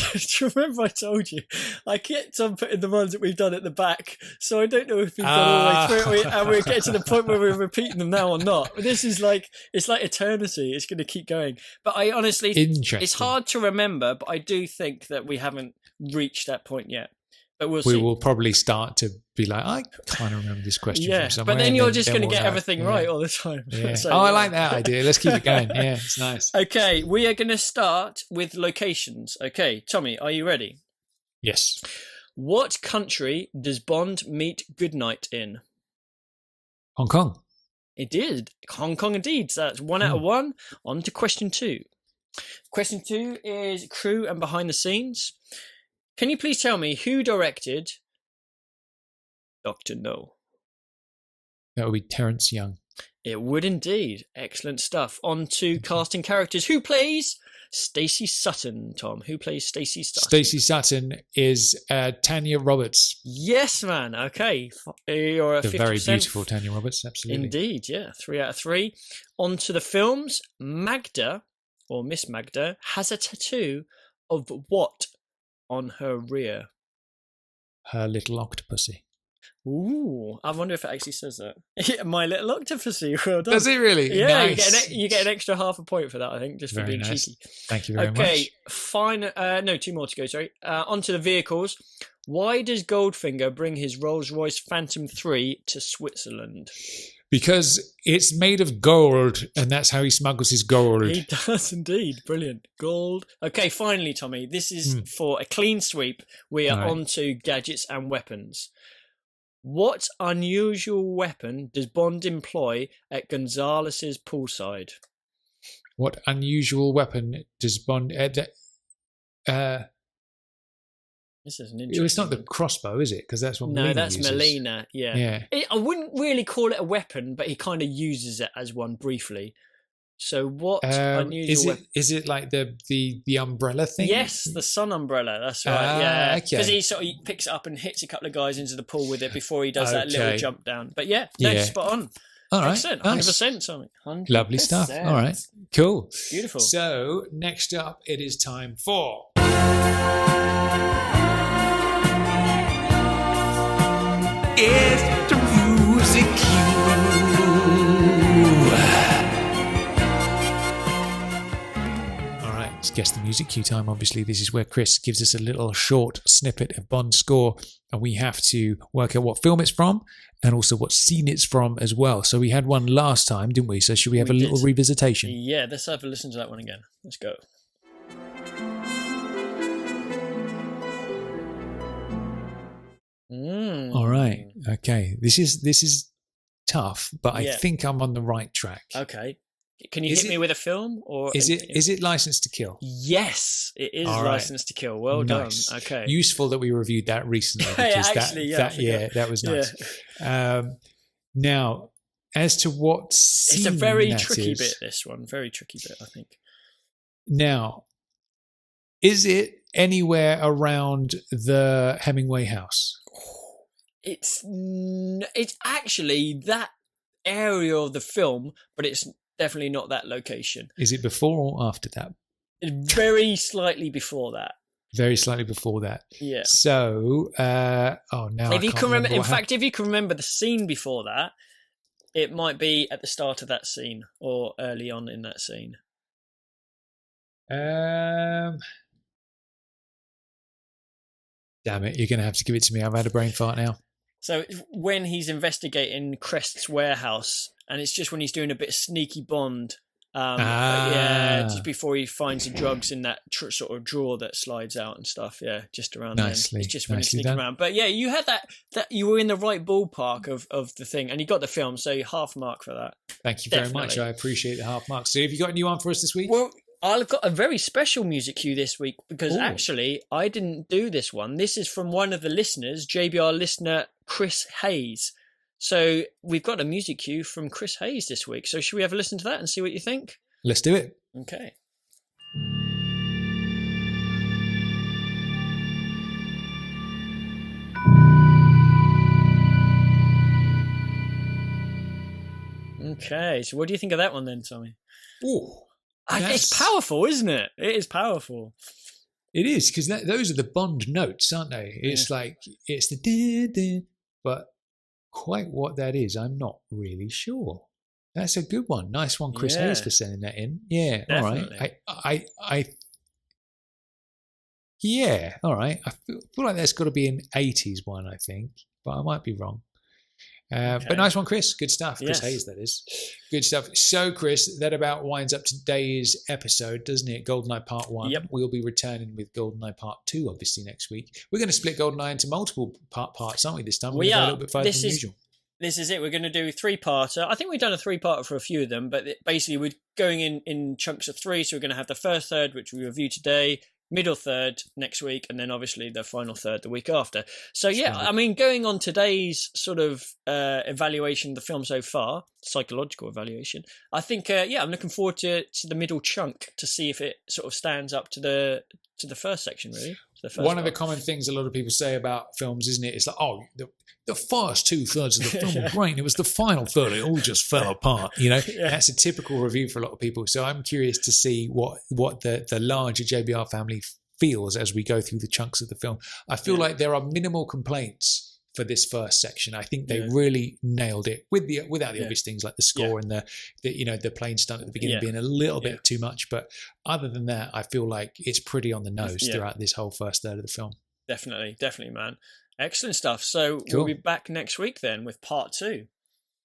Speaker 2: remember I told you I kept on putting the ones that we've done at the back, so I don't know if we've gone all the way through it, and we're getting to the point where we're repeating them now or not. This is like it's like eternity. It's going to keep going. But I honestly,
Speaker 3: Interesting.
Speaker 2: it's hard to remember. But I do think that we haven't reached that point yet. But we
Speaker 3: we will probably start to be like, I kind of remember this question
Speaker 2: yeah,
Speaker 3: from somewhere.
Speaker 2: but then you're just going to
Speaker 3: we'll
Speaker 2: get
Speaker 3: know.
Speaker 2: everything
Speaker 3: Yeah.
Speaker 2: right all the time.
Speaker 3: Yeah.
Speaker 2: So,
Speaker 3: I like that idea. Let's keep it going. Yeah, it's nice.
Speaker 2: Okay, we are going to start with locations. Okay, Tommy, are you ready?
Speaker 3: Yes.
Speaker 2: What country does Bond meet Goodnight in?
Speaker 3: Hong Kong.
Speaker 2: It did. Hong Kong indeed. So that's 1 out of 1. On to question 2. Question 2 is crew and behind the scenes. Can you please tell me who directed Dr. No?
Speaker 3: That would be Terence Young.
Speaker 2: It would indeed. Excellent stuff. On to casting characters. Who plays Stacey Sutton, Tom? Who plays Stacey Sutton?
Speaker 3: Stacey Sutton is Tanya Roberts.
Speaker 2: Yes, man. Okay. You're a
Speaker 3: The
Speaker 2: 50%.
Speaker 3: very beautiful Tanya Roberts, absolutely.
Speaker 2: Indeed, yeah. 3 out of 3. On to the films. Magda, or Miss Magda, has a tattoo of what on her rear?
Speaker 3: Her little octopusy.
Speaker 2: Ooh, I wonder if it actually says that. My little octopusy. Well done.
Speaker 3: Does it really?
Speaker 2: Yeah,
Speaker 3: Nice.
Speaker 2: you get an extra half a point for that, I think, just for
Speaker 3: Very
Speaker 2: being
Speaker 3: nice.
Speaker 2: cheeky.
Speaker 3: Thank you very
Speaker 2: Okay,
Speaker 3: much.
Speaker 2: fine. No, 2 more to go, sorry. Onto the vehicles. Why does Goldfinger bring his Rolls-Royce Phantom 3 to Switzerland?
Speaker 3: Because it's made of gold, and that's how he smuggles his gold.
Speaker 2: He does indeed. Brilliant. Gold. Okay, finally, Tommy, this is for a clean sweep. We are
Speaker 3: All right.
Speaker 2: on to gadgets and weapons. What unusual weapon does Bond employ at Gonzalez's poolside?
Speaker 3: What unusual weapon does Bond...
Speaker 2: This is an interesting
Speaker 3: it's not the
Speaker 2: one.
Speaker 3: crossbow, is it? Because that's what
Speaker 2: No,
Speaker 3: Melina
Speaker 2: that's
Speaker 3: uses.
Speaker 2: Melina, yeah.
Speaker 3: Yeah.
Speaker 2: I wouldn't really call it a weapon, but he kind of uses it as one briefly. So what unusual weapon?
Speaker 3: Is it like the umbrella thing?
Speaker 2: Yes, the sun umbrella. That's right.
Speaker 3: Ah,
Speaker 2: yeah,
Speaker 3: okay.
Speaker 2: because he picks it up and hits a couple of guys into the pool with it before he does that little
Speaker 3: Okay.
Speaker 2: jump down. But yeah, no,
Speaker 3: Yeah.
Speaker 2: spot on.
Speaker 3: All right.
Speaker 2: Excellent.
Speaker 3: Nice.
Speaker 2: 100%, Tommy. 100%.
Speaker 3: Lovely stuff. All right. Cool.
Speaker 2: Beautiful.
Speaker 3: So next up, it is time for... It's the music cue. All right, let's guess the music cue time. Obviously, this is where Chris gives us a little short snippet of Bond's score, and we have to work out what film it's from and also what scene it's from as well. So we had one last time, didn't we? So should we have a little revisitation?
Speaker 2: Yeah, let's have a listen to that one again. Let's go.
Speaker 3: All right. Okay. This is tough, but I
Speaker 2: Yeah.
Speaker 3: think I'm on the right track.
Speaker 2: Okay. Can you
Speaker 3: Is
Speaker 2: hit
Speaker 3: it-
Speaker 2: me with a film or
Speaker 3: Is it License to Kill?
Speaker 2: Yes, it is
Speaker 3: All right.
Speaker 2: License to Kill. Well
Speaker 3: Nice.
Speaker 2: done. Okay.
Speaker 3: Useful that we reviewed that recently
Speaker 2: Yeah,
Speaker 3: because
Speaker 2: actually, yeah, I
Speaker 3: that was
Speaker 2: Yeah.
Speaker 3: nice. Now, as to what scene
Speaker 2: It's a very
Speaker 3: that
Speaker 2: tricky
Speaker 3: is,
Speaker 2: bit, this one. Very tricky bit, I think.
Speaker 3: Now, is it anywhere around the Hemingway house?
Speaker 2: It's actually that area of the film, but it's definitely not that location.
Speaker 3: Is it before or after that?
Speaker 2: It's very slightly before that.
Speaker 3: Very slightly before that.
Speaker 2: Yeah.
Speaker 3: So, now
Speaker 2: If
Speaker 3: I
Speaker 2: you
Speaker 3: can't
Speaker 2: can remember, in
Speaker 3: what
Speaker 2: fact, if you can remember the scene before that, it might be at the start of that scene or early on in that scene.
Speaker 3: Damn it! You're going to have to give it to me. I've had a brain fart now.
Speaker 2: So when he's investigating Crest's warehouse, and it's just when he's doing a bit of sneaky Bond, yeah, just before he finds the drugs in that sort of drawer that slides out and stuff. Yeah, just around
Speaker 3: Nicely,
Speaker 2: then. It's just when he's
Speaker 3: nicely
Speaker 2: sneaking
Speaker 3: done.
Speaker 2: around. But yeah, you had that you were in the right ballpark of the thing, and you got the film, so half mark for that.
Speaker 3: Thank you very much.
Speaker 2: Definitely.
Speaker 3: I appreciate the half mark. So, have you got a new one for us this week?
Speaker 2: Well, I've got a very special music cue this week because
Speaker 3: Ooh.
Speaker 2: actually I didn't do this one. This is from one of the listeners, JBR listener Chris Hayes. So we've got a music cue from Chris Hayes this week. So should we have a listen to that and see what you think?
Speaker 3: Let's do it.
Speaker 2: Okay. Okay, so what do you think of that one then, Tommy?
Speaker 3: Ooh.
Speaker 2: It's powerful, isn't it? It is powerful.
Speaker 3: It is, because those are the Bond notes, aren't they? It's like, it's the din, but quite what that is, I'm not really sure. That's a good one. Nice one, Chris Hayes, for sending that in. Yeah,
Speaker 2: Definitely.
Speaker 3: all right. Yeah, all right. I feel like there's got to be an 80s one, I think, but I might be wrong. But nice one, Chris. Good stuff. Chris Hayes, that is. Good stuff. So, Chris, that about winds up today's episode, doesn't it? GoldenEye Part 1.
Speaker 2: Yep.
Speaker 3: We'll be returning with GoldenEye Part 2, obviously, next week. We're going to split GoldenEye into multiple parts, aren't we, this time?
Speaker 2: We are.
Speaker 3: A little bit further than usual.
Speaker 2: This is it. We're going to do a 3-parter. I think we've done a 3-parter for a few of them, but basically we're going in chunks of 3. So we're going to have the first third, which we review today, middle third next week, and then obviously the final third the week after. So yeah, I mean, going on today's sort of evaluation of the film so far, psychological evaluation, I think I'm looking forward to the middle chunk to see if it sort of stands up to the first section, really. One
Speaker 3: of the common things a lot of people say about films, isn't it? It's like, oh, the first 2/3 of the film were great, and it was the final third, it all just fell apart. You know, that's a typical review for a lot of people. So I'm curious to see what the larger JBR family feels as we go through the chunks of the film. I feel like there are minimal complaints for this first section. I think they really nailed it without the obvious things like the score and the plane stunt at the beginning being a little bit too much. But other than that, I feel like it's pretty on the nose throughout this whole first third of the film.
Speaker 2: Definitely, man. Excellent stuff. So we'll be back next week then with part 2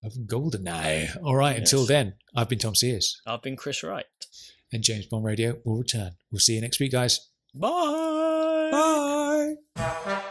Speaker 3: of GoldenEye. All right, until then, I've been Tom Sears.
Speaker 2: I've been Chris Wright.
Speaker 3: And James Bond Radio will return. We'll see you next week, guys.
Speaker 2: Bye.
Speaker 3: Bye.